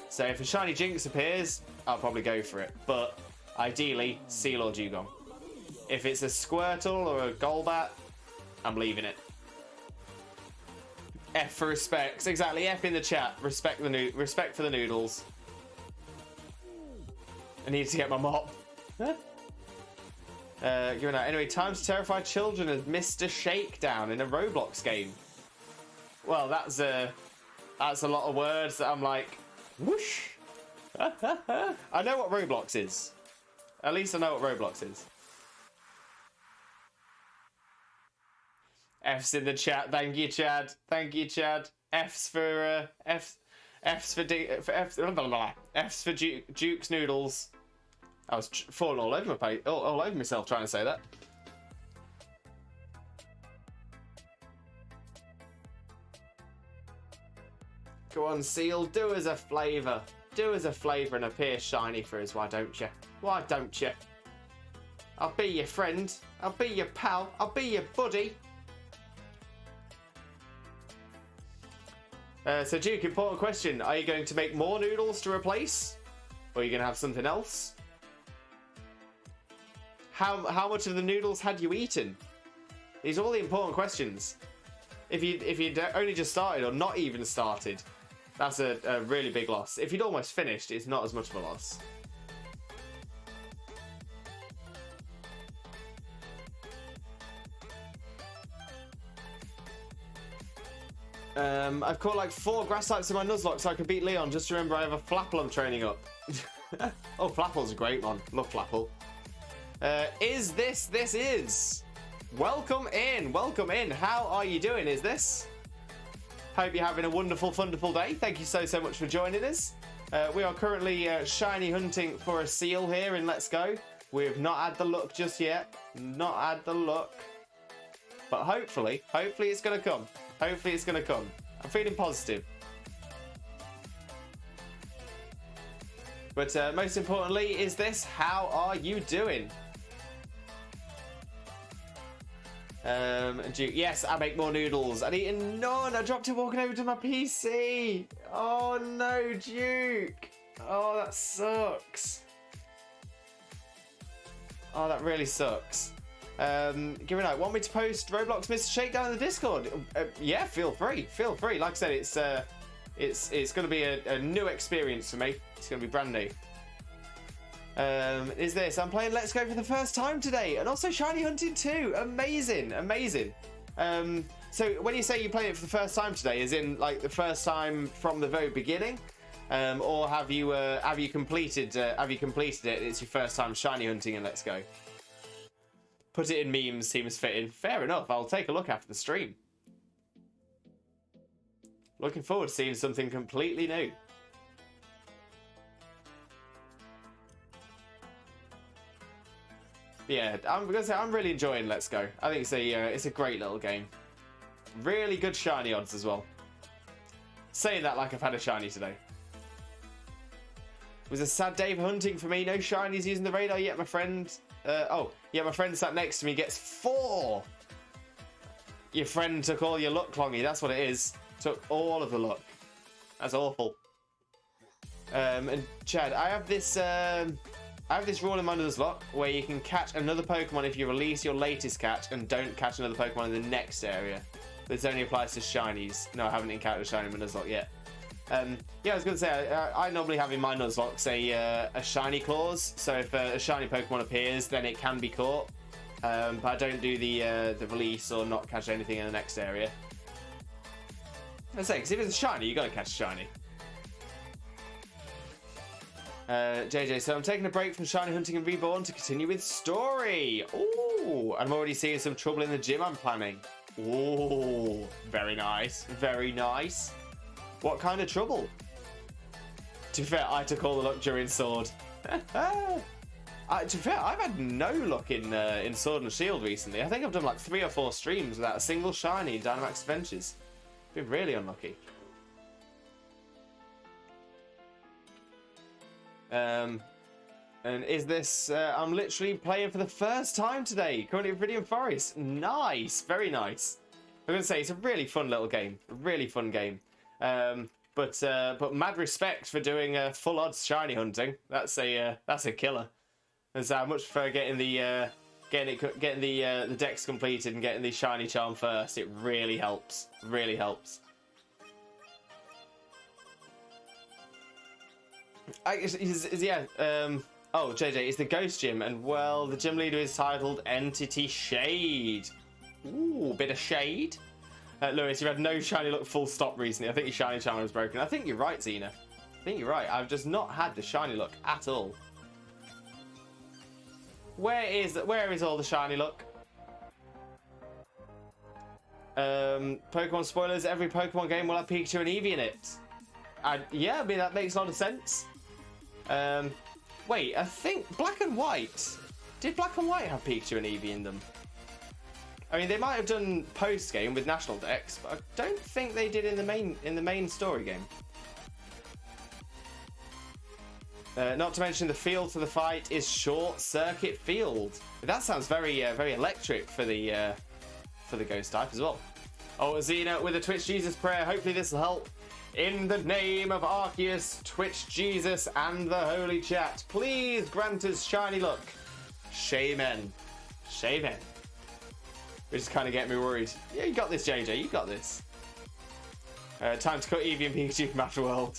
So if a shiny Jinx appears, I'll probably go for it. But ideally, SEEL or Dugong. If it's a Squirtle or a Golbat, I'm leaving it. F for respects. Exactly, F in the chat. Respect for the noodles. I need to get my mop. Giving out. Anyway, time to terrify children as Mr. Shakedown in a Roblox game. Well, that's a lot of words that I'm like, whoosh. I know what Roblox is. At least I know what Roblox is. F's in the chat. Thank you, Chad. Thank you, Chad. F's for Duke's noodles. I was falling all over my page, all over myself trying to say that. Go on, SEEL. Do us a flavour. Do us a flavour and appear shiny for us. Why don't you? Why don't you? I'll be your friend. I'll be your pal. I'll be your buddy. So Duke, important question. Are you going to make more noodles to replace? Or are you going to have something else? How much of the noodles had you eaten? These are all the important questions. If you'd only just started or not even started, that's a really big loss. If you'd almost finished, it's not as much of a loss. I've caught like 4 grass types in my Nuzlocke so I can beat Leon. Just remember I have a Flapple I'm training up. Oh, Flapple's a great one. Love Flapple. Is this? This is. Welcome in. Welcome in. How are you doing? Is this? Hope you're having a wonderful, wonderful day. Thank you so much for joining us. We are currently shiny hunting for a SEEL here in Let's Go. We've not had the luck just yet. Not had the luck. But hopefully it's going to come. Hopefully it's going to come. I'm feeling positive. But most importantly is this. How are you doing? Duke, yes, I make more noodles. I'd eaten none. I dropped it walking over to my PC. Oh no, Duke. Oh, that sucks. Oh, that really sucks. Give it out. Want me to post Roblox Mr. Shakedown in the Discord? Yeah, feel free. Feel free. Like I said, It's going to be a new experience for me. It's going to be brand new. Is this? I'm playing Let's Go for the first time today, and also shiny hunting too. Amazing, amazing. So when you say you're playing it for the first time today, is in like the first time from the very beginning, or have you completed it? It's your first time shiny hunting in Let's Go. Put it in memes seems fitting. Fair enough. I'll take a look after the stream. Looking forward to seeing something completely new. Yeah, I'm gonna say I'm really enjoying Let's Go. I think it's a great little game. Really good shiny odds as well. Saying that like I've had a shiny today. It was a sad day for hunting for me. No shinies using the radar yet, my friend. My friend sat next to me gets 4. Your friend took all your luck, Klongy. That's what it is. Took all of the luck. That's awful. And Chad, I have this rule in my Nuzlocke where you can catch another Pokemon if you release your latest catch and don't catch another Pokemon in the next area. This only applies to shinies. No, I haven't encountered a shiny in my Nuzlocke yet. Yeah, I was going to say, I normally have in my Nuzlocke a shiny clause. So if a shiny Pokemon appears, then it can be caught. But I don't do the release or not catch anything in the next area. I say, because if it's a shiny, you got to catch a shiny. JJ, so I'm taking a break from shiny hunting and reborn to continue with story. Ooh, I'm already seeing some trouble in the gym I'm planning. Ooh, very nice, very nice. What kind of trouble? To be fair, I took all the luck during Sword. To be fair, I've had no luck in Sword and Shield recently. I think I've done like 3 or 4 streams without a single shiny in Dynamax Adventures. Been really unlucky. And is this... I'm literally playing for the first time today. Currently at Viridian Forest. Nice. Very nice. I'm going to say it's a really fun little game. A really fun game. But mad respect for doing full odds shiny hunting. That's a killer. As I much prefer getting the decks completed and getting the shiny charm first. It really helps. Really helps. Oh, JJ, it's the Ghost Gym, and well, the gym leader is titled Entity Shade. Ooh, bit of shade. Lewis, you've had no shiny luck full stop recently. I think your shiny charm was broken. I think you're right, Xena. I think you're right. I've just not had the shiny luck at all. Where is all the shiny luck? Pokemon spoilers. Every Pokemon game will have Pikachu and Eevee in it. Yeah, I mean, that makes a lot of sense. Wait, I think Black and White... Did Black and White have Pikachu and Eevee in them? I mean, they might have done post-game with National Dex, but I don't think they did in the main story game. Not to mention the field for the fight is Short Circuit Field. That sounds very electric for the Ghost type as well. Oh, Xena with a Twitch Jesus prayer. Hopefully this will help. In the name of Arceus, Twitch Jesus, and the Holy Chat, please grant us shiny luck. Shaman. Shaman. Which is kind of getting me worried. Yeah, you got this, JJ. You got this. Time to cut Eevee and Pikachu from Afterworld.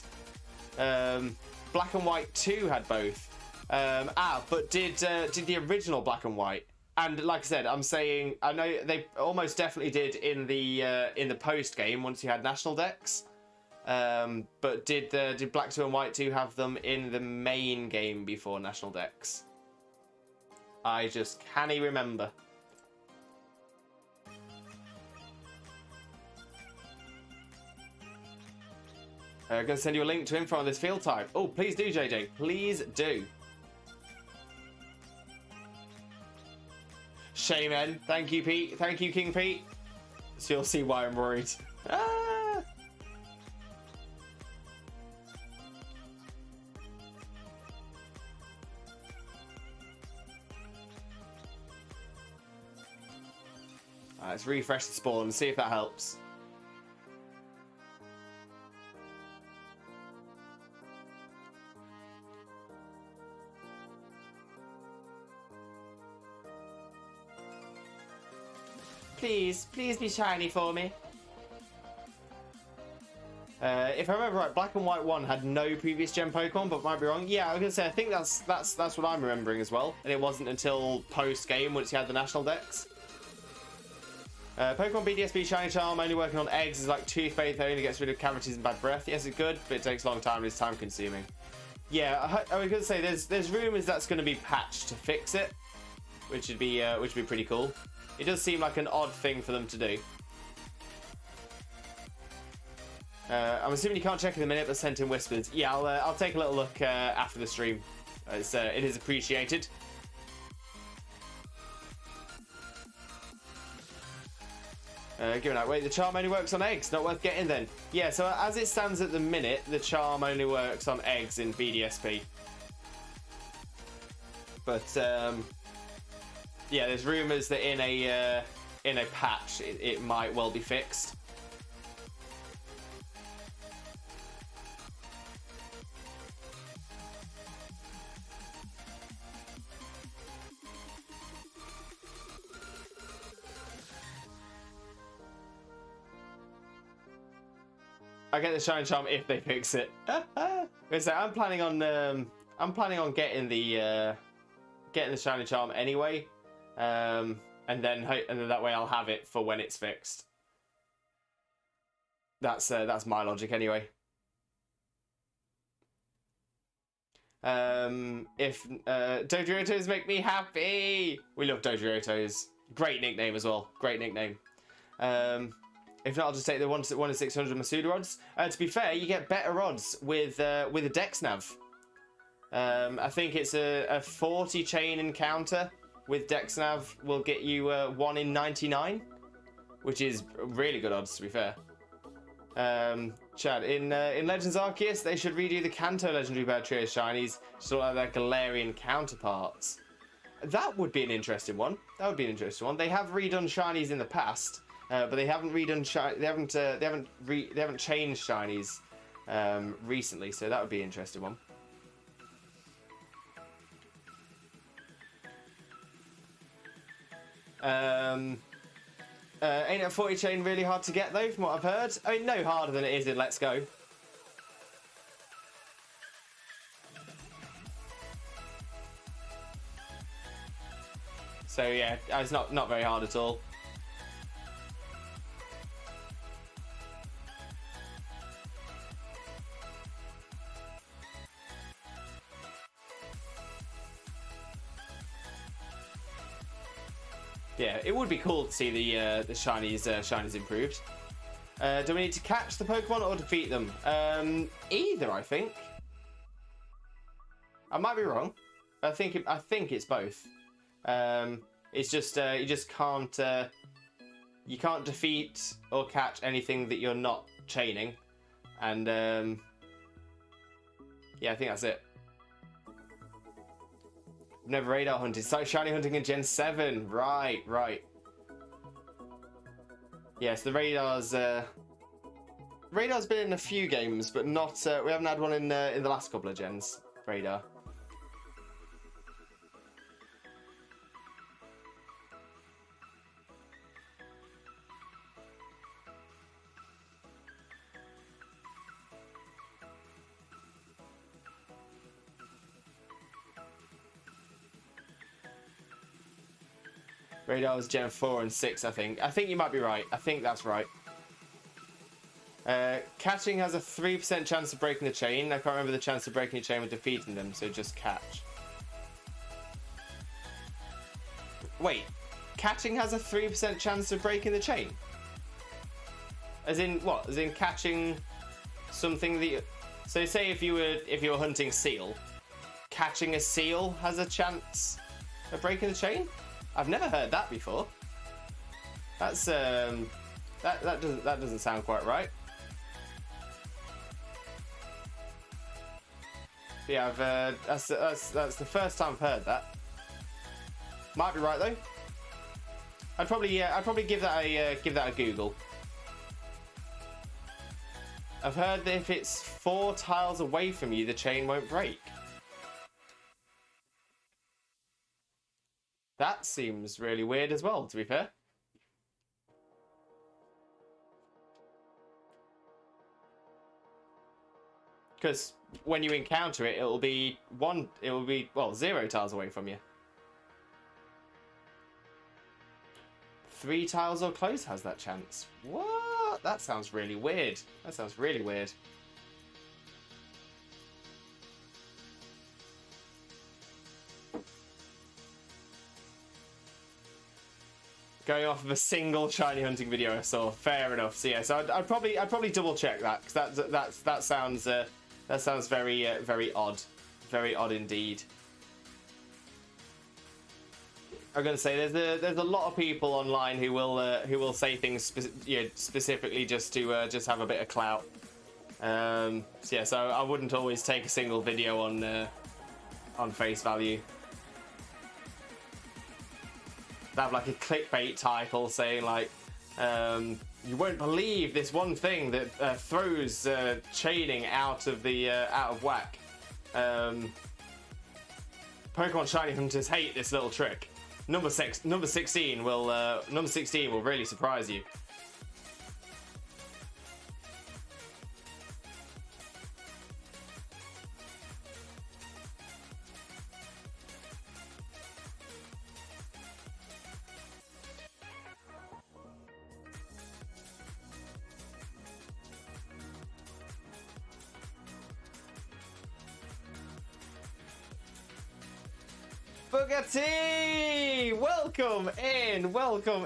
Black and White 2 had both. But did the original Black and White? And like I said, I'm saying I know they almost definitely did in the post game once you had National Dex. But did Black 2 and White 2 have them in the main game before National Dex? I just can't remember. I'm going to send you a link to info on this field type. Oh, please do, JJ. Please do. Shaman. Thank you, Pete. Thank you, King Pete. So you'll see why I'm worried. Ah! Let's refresh the spawn and see if that helps. Please be shiny for me. If I remember right, Black and White 1 had no previous gen Pokemon, but might be wrong. Yeah, I was gonna say I think that's what I'm remembering as well. And it wasn't until post game once you had the national decks. Pokemon BDSP Shiny Charm only working on eggs is like toothpaste that only gets rid of cavities and bad breath. Yes, it's good, but it takes a long time and it's time consuming. Yeah, I was gonna say there's rumors that's gonna be patched to fix it, which would be pretty cool. It does seem like an odd thing for them to do. I'm assuming you can't check in a minute, but sent in whispers. Yeah, I'll take a little look after the stream. It is appreciated. Giving out. Wait, the charm only works on eggs. Not worth getting then. Yeah, so as it stands at the minute, the charm only works on eggs in BDSP. But yeah, there's rumours that in a patch it might well be fixed. I get the Shiny Charm if they fix it. So I'm planning on getting the Shiny Charm anyway, and then that way I'll have it for when it's fixed. That's my logic anyway. If Dodriotos make me happy, we love Dodriotos. Great nickname as well. Great nickname. If not, I'll just take the 1 in 600 Masuda odds. To be fair, you get better odds with a Dex Nav. I think it's a 40 chain encounter with Dex Nav will get you 1 in 99, which is really good odds, to be fair. Chad, in Legends Arceus, they should redo the Kanto Legendary Bird Trio Shinies, sort of like their Galarian counterparts. That would be an interesting one. That would be an interesting one. They have redone Shinies in the past. But they haven't redone they haven't changed shinies recently, so that would be an interesting one. Ain't a 40 chain really hard to get though, from what I've heard? I mean, no harder than it is in Let's Go. So yeah, it's not very hard at all. Yeah, it would be cool to see the shinies improved. Do we need to catch the Pokemon or defeat them? Either, I think. I might be wrong. I think it's both. It's just you just can't you can't defeat or catch anything that you're not chaining, and yeah, I think that's it. Never radar hunted. Started shiny hunting in Gen 7. Right. Yes, the radar's been in a few games, but not. We haven't had one in the last couple of gens. Radar. Radar was Gen 4 and 6, I think. I think you might be right. I think that's right. Catching has a 3% chance of breaking the chain. I can't remember the chance of breaking the chain with defeating them, so just catch. Wait, catching has a 3% chance of breaking the chain? As in what? As in catching something that you... So say if you were hunting seal, catching a seal has a chance of breaking the chain? I've never heard that before. That's that doesn't sound quite right. Yeah, that's the first time I've heard that. Might be right though. I'd probably give that a Google. I've heard that if it's 4 tiles away from you, the chain won't break. That seems really weird as well, to be fair. Because when you encounter it, it will be 0 tiles away from you. 3 tiles or close has that chance. What? That sounds really weird. That sounds really weird. Going off of a single shiny hunting video I saw. Fair enough. So yeah, so I'd probably double check that, because that sounds very very odd, very odd indeed. I'm gonna say there's a lot of people online who will say things specifically just to just have a bit of clout. So yeah, so I wouldn't always take a single video on face value. They have like a clickbait title saying like, you won't believe this one thing that throws chaining out of whack. Pokemon Shiny Hunters hate this little trick. Number 16 will really surprise you. Bugatti! Welcome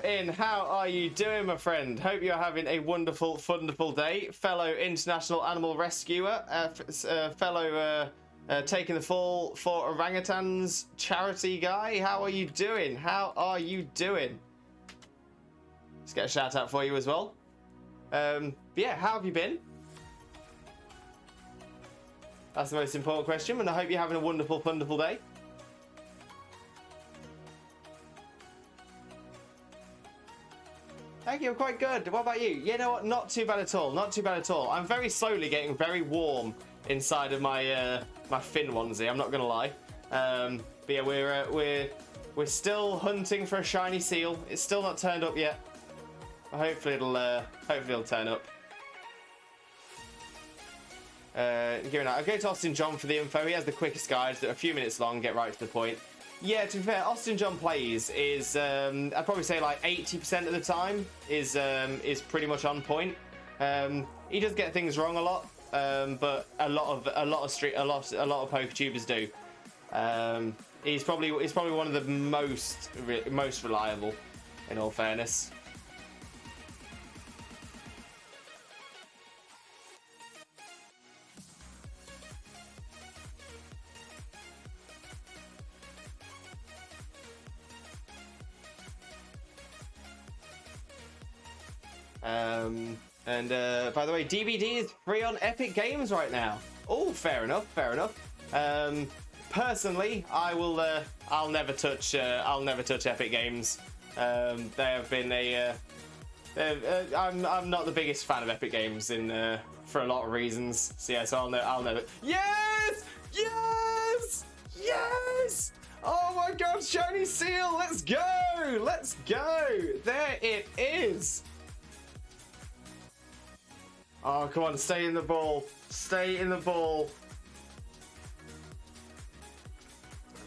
in. How are you doing, my friend? Hope you're having a wonderful, wonderful day. Fellow international animal rescuer, fellow taking the fall for orangutans charity guy. How are you doing? Let's get a shout out for you as well. Yeah, how have you been? That's the most important question, and I hope you're having a wonderful, wonderful day. Thank you, I'm quite good. What about you? You know what? Not too bad at all. Not too bad at all. I'm very slowly getting very warm inside of my my Finn onesie. I'm not gonna lie. But yeah, we're still hunting for a shiny seal. It's still not turned up yet. Hopefully it'll turn up. I'll go to Austin John for the info. He has the quickest guides that are a few minutes long, get right to the point. Yeah, to be fair, Austin John plays is I'd probably say like 80% of the time is pretty much on point. He does get things wrong a lot, but a lot of PokeTubers do. He's probably one of the most reliable, in all fairness. By the way, DBD is free on Epic Games right now. Oh, fair enough. Personally, I'll never touch Epic Games. They have been I'm not the biggest fan of Epic Games for a lot of reasons. So yeah, so I'll never. Yes! Oh my God, shiny seal! Let's go! There it is. Oh, come on, stay in the ball.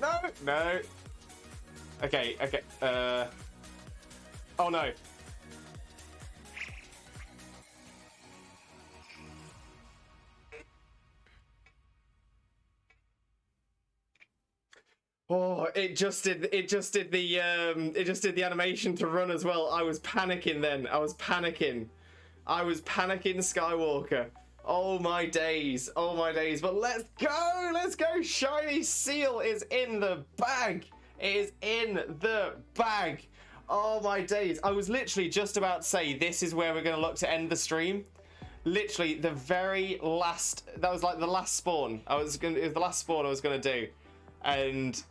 No. Okay. Oh no. Oh, it just did the animation to run as well. I was panicking then. I was panicking, Skywalker. Oh my days. But let's go. Shiny seal is in the bag. Oh my days. I was literally just about to say this is where we're going to look to end the stream. Literally the very last, that was like the last spawn. It was the last spawn I was going to do. And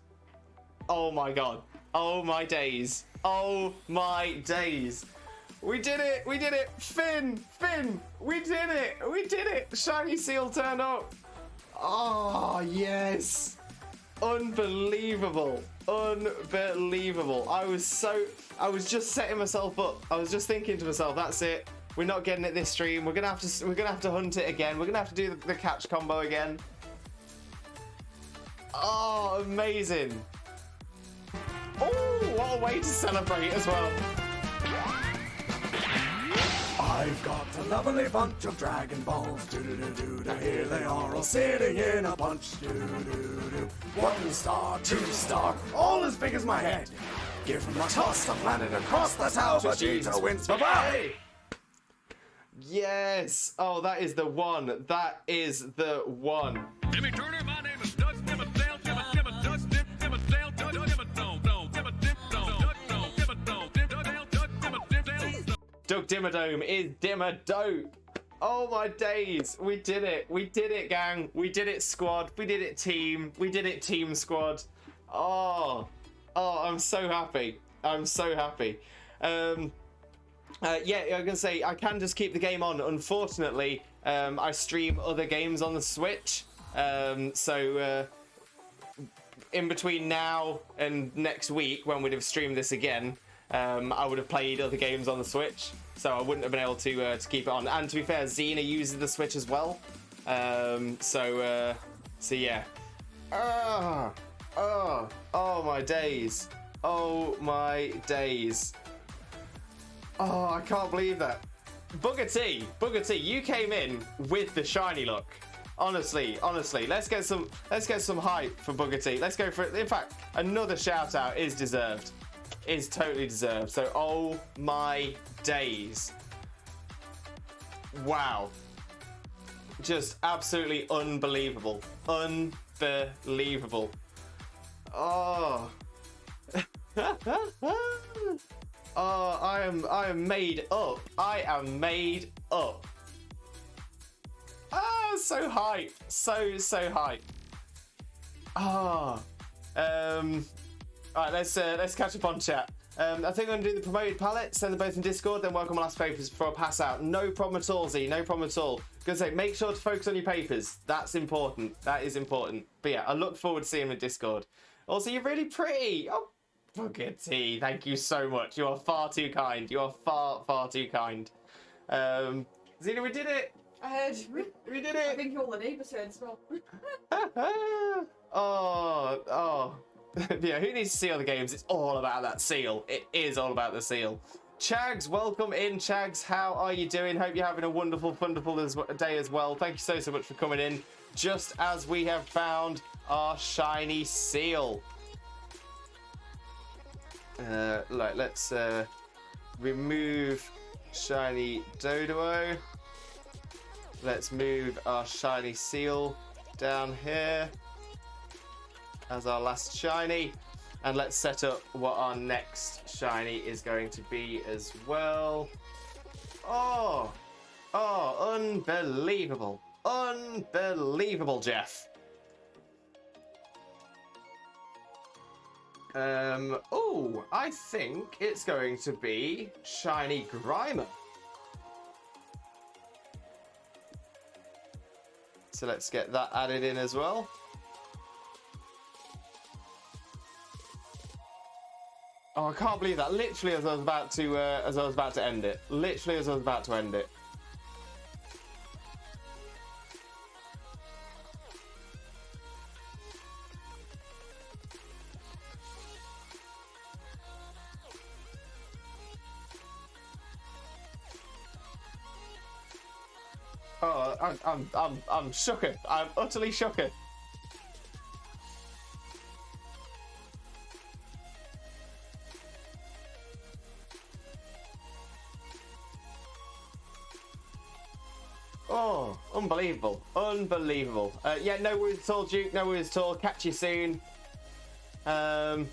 oh my God. Oh my days. We did it! Finn! We did it! Shiny seal turned up! Oh, yes! Unbelievable! I was just setting myself up. I was just thinking to myself, that's it. We're not getting it this stream. We're gonna have to hunt it again. We're gonna have to do the catch combo again. Oh, amazing. Oh, what a way to celebrate as well. I've got a lovely bunch of Dragon Balls. Do-do-do-do-do. Here they are all sitting in a bunch. Do-do-do-do. 1 star, 2 star, all as big as my head. Give them a toss, the planet across the tower. Vegeta wins. Bye-bye. Yes. Oh, that is the one. That is the one. Jimmy Turner, my name is Dutch Dimmadale, Dimma Dutch Dim, Dimmadale, Dutch Dimmadome, Dome, Dimma Dim, Dome, Dutch Dome, Dimmadome, Dimmadale, Dutch Dimma Dimmadale. Doug Dimmadome is Dimmadope. Oh my days. We did it. We did it, gang. We did it, squad. We did it, team. We did it, team squad. Oh, I'm so happy. I'm so happy. Yeah, I'm gonna say I can just keep the game on. Unfortunately, I stream other games on the Switch, so in between now and next week, when we'd have streamed this again, I would have played other games on the Switch, so I wouldn't have been able to keep it on. And to be fair, Xena uses the Switch as well, so yeah. Oh my days. Oh my days. Oh, I can't believe that. Booger T, you came in with the shiny look. Honestly, let's get some hype for Booger T. Let's go for it. In fact, another shout out is deserved. Is totally deserved. So, oh my days. Wow. Just absolutely unbelievable. Unbelievable. Oh. Oh, I am made up. I am made up. Ah, so hype. So hype. Ah. Alright, let's catch up on chat. I think I'm gonna do the promoted palette, send them both in Discord, then work on my last papers before I pass out. No problem at all, Z, no problem at all. Gonna say, make sure to focus on your papers. That's important. That is important. But yeah, I look forward to seeing them in Discord. Also, you're really pretty. Oh, Booger T, thank you so much. You are far too kind. You are far too kind. Xena, we did it. I heard. We did it. I think all the neighbours heard as well. Oh. Yeah, who needs to see other games? It's all about that seal. It is all about the seal. Chags, welcome in, Chags. How are you doing? Hope you're having a wonderful day as well. Thank you so much for coming in. Just as we have found our shiny seal. Let's remove shiny Dodo. Let's move our shiny seal down here as our last shiny, and let's set up what our next shiny is going to be as well. Oh, unbelievable, Jeff. I think it's going to be shiny Grimer. So let's get that added in as well. Oh, I can't believe that. Literally as I was about to end it. Literally as I was about to end it. Oh, I'm shooketh. I'm utterly shooketh. Oh, unbelievable. Unbelievable. Yeah, no worries at all, Duke. No worries at all. Catch you soon. Yeah,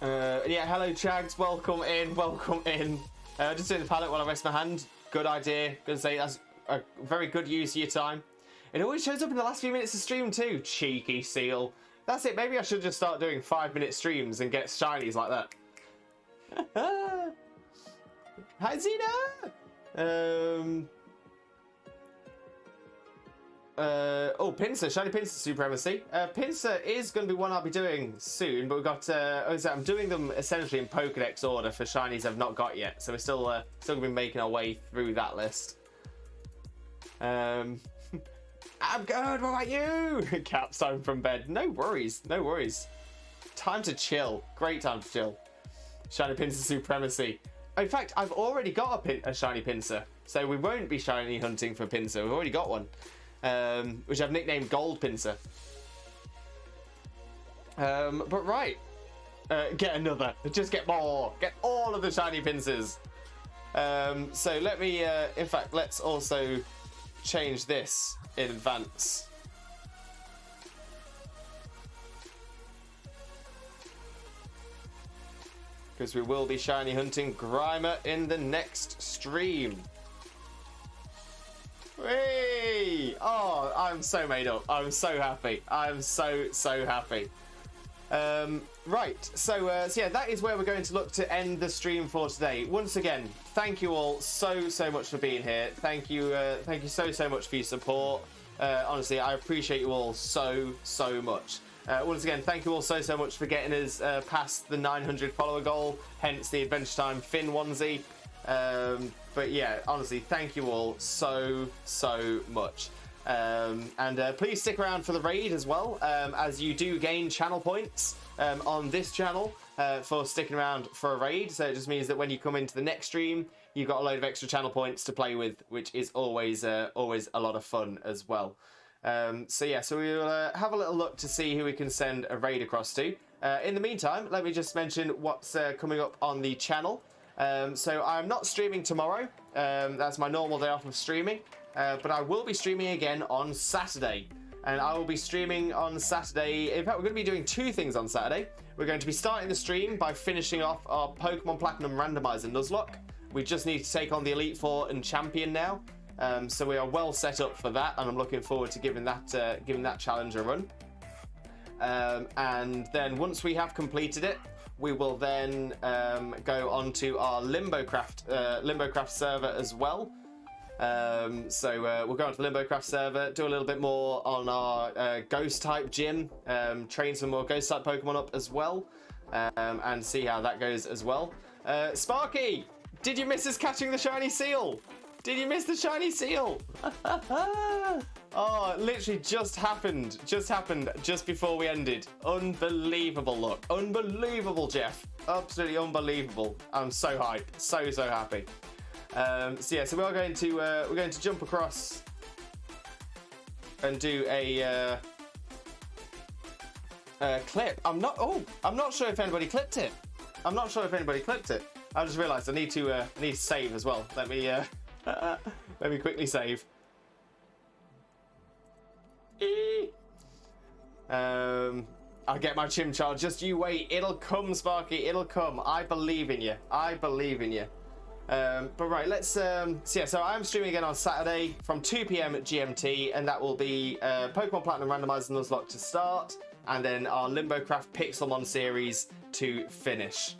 hello, Chags. Welcome in. Welcome in. Just doing the palette while I rest my hand. Good idea. Gonna say that's a very good use of your time. It always shows up in the last few minutes of stream too. Cheeky seal. That's it. Maybe I should just start doing 5-minute streams and get shinies like that. Hi, Zena! Oh, Pincer, Shiny Pincer Supremacy. Pincer is going to be one I'll be doing soon, but we've got, I'm doing them essentially in Pokedex order for Shinies I've not got yet, so we're still going to be making our way through that list. I'm good, what about you? Caps home from bed. No worries, no worries. Time to chill. Great time to chill. Shiny Pincer Supremacy. In fact, I've already got a Shiny Pincer, so we won't be shiny hunting for Pincer. We've already got one, which I've nicknamed Gold Pincer. But right, get another. Just get more. Get all of the Shiny Pincers. So let me, in fact, let's also change this in advance. Because we will be shiny hunting Grimer in the next stream. Whee! Oh, I'm so made up. I'm so happy. I'm so happy. Right, so yeah, that is where we're going to look to end the stream for today. Once again, thank you all so much for being here. Thank you so much for your support. Honestly, I appreciate you all so much. Once again, thank you all so much for getting us past the 900 follower goal, hence the Adventure Time Finn onesie. But yeah, honestly, thank you all so much. And please stick around for the raid as well, as you do gain channel points on this channel for sticking around for a raid. So it just means that when you come into the next stream, you've got a load of extra channel points to play with, which is always a lot of fun as well. So yeah, so we'll have a little look to see who we can send a raid across to. In the meantime, let me just mention what's coming up on the channel. So I'm not streaming tomorrow. That's my normal day off of streaming. But I will be streaming again on Saturday. And I will be streaming on Saturday. In fact, we're going to be doing two things on Saturday. We're going to be starting the stream by finishing off our Pokemon Platinum Randomizer Nuzlocke. We just need to take on the Elite Four and Champion now. So we are well set up for that, and I'm looking forward to giving that challenge a run. And then once we have completed it, we will then go on to our Limbocraft server as well. So we'll go on to the Limbocraft server, do a little bit more on our Ghost type gym, train some more Ghost type Pokemon up as well, and see how that goes as well. Sparky, did you miss us catching the shiny seal? Did you miss the shiny seal? Oh, it literally just happened just before we ended. Unbelievable luck. Unbelievable, Jeff. Absolutely unbelievable. I'm so hyped. So happy. So yeah, so we're going to jump across and do a clip. I'm not sure if anybody clipped it. I just realised I need to save as well. Let me quickly save. I'll get my Chimchar. Just you wait. It'll come, Sparky. It'll come. I believe in you. But right, let's so yeah, so I'm streaming again on Saturday from 2 PM at GMT, and that will be Pokemon Platinum Randomizer Nuzlocke to start, and then our Limbocraft Pixelmon series to finish.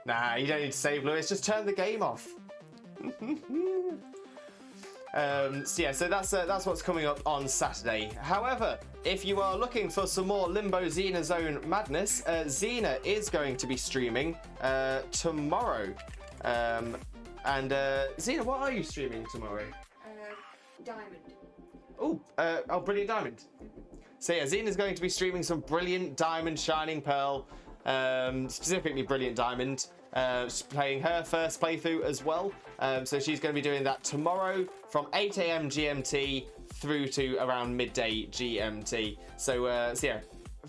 Nah, you don't need to save, Lewis. Just turn the game off. So yeah, so that's what's coming up on Saturday. However, if you are looking for some more Limbo Xena Zone madness, Xena is going to be streaming tomorrow. And Xena, what are you streaming tomorrow? Diamond. Oh, Brilliant Diamond. So yeah, Xena's going to be streaming some Brilliant Diamond Shining Pearl, specifically Brilliant Diamond. She's playing her first playthrough as well. So she's going to be doing that tomorrow from 8 AM GMT through to around midday GMT. So yeah,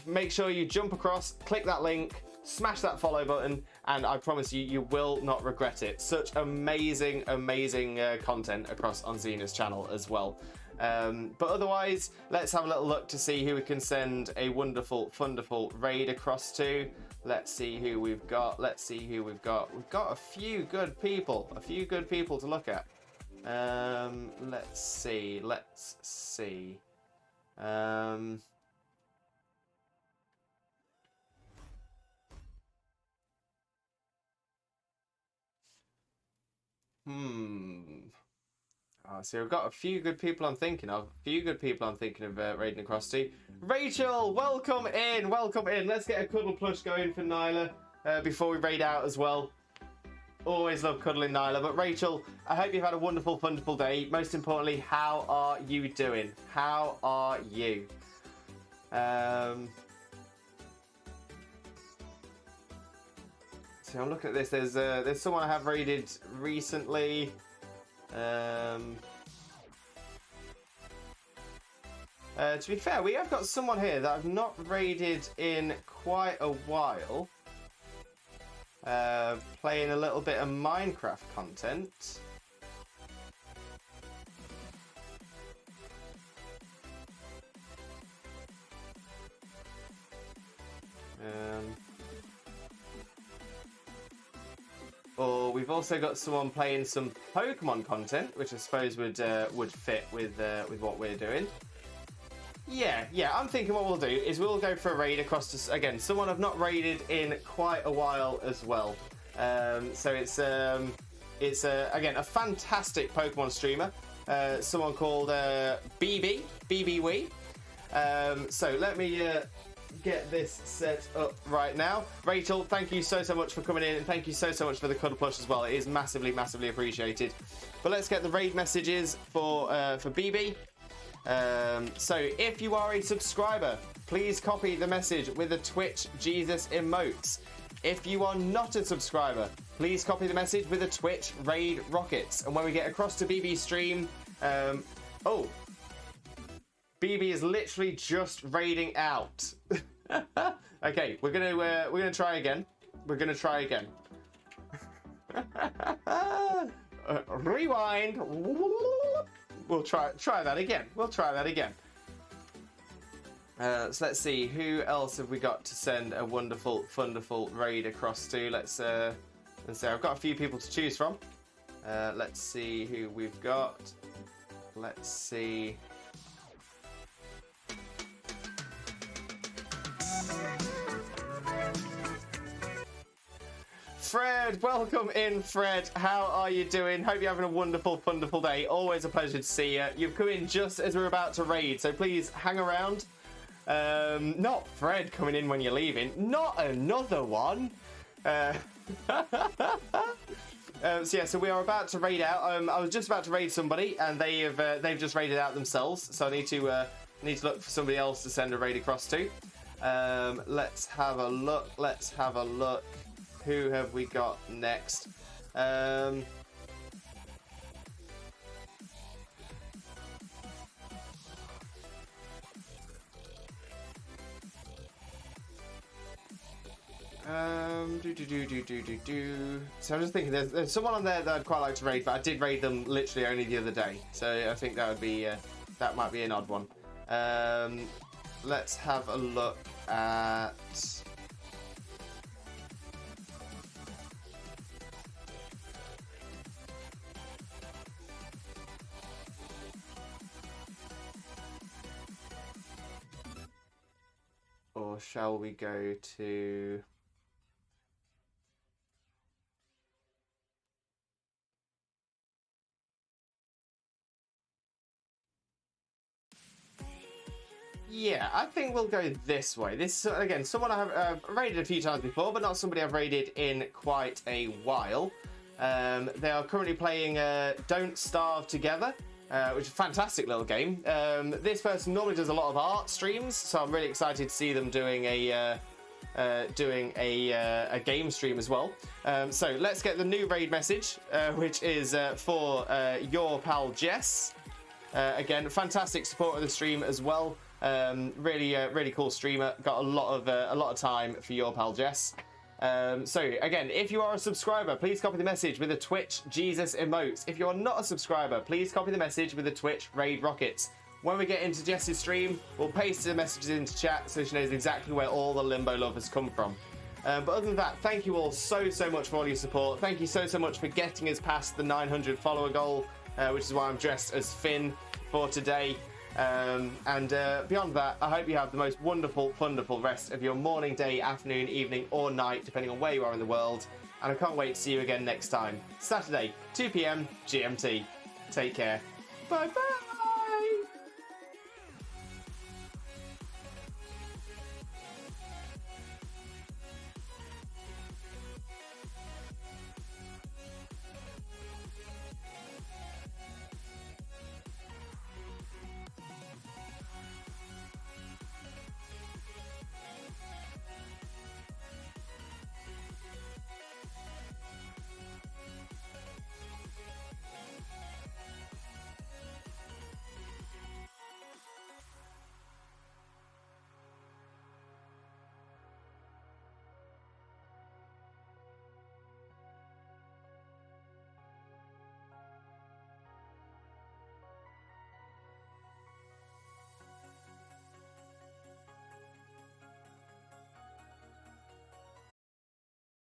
make sure you jump across, click that link, smash that follow button, and I promise you, you will not regret it. Such amazing content across on Xena's channel as well. But otherwise, let's have a little look to see who we can send a wonderful raid across to. Let's see who we've got. We've got a few good people to look at. Let's see. So we've got a few good people I'm thinking of. Raiding across to. Rachel, welcome in. Let's get a cuddle plush going for Nyla before we raid out as well. Always love cuddling Nyla. But Rachel, I hope you've had a wonderful, wonderful day. Most importantly, how are you doing? How are you? So I'm looking at this. There's someone I have raided recently. To be fair, we have got someone here that I've not raided in quite a while. Playing a little bit of Minecraft content. Or we've also got someone playing some Pokemon content, which I suppose would fit with what we're doing. Yeah. I'm thinking what we'll do is we'll go for a raid across to, again, someone I've not raided in quite a while as well. So it's again a fantastic Pokemon streamer, someone called BB Wee. So let me get this set up right now. Rachel, thank you so much for coming in, and thank you so much for the cuddle plush as well. It is massively appreciated. But let's get the raid messages for BB. So if you are a subscriber, please copy the message with the Twitch Jesus emotes. If you are not a subscriber, please copy the message with the Twitch raid rockets. And when we get across to BB's stream, BB is literally just raiding out. Okay, we're gonna try again. Rewind. We'll try that again. So let's see, who else have we got to send a wonderful raid across to? Let's say I've got a few people to choose from. Let's see who we've got. Let's see. Fred, welcome in, Fred. How are you doing? Hope you're having a wonderful day. Always a pleasure to see you. You've come in just as we're about to raid, so please hang around. Not Fred coming in when you're leaving. Not another one. So we are about to raid out. I was just about to raid somebody, and they've just raided out themselves. So I need to look for somebody else to send a raid across to. Let's have a look. Who have we got next? So I'm just thinking, there's someone on there that I'd quite like to raid, but I did raid them literally only the other day. So I think that might be an odd one. Let's have a look at. Or shall we go to... Yeah, I think we'll go this way. This, again, someone I have raided a few times before, but not somebody I've raided in quite a while. They are currently playing Don't Starve Together, which is a fantastic little game. This person normally does a lot of art streams, so I'm really excited to see them doing a game stream as well. So let's get the new raid message, which is for your pal Jess. Again, fantastic support of the stream as well. Really cool streamer. Got a lot of time for your pal Jess. So again, if you are a subscriber, please copy the message with the Twitch Jesus emotes. If you are not a subscriber, please copy the message with the Twitch raid rockets. When we get into Jess's stream, we'll paste the messages into chat so she knows exactly where all the Limbo love has come from. But other than that, thank you all so much for all your support. Thank you so much for getting us past the 900 follower goal, which is why I'm dressed as Finn for today. And beyond that, I hope you have the most wonderful rest of your morning, day, afternoon, evening, or night, depending on where you are in the world. And I can't wait to see you again next time, Saturday, 2 PM GMT. Take care. Bye-bye.